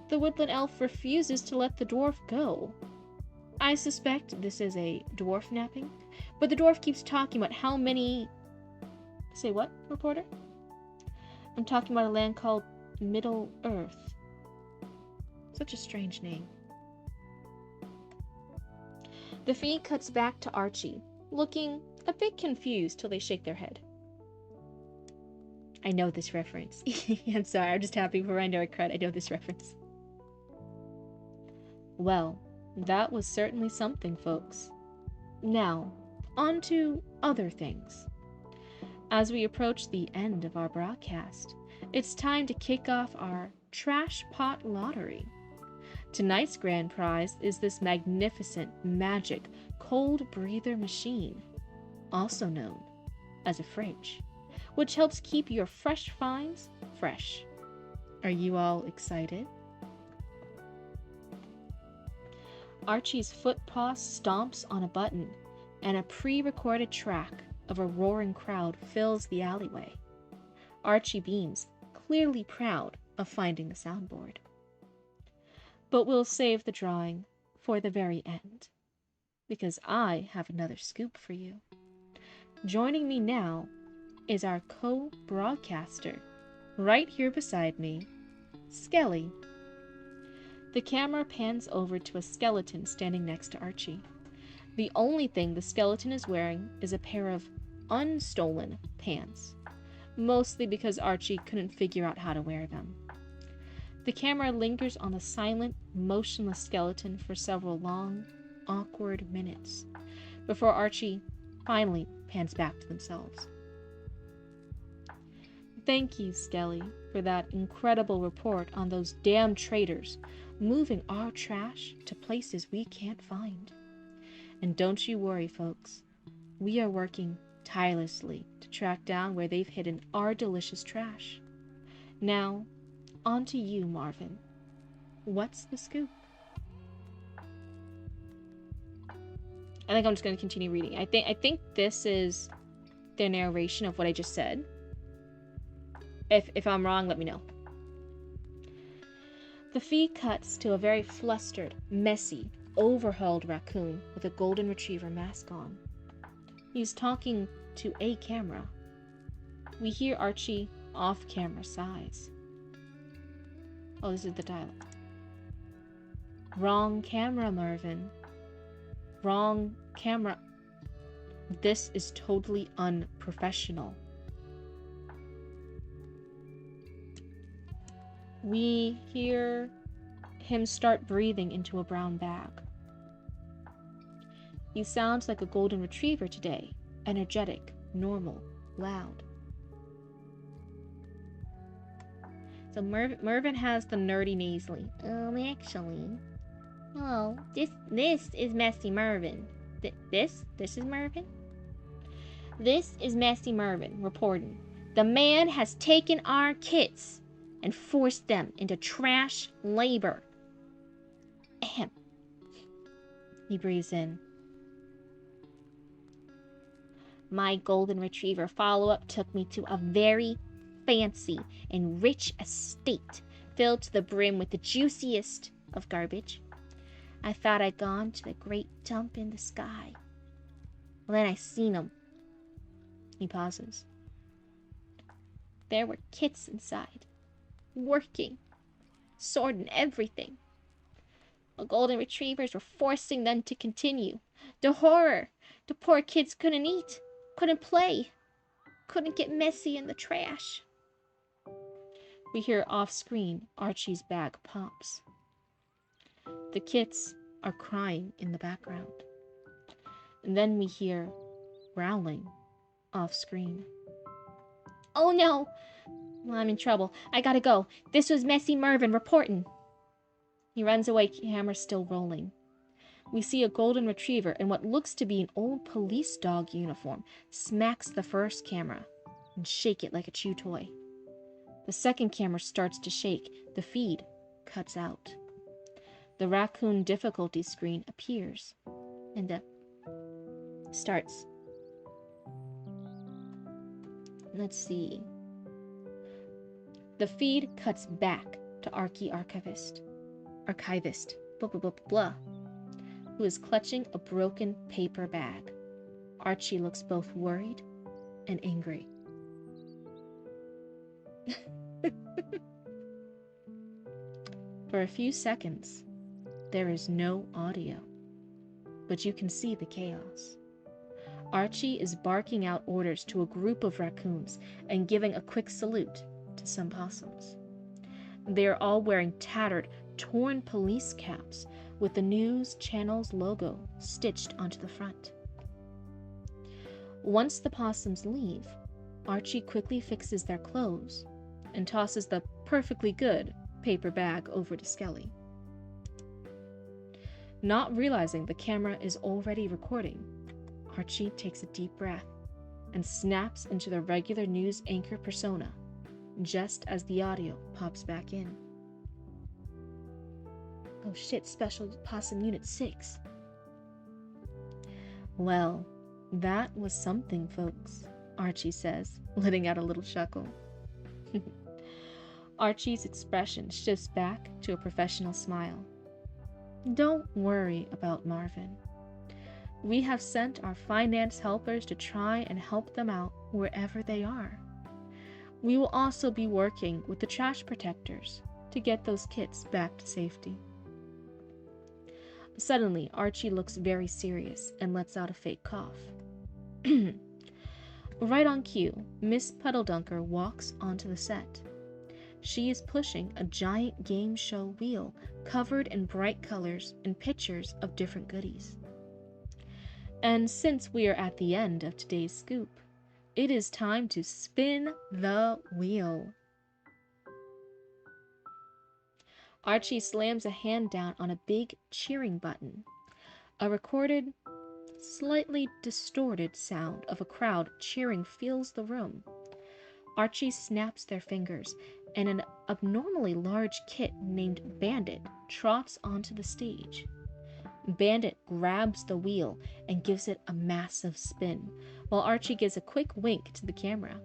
The woodland elf refuses to let the dwarf go. I suspect this is a dwarf napping, but the dwarf keeps talking about how many... Say what, reporter? I'm talking about a land called Middle Earth. Such a strange name. The feed cuts back to Archie, looking a bit confused till they shake their head. I know this reference. I'm sorry, I'm just happy for Randor cred. I know this reference. Well, that was certainly something, folks. Now, on to other things. As we approach the end of our broadcast, it's time to kick off our Trash Pot Lottery. Tonight's grand prize is this magnificent, magic, cold breather machine, also known as a fridge, which helps keep your fresh finds fresh. Are you all excited? Archie's foot paw stomps on a button, and a pre-recorded track of a roaring crowd fills the alleyway. Archie beams, clearly proud of finding the soundboard. But we'll save the drawing for the very end, because I have another scoop for you. Joining me now is our co-broadcaster, right here beside me, Skelly. The camera pans over to a skeleton standing next to Archie. The only thing the skeleton is wearing is a pair of unstolen pants, mostly because Archie couldn't figure out how to wear them. The camera lingers on the silent, motionless skeleton for several long, awkward minutes, before Archie finally pans back to themselves. Thank you, Skelly, for that incredible report on those damn traitors moving our trash to places we can't find. And don't you worry, folks. We are working tirelessly to track down where they've hidden our delicious trash. Now, on to you, Marvin. What's the scoop? I think I'm just going to continue reading. I think this is the narration of what I just said. If I'm wrong, let me know. The feed cuts to a very flustered, messy, overhauled raccoon with a golden retriever mask on. He's talking to a camera. We hear Archie off-camera sighs. Oh, this is the dialogue. Wrong camera, Marvin. Wrong camera. This is totally unprofessional. We hear him start breathing into a brown bag. He sounds like a golden retriever today, energetic, normal, loud. So Mervin has the nerdy nasally. Actually, oh, this is Messy Mervin. This is Mervin? This is Messy Mervin reporting. The man has taken our kids and forced them into trash labor. Ahem. He breathes in. My golden retriever follow-up took me to a very fancy and rich estate filled to the brim with the juiciest of garbage. I thought I'd gone to the great dump in the sky. Well, then I seen him. He pauses. There were kids inside, working, sorting everything. The golden retrievers were forcing them to continue. The horror! The poor kids couldn't eat, couldn't play, couldn't get messy in the trash. We hear off-screen Archie's bag pops. The kids are crying in the background. And then we hear growling off-screen. Oh no! Well, I'm in trouble. I gotta go. This was Messy Mervin reporting. He runs away, camera still rolling. We see a golden retriever in what looks to be an old police dog uniform smacks the first camera and shake it like a chew toy. The second camera starts to shake. The feed cuts out. The raccoon difficulty screen appears and starts. Let's see. The feed cuts back to archivist, blah, blah, blah, blah, who is clutching a broken paper bag. Archie looks both worried and angry. For a few seconds, there is no audio, but you can see the chaos. Archie is barking out orders to a group of raccoons and giving a quick salute to some possums. They are all wearing tattered, torn police caps with the news channel's logo stitched onto the front. Once the possums leave, Archie quickly fixes their clothes and tosses the perfectly good paper bag over to Skelly. Not realizing the camera is already recording, Archie takes a deep breath and snaps into the regular news anchor persona just as the audio pops back in. Oh shit, Special Possum Unit 6. Well, that was something, folks, Archie says, letting out a little chuckle. Archie's expression shifts back to a professional smile. Don't worry about Marvin. We have sent our finance helpers to try and help them out wherever they are. We will also be working with the trash protectors to get those kids back to safety. Suddenly, Archie looks very serious and lets out a fake cough. Right on cue, Miss Puddledunker walks onto the set. She is pushing a giant game show wheel covered in bright colors and pictures of different goodies. And since we are at the end of today's scoop, it is time to spin the wheel. Archie slams a hand down on a big cheering button. A recorded, slightly distorted sound of a crowd cheering fills the room. Archie snaps their fingers, and an abnormally large kit named Bandit trots onto the stage. Bandit grabs the wheel and gives it a massive spin, while Archie gives a quick wink to the camera.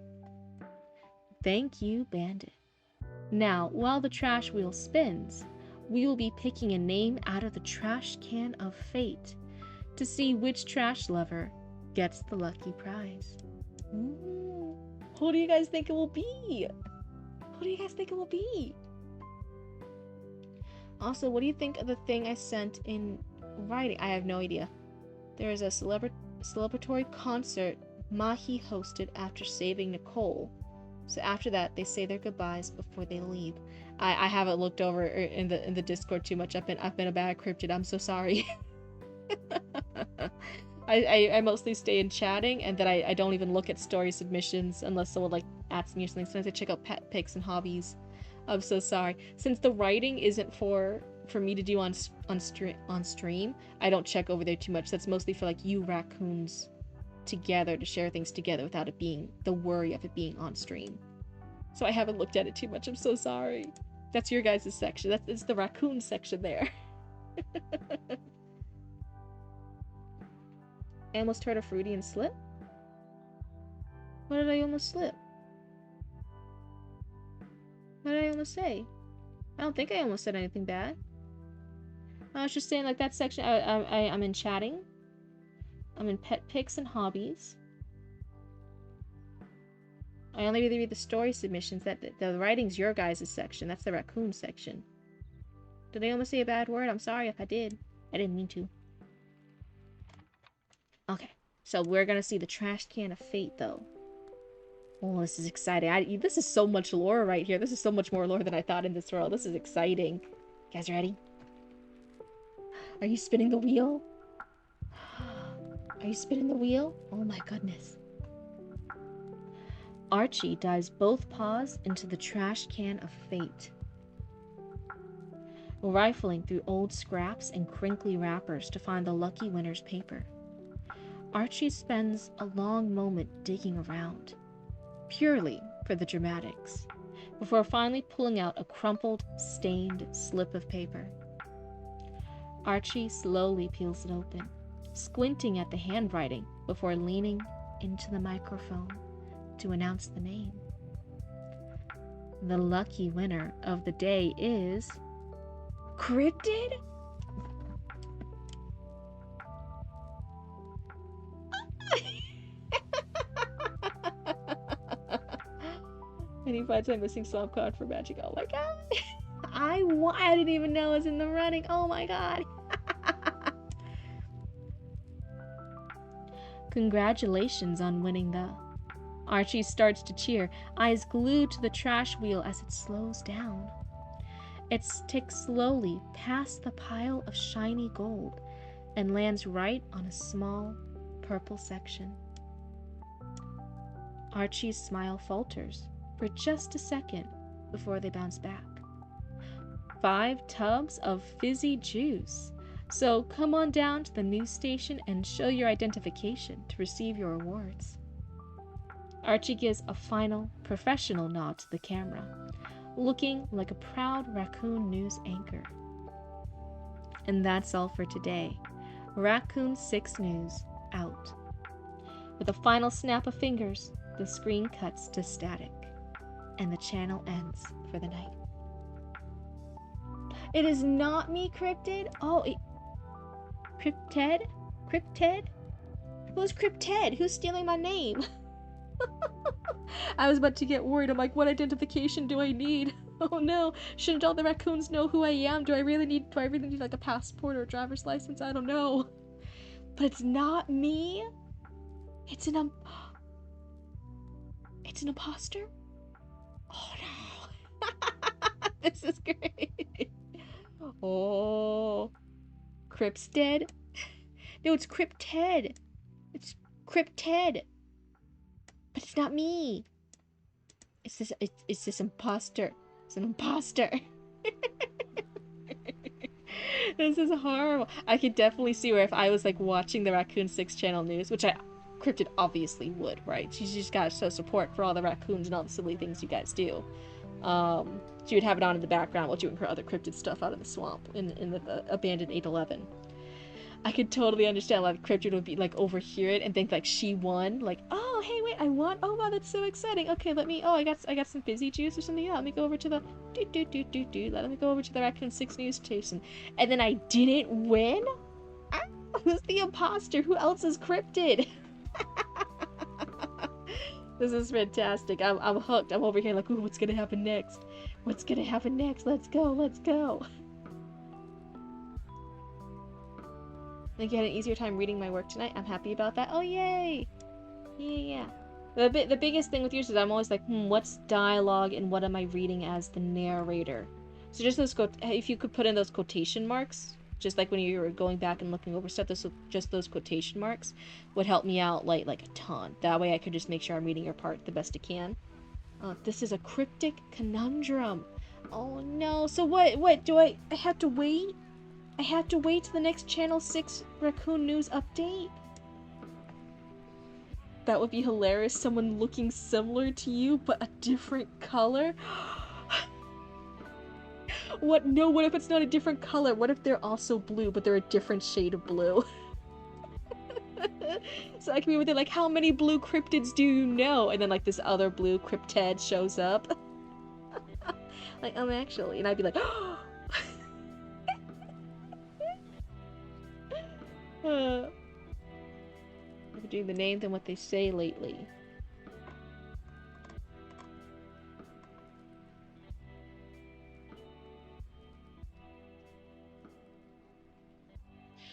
Thank you, Bandit. Now, while the trash wheel spins, we will be picking a name out of the trash can of fate to see which trash lover gets the lucky prize. Ooh, who do you guys think it will be? Who do you guys think it will be? Also, what do you think of the thing I sent in writing? I have no idea. There is a celebratory concert Mahi hosted after saving Nicole. So after that, they say their goodbyes before they leave. I haven't looked over in the Discord too much. I've been a bad cryptid. I'm so sorry. I mostly stay in chatting, and then I don't even look at story submissions unless someone like asks me or something. Sometimes I check out pet pics and hobbies. I'm so sorry. Since the writing isn't for me to do on stream, I don't check over there too much. That's mostly for like you raccoons together to share things together without it being the worry of it being on stream. So I haven't looked at it too much. I'm so sorry. That's your guys' section. It's the raccoon section there. I almost heard a fruity and slip. What did I almost slip? What did I almost say? I don't think I almost said anything bad. I was just saying, like, that section, I'm in chatting. I'm in pet pics and hobbies. I only really read the story submissions. The writing's your guys' section. That's the raccoon section. Did I almost say a bad word? I'm sorry if I did. I didn't mean to. Okay, so we're gonna see the trash can of fate, though. Oh, this is exciting. This is so much lore right here. This is so much more lore than I thought in this world. This is exciting. You guys ready? Are you spinning the wheel? Are you spinning the wheel? Oh my goodness. Archie dives both paws into the trash can of fate. Rifling through old scraps and crinkly wrappers to find the lucky winner's paper. Archie spends a long moment digging around, purely for the dramatics, before finally pulling out a crumpled, stained slip of paper. Archie slowly peels it open, squinting at the handwriting before leaning into the microphone to announce the name. The lucky winner of the day is... Cryptid? And he finds my missing swamp card for magic. Oh my god. I didn't even know I was in the running. Oh my god. Congratulations on winning, though. Archie starts to cheer, eyes glued to the trash wheel as it slows down. It ticks slowly past the pile of shiny gold and lands right on a small purple section. Archie's smile falters for just a second before they bounce back. 5 tubs of fizzy juice. So come on down to the news station and show your identification to receive your awards. Archie gives a final, professional nod to the camera, looking like a proud raccoon news anchor. And that's all for today. Raccoon 6 News, out. With a final snap of fingers, the screen cuts to static, and the channel ends for the night. It is not me, Cryptid. Cryptid? Cryptid? Who's Cryptid? Who's stealing my name? I was about to get worried. I'm like, what identification do I need? Oh no, shouldn't all the raccoons know who I am? Do I really need like a passport or a driver's license? I don't know. But it's not me. It's an imposter? Oh no. This is great. Oh. Cryptid? No, it's Cryptid. It's Cryptid. But it's not me. It's this imposter. It's an imposter. This is horrible. I could definitely see where if I was like watching the Raccoon 6 channel news, which Cryptid obviously would, right? She's just got to show support for all the raccoons and all the silly things you guys do. She would have it on in the background while doing her other cryptid stuff out in the swamp in the abandoned 811. I could totally understand why the Cryptid would be like overhear it and think like she won. Like, oh hey wait, I won. Oh wow, that's so exciting. Okay, I got some fizzy juice or something. Yeah, let me go over to the Let me go over to the Raccoon 6 news station. And then I didn't win? Who's the imposter? Who else is Cryptid? This is fantastic. I'm hooked. I'm over here like, ooh, what's gonna happen next? What's gonna happen next? Let's go, let's go. I get an easier time reading my work tonight. I'm happy about that. Oh, yay! Yeah. The biggest thing with yours is I'm always like, what's dialogue and what am I reading as the narrator? So just those if you could put in those quotation marks, just like when you were going back and looking over stuff, just those quotation marks would help me out like a ton. That way I could just make sure I'm reading your part the best I can. This is a cryptic conundrum. Oh no. So what do I have to wait? I have to wait to the next Channel 6 Raccoon News update? That would be hilarious. Someone looking similar to you, but a different color. What? No, what if it's not a different color? What if they're also blue, but they're a different shade of blue? So I can be with it like, how many blue cryptids do you know? And then like this other blue cryptid shows up. Like, actually. And I'd be like, I'm doing the name than what they say lately.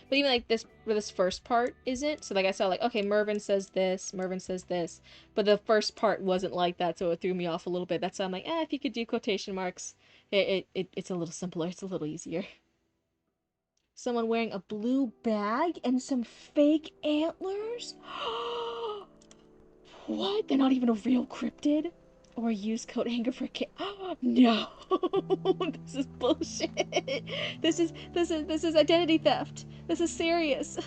But even like this first part isn't. So like I saw like, okay, Mervin says this, but the first part wasn't like that, so it threw me off a little bit. That's why I'm like, if you could do quotation marks, it's a little simpler, it's a little easier. Someone wearing a blue bag and some fake antlers? What? They're not even a real cryptid? Or a used coat hanger for a kid? No! This is bullshit. This is identity theft. This is serious.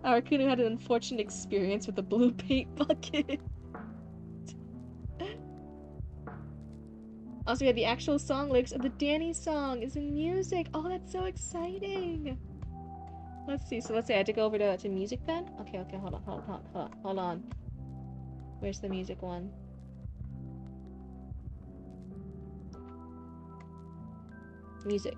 Our raccoon had an unfortunate experience with a blue paint bucket. Also, we had the actual song lyrics of the Danny song is in music. Oh, that's so exciting. Let's see. So let's say I had to go over to music then. Okay, hold on. Where's the music one? Music.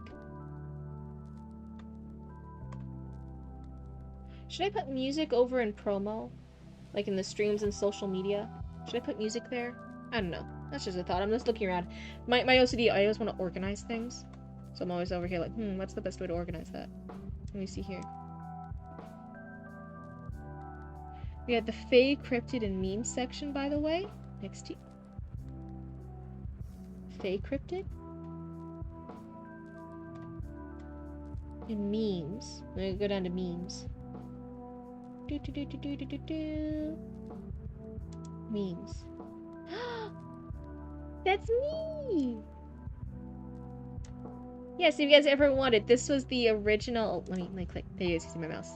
Should I put music over in promo? Like in the streams and social media? Should I put music there? I don't know. That's just a thought. I'm just looking around. My OCD, I always want to organize things. So I'm always over here like, what's the best way to organize that? Let me see here. We had the Fae, Cryptid, and Meme section, by the way. Next to Fae, Cryptid? And memes. I'm gonna go down to memes. Memes. That's me! Yes, if you guys ever wanted, this was the original. Let me click. There you guys see my mouse.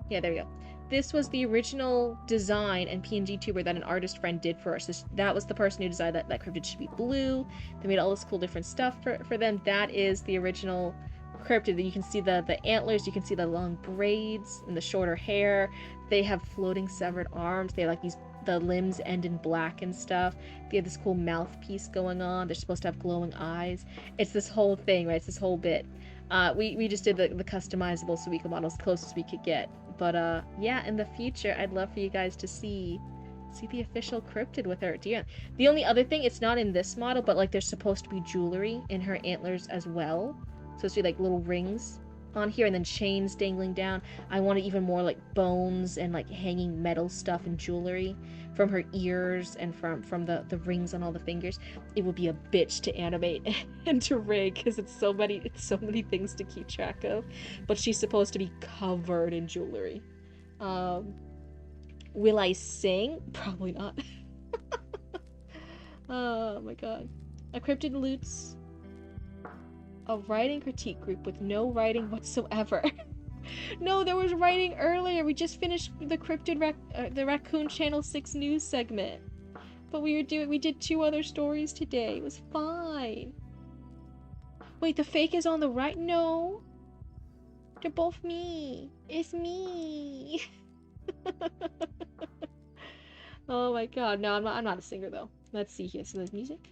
Yeah, there we go. This was the original design and PNG tuber that an artist friend did for us. That was the person who decided that cryptid should be blue. They made all this cool different stuff for them. That is the original cryptid. You can see the antlers, you can see the long braids and the shorter hair. They have floating severed arms. They have like the limbs end in black and stuff. They have this cool mouthpiece going on. They're supposed to have glowing eyes. It's this whole thing, right? It's this whole bit. We just did the customizable Suika model as close as we could get. But yeah, in the future, I'd love for you guys to see the official cryptid with her deer. The only other thing, it's not in this model, but like there's supposed to be jewelry in her antlers as well. So it's like little rings on here and then chains dangling down. I wanted even more like bones and like hanging metal stuff and jewelry from her ears and from the rings on all the fingers. It would be a bitch to animate and to rig because it's so many things to keep track of. But she's supposed to be covered in jewelry. Will I sing? Probably not. Oh my god. A cryptid loots a writing critique group with no writing whatsoever. No, there was writing earlier. We just finished the Cryptid the Raccoon Channel 6 news segment. But we did 2 other stories today. It was fine. Wait, the fake is on the right? No. They're both me. It's me. Oh my god. No, I'm not a singer though. Let's see here. So there's music.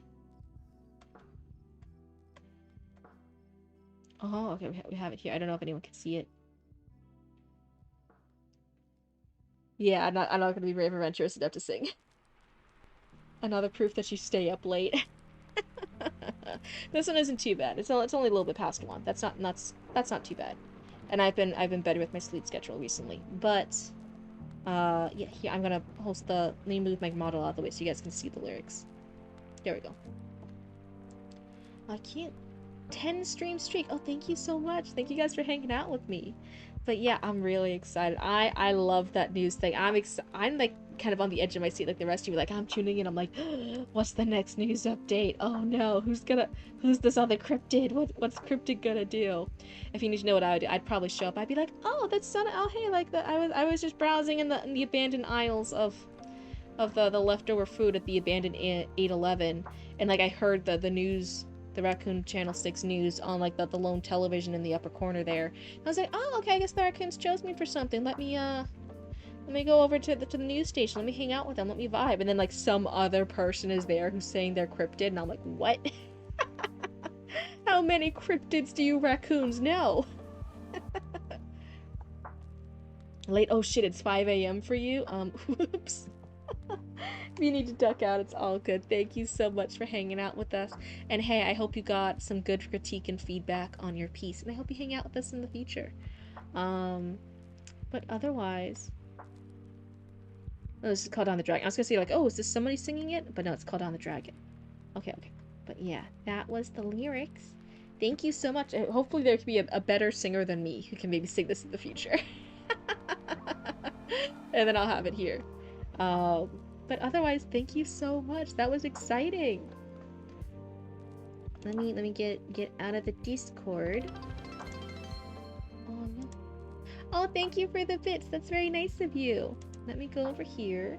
Oh, okay, we have it here. I don't know if anyone can see it. Yeah, I'm not gonna be brave adventurous enough to sing. Another proof that you stay up late. This one isn't too bad. It's only a little bit past 1. That's not too bad. And I've been better with my sleep schedule recently. But Yeah, here, I'm gonna host the... Let me move my model out of the way so you guys can see the lyrics. There we go. I can't... 10 stream streak. Oh, thank you so much. Thank you guys for hanging out with me. But yeah, I'm really excited. I love that news thing. I'm like kind of on the edge of my seat like the rest of you. Like I'm tuning in. I'm like, what's the next news update? Oh no, who's this other cryptid? What's cryptid gonna do? If you need to know what I would do, I'd probably show up. I'd be like, oh, that's son. Oh hey, like that. I was just browsing in the abandoned aisles of the leftover food at the abandoned 8-Eleven, and like I heard the news, the Raccoon Channel 6 news on like the lone television in the upper corner there. And I was like, oh, okay, I guess the raccoons chose me for something. Let me go over to the news station. Let me hang out with them. Let me vibe. And then like some other person is there who's saying they're cryptid, and I'm like, what? How many cryptids do you raccoons know? Late. Oh shit! It's 5 a.m. for you. Whoops. If you need to duck out, it's all good. Thank you so much for hanging out with us. And hey, I hope you got some good critique and feedback on your piece. And I hope you hang out with us in the future. But otherwise... Oh, this is Call Down the Dragon. I was gonna say, like, oh, is this somebody singing it? But no, it's Call Down the Dragon. Okay. But yeah, that was the lyrics. Thank you so much. Hopefully there can be a better singer than me who can maybe sing this in the future. And then I'll have it here. But otherwise, thank you so much. That was exciting. Let me get out of the Discord. Oh no. Oh, thank you for the bits. That's very nice of you. Let me go over here.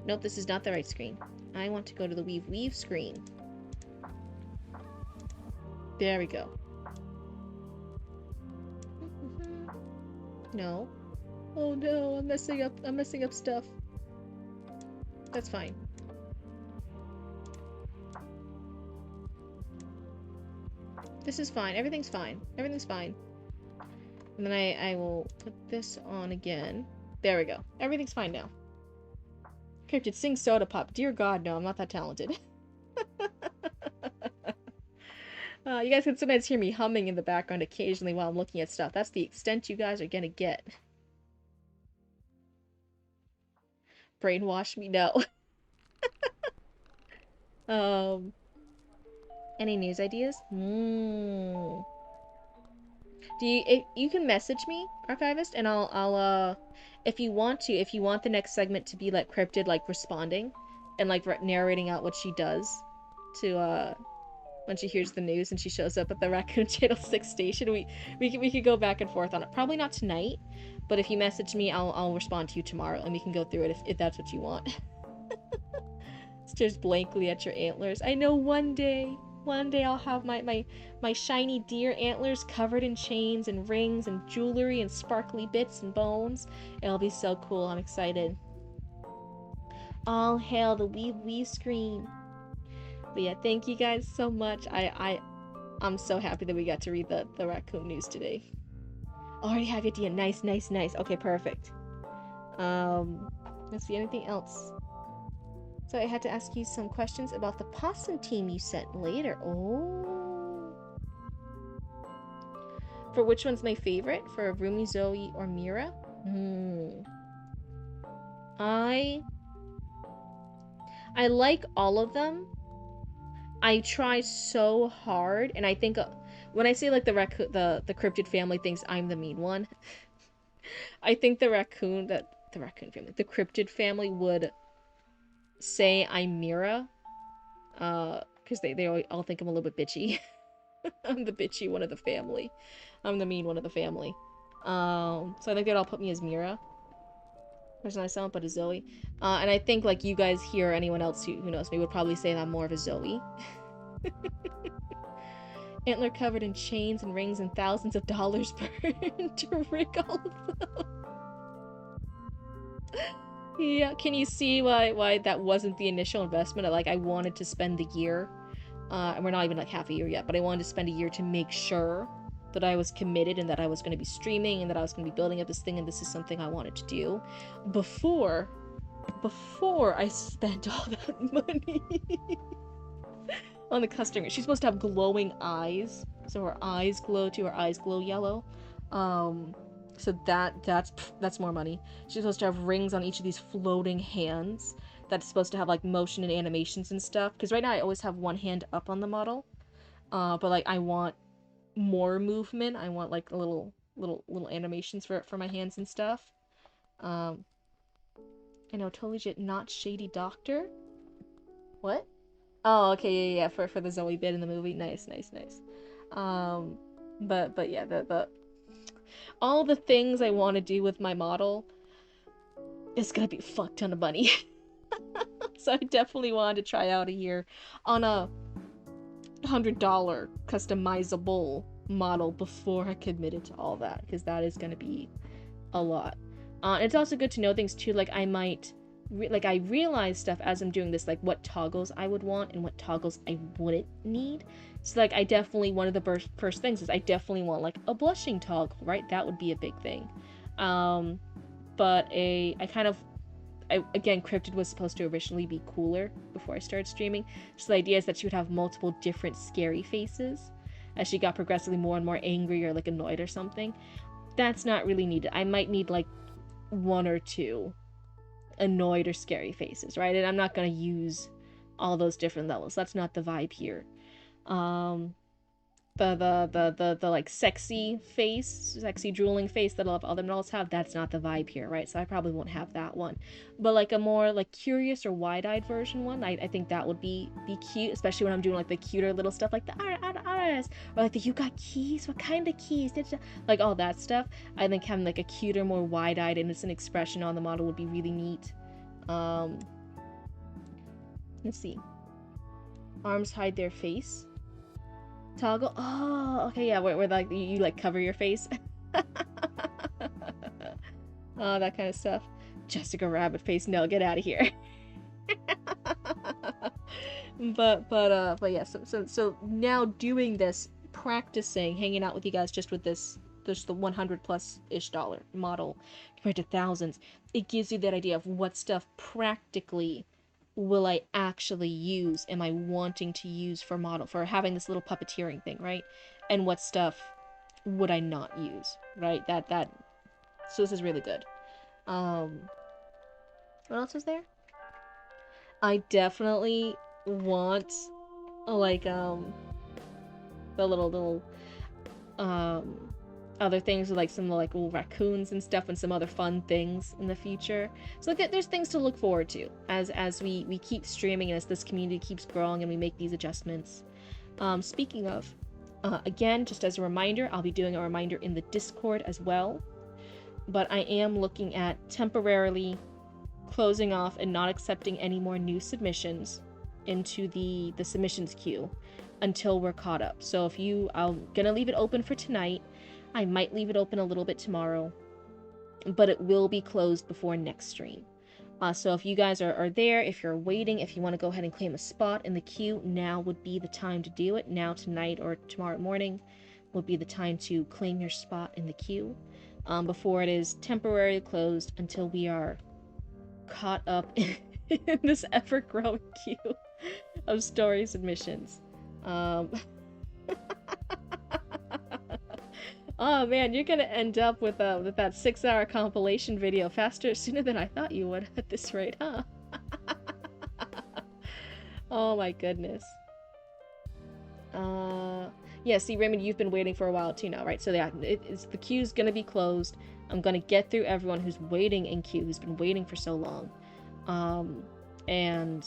Nope, this is not the right screen. I want to go to the weave screen. There we go. No. Oh no, I'm messing up stuff. That's fine. This is fine. Everything's fine. Everything's fine. And then I will put this on again. There we go. Everything's fine now. Cryptid, sing Soda Pop. Dear God, no, I'm not that talented. You guys can sometimes hear me humming in the background occasionally while I'm looking at stuff. That's the extent you guys are gonna get. Brainwash me? No. Any news ideas? Do you can message me, Archivist, and I'll if you want the next segment to be like Cryptid, like responding and like narrating out what she does to when she hears the news and she shows up at the Raccoon Channel 6 station, we could go back and forth on it. Probably not tonight, but if you message me, I'll respond to you tomorrow and we can go through it if that's what you want. Stares blankly at your antlers. I know one day I'll have my shiny deer antlers covered in chains and rings and jewelry and sparkly bits and bones. It'll be so cool. I'm excited. All hail the weave screen. But yeah, thank you guys so much. I'm so happy that we got to read the raccoon news today. Already have your idea. Nice. Okay, perfect. Let's see, anything else? So I had to ask you some questions about the possum team you sent later. Oh. For which one's my favorite? For Rumi, Zoe, or Mira? I like all of them. I try so hard, and I think when I say like the cryptid family thinks I'm the mean one, I think the cryptid family would say I'm Mira, because they all think I'm a little bit bitchy. I'm the bitchy one of the family. I'm the mean one of the family. So I think they'd all put me as Mira. Person I sound, but a Zoe. And I think like you guys here, or anyone else who knows me would probably say that I'm more of a Zoe. Antler covered in chains and rings and thousands of dollars burned to rig all of them. Yeah, can you see why that wasn't the initial investment? I wanted to spend the year, and we're not even like half a year yet, but I wanted to spend a year to make sure that I was committed and that I was going to be streaming and that I was going to be building up this thing and this is something I wanted to do before I spent all that money on the customer. She's supposed to have glowing eyes, so her eyes glow too. Her eyes glow yellow. So that's more money. She's supposed to have rings on each of these floating hands that's supposed to have like motion and animations and stuff. Because right now I always have one hand up on the model, but like I want more movement. I want like a little animations for my hands and stuff. Um, I know, totally legit, not shady doctor. What? Oh, okay, yeah, for the Zoe bit in the movie. Nice, nice, nice. Um, but yeah, the all the things I want to do with my model is gonna be a fuck ton of money. So I definitely wanted to try out a year on a $100 customizable model before I committed to all that, because that is gonna be a lot. It's also good to know things too, like I might like I realize stuff as I'm doing this, like what toggles I would want and what toggles I wouldn't need. So like I definitely, one of the first things is I definitely want like a blushing toggle, right? That would be a big thing. But again, Cryptid was supposed to originally be cooler before I started streaming. So the idea is that she would have multiple different scary faces as she got progressively more and more angry or like annoyed or something. That's not really needed. I might need like one or two annoyed or scary faces, right? And I'm not gonna use all those different levels. That's not the vibe here. Um, the like sexy face, sexy drooling face that a lot of other models have, that's not the vibe here, right? So I probably won't have that one. But like a more like curious or wide-eyed version one, I think that would be cute, especially when I'm doing like the cuter little stuff like the artist, or like the you got keys, what kind of keys did you, like all that stuff. I think having like a cuter, more wide-eyed, innocent expression on the model would be really neat. Let's see, arms hide their face toggle. Oh, okay, yeah, where like you like cover your face. Oh, that kind of stuff. Jessica Rabbit face. No, get out of here. but yeah. So now doing this, practicing, hanging out with you guys, just with this the 100+ ish dollar model compared to thousands, it gives you that idea of what stuff practically will I actually use, am I wanting to use for having this little puppeteering thing, right? And what stuff would I not use, right? So this is really good. What else is there? I definitely want like the little other things with like some like little raccoons and stuff and some other fun things in the future. So like there's things to look forward to as we keep streaming and as this community keeps growing and we make these adjustments. Speaking of, again, just as a reminder, I'll be doing a reminder in the Discord as well. But I am looking at temporarily closing off and not accepting any more new submissions into the submissions queue until we're caught up. So I'm gonna leave it open for tonight. I might leave it open a little bit tomorrow, but it will be closed before next stream. So if you guys are there, if you're waiting, if you want to go ahead and claim a spot in the queue, now would be the time to do it. Now, tonight, or tomorrow morning would be the time to claim your spot in the queue before it is temporarily closed until we are caught up in this ever-growing queue of story submissions. Oh man, you're gonna end up with that 6-hour compilation video sooner than I thought you would at this rate, huh? Oh my goodness. Yeah, see, Raymond, you've been waiting for a while too now, right? So yeah, the queue's gonna be closed. I'm gonna get through everyone who's waiting in queue, who's been waiting for so long. And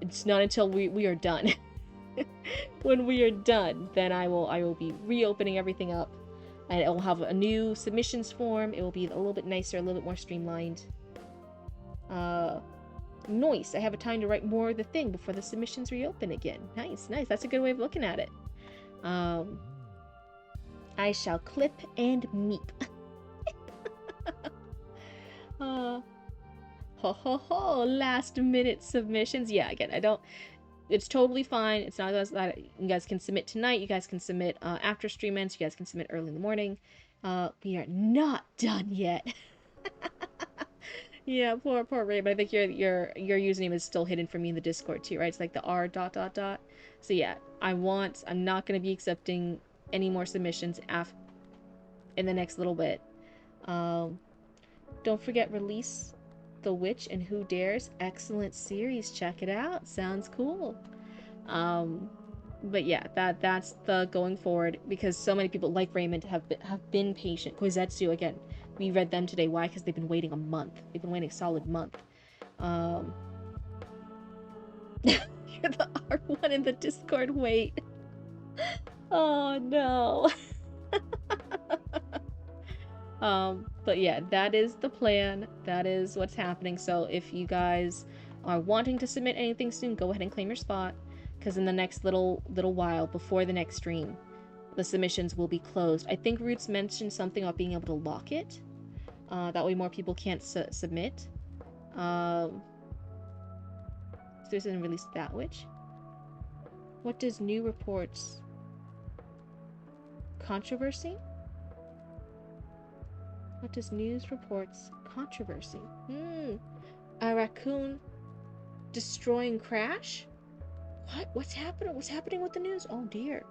it's not until we are done. When we are done, then I will be reopening everything up, and it will have a new submissions form. It will be a little bit nicer, a little bit more streamlined. Nice. I have a time to write more of the thing before the submissions reopen again. Nice. That's a good way of looking at it. I shall clip and meep. Ho ho ho! Last minute submissions. Yeah, again, it's totally fine. It's not that you guys can submit tonight. You guys can submit after stream ends. You guys can submit early in the morning. We are not done yet. Yeah, poor Ray. But I think your username is still hidden for me in the Discord too, right? It's like the R ... So yeah, I'm not gonna be accepting any more submissions in the next little bit. Um, don't forget Release the Witch and Who Dares. Excellent series. Check it out. Sounds cool. Um, but yeah, that's the going forward because so many people like Raymond have been patient. Koizetsu again, we read them today. Why? Because they've been waiting a month. They've been waiting a solid month. Um, you're the R1 in the Discord. Wait. Oh no. But yeah, that is the plan. That is what's happening. So if you guys are wanting to submit anything soon, go ahead and claim your spot. Because in the next little while, before the next stream, the submissions will be closed. I think Roots mentioned something about being able to lock it. That way more people can't submit. So there's an release that witch. What does new reports? Controversy? What does news reports? Controversy. A raccoon destroying crash? What? What's happening? What's happening with the news? Oh dear.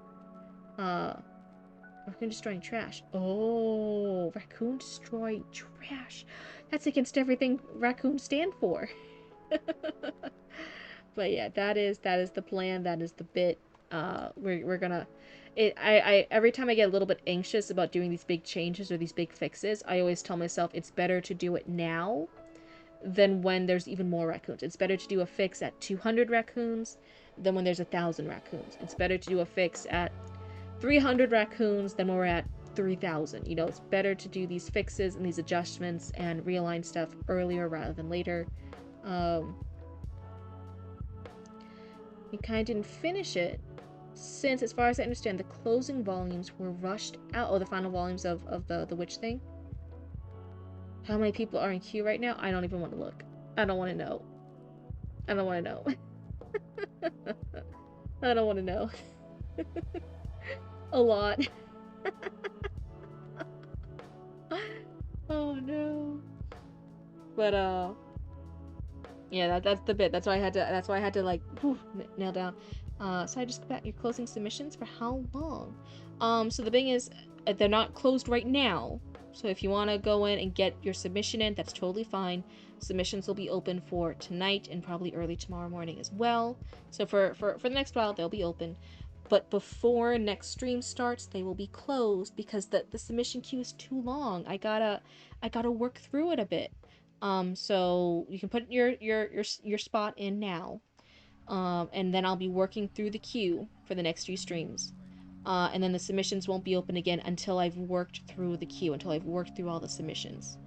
Raccoon destroying trash. Oh, raccoon destroying trash. That's against everything raccoons stand for. But yeah, that is the plan. That is the bit. We're gonna. I every time I get a little bit anxious about doing these big changes or these big fixes, I always tell myself it's better to do it now than when there's even more raccoons. It's better to do a fix at 200 raccoons than when there's 1,000 raccoons. It's better to do a fix at 300 raccoons than when we're at 3,000. You know, it's better to do these fixes and these adjustments and realign stuff earlier rather than later. We kind of didn't finish it since, as far as I understand, the closing volumes were rushed out. Oh, the final volumes of the witch thing. How many people are in queue right now? I don't even want to look. I don't want to know. I don't want to know. I don't want to know. A lot. Oh no. But yeah, that's the bit. That's why I had to like nail down. So I just got your closing submissions for how long? So the thing is, they're not closed right now. So if you want to go in and get your submission in, that's totally fine. Submissions will be open for tonight and probably early tomorrow morning as well. So for the next while, they'll be open. But before next stream starts, they will be closed because the submission queue is too long. I gotta work through it a bit. So you can put your spot in now. And then I'll be working through the queue for the next few streams. And then the submissions won't be open again until I've worked through the queue, until I've worked through all the submissions.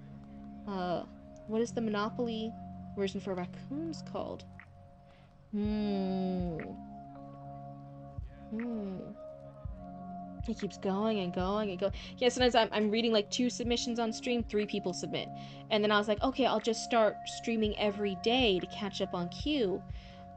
What is the Monopoly version for raccoons called? It keeps going and going and going. Yeah, sometimes I'm reading like 2 submissions on stream, 3 people submit. And then I was like, okay, I'll just start streaming every day to catch up on queue.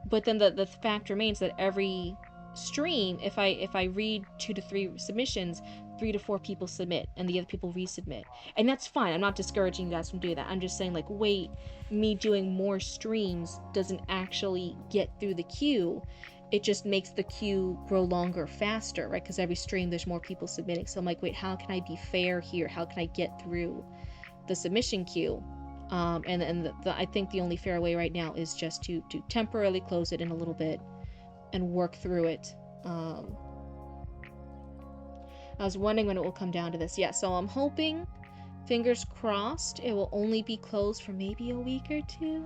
But then the fact remains that every stream, if I read 2 to 3 submissions, 3 to 4 people submit and the other people resubmit. And that's fine. I'm not discouraging you guys from doing that. I'm just saying, like, wait, me doing more streams doesn't actually get through the queue. It just makes the queue grow longer faster, right? Because every stream there's more people submitting. So I'm like, wait, how can I be fair here? How can I get through the submission queue? And I think the only fair way right now is just to temporarily close it in a little bit and work through it. I was wondering when it will come down to this. Yeah, so I'm hoping, fingers crossed, it will only be closed for maybe a week or 2.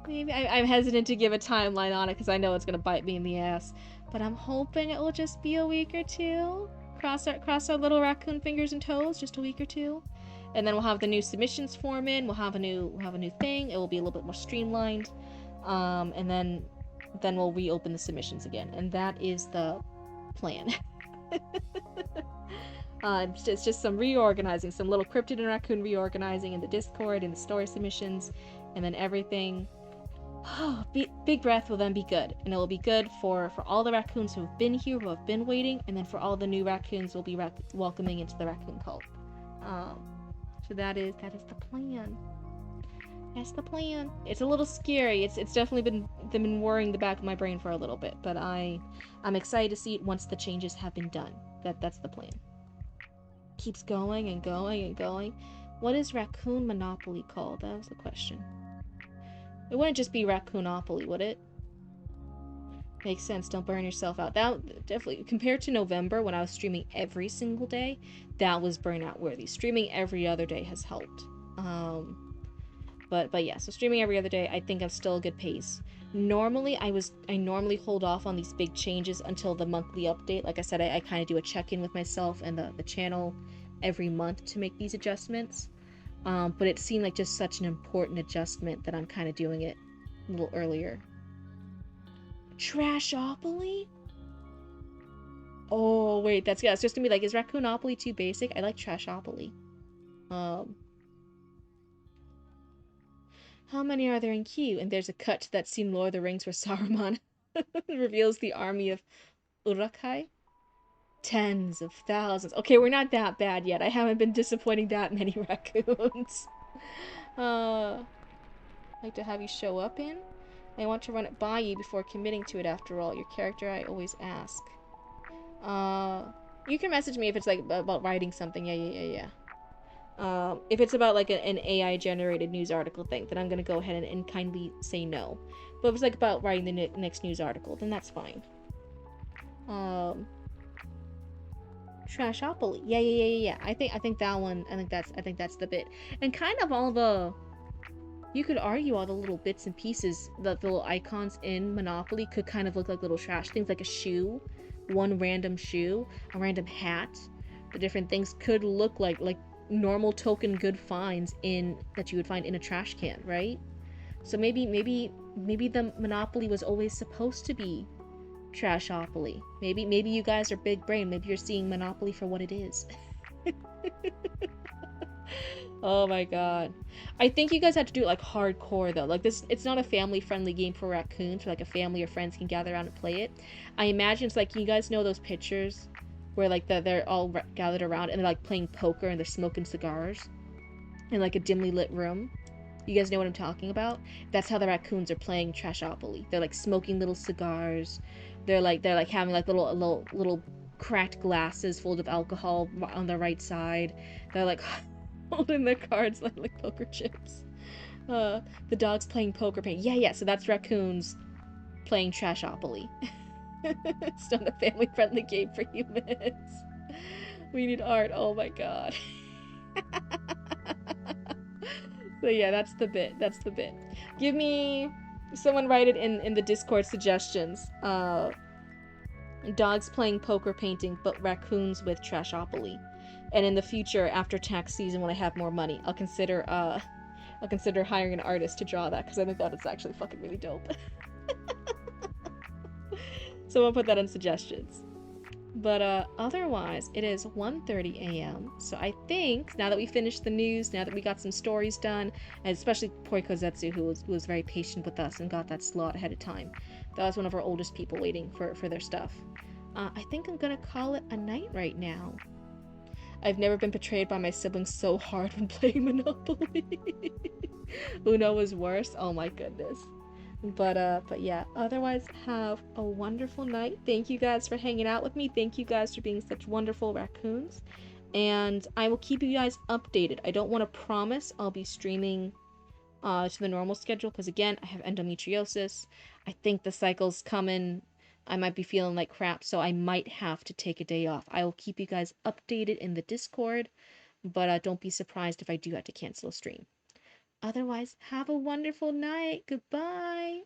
Maybe I'm hesitant to give a timeline on it because I know it's gonna bite me in the ass. But I'm hoping it will just be a week or 2. Cross our little raccoon fingers and toes, just a week or 2. And then we'll have the new submissions form in. We'll have a new thing. It will be a little bit more streamlined. And then we'll reopen the submissions again. And that is the plan. It's just some reorganizing, some little Cryptid and Raccoon reorganizing in the Discord and the story submissions, and then everything. Big breath will then be good, and it will be good for all the raccoons who have been here, who have been waiting, and then for all the new raccoons we'll be welcoming into the raccoon cult. So that is the plan. That's the plan. It's a little scary. It's definitely been worrying the back of my brain for a little bit, but I'm excited to see it once the changes have been done. That's the plan. Keeps going and going and going. What is Raccoon Monopoly called? That was the question. It wouldn't just be Raccoonopoly, would it? Makes sense. Don't burn yourself out. That definitely, compared to November when I was streaming every single day, that was burnout worthy. Streaming every other day has helped. But yeah, so streaming every other day, I think I'm still a good pace. Normally, I normally hold off on these big changes until the monthly update. Like I said, I kind of do a check-in with myself and the channel every month to make these adjustments. But it seemed like just such an important adjustment that I'm kind of doing it a little earlier. Trashopoly? Oh wait, that's yeah. It's just gonna be like, is Raccoonopoly too basic? I like Trashopoly. Um, how many are there in queue? And there's a cut to that scene Lord of the Rings where Saruman reveals the army of Uruk-hai. Tens of thousands. Okay, we're not that bad yet. I haven't been disappointing that many raccoons. I'd like to have you show up in. I want to run it by you before committing to it after all. Your character I always ask. Uh, you can message me if it's like about writing something. Yeah. If it's about like an AI generated news article thing, then I'm gonna go ahead and kindly say no. But if it's like about writing the next news article, then that's fine. Trashopoly. Yeah. I think that one. I think that's the bit. And kind of all the. You could argue all the little bits and pieces, the little icons in Monopoly could kind of look like little trash things, like a shoe, one random shoe, a random hat. The different things could look like normal token good finds in that you would find in a trash can, right? So maybe the Monopoly was always supposed to be Trashopoly. Maybe you guys are big brain. Maybe you're seeing Monopoly for what it is. Oh my god. I think you guys had to do it like hardcore though. Like this, it's not a family friendly game for raccoons where like a family or friends can gather around and play it. I imagine it's like, you guys know those pictures where like they're all gathered around and they're like playing poker and they're smoking cigars in like a dimly lit room. You guys know what I'm talking about? That's how the raccoons are playing Trashopoly. They're like smoking little cigars. They're like having like little cracked glasses full of alcohol on the right side. They're like holding their cards like poker chips. The dog's playing poker paint. Yeah. So that's raccoons playing Trashopoly. It's not a family-friendly game for humans. We need art. Oh my god. So yeah, that's the bit. That's the bit. Give me someone write it in the Discord suggestions. Dogs playing poker painting, but raccoons with Trashopoly. And in the future, after tax season, when I have more money, I'll consider hiring an artist to draw that because I think that it's actually fucking really dope. So I'll put that in suggestions. But otherwise, it is 1:30 a.m. So I think now that we finished the news, now that we got some stories done, and especially Poikozetsu, who was very patient with us and got that slot ahead of time. That was one of our oldest people waiting for their stuff. I think I'm gonna call it a night right now. I've never been betrayed by my siblings so hard when playing Monopoly. Uno was worse. Oh my goodness. But yeah, otherwise have a wonderful night. Thank you guys for hanging out with me. Thank you guys for being such wonderful raccoons. And I will keep you guys updated. I don't want to promise I'll be streaming to the normal schedule because again, I have endometriosis. I think the cycle's coming. I might be feeling like crap, so I might have to take a day off. I will keep you guys updated in the Discord, but don't be surprised if I do have to cancel a stream. Otherwise, have a wonderful night. Goodbye.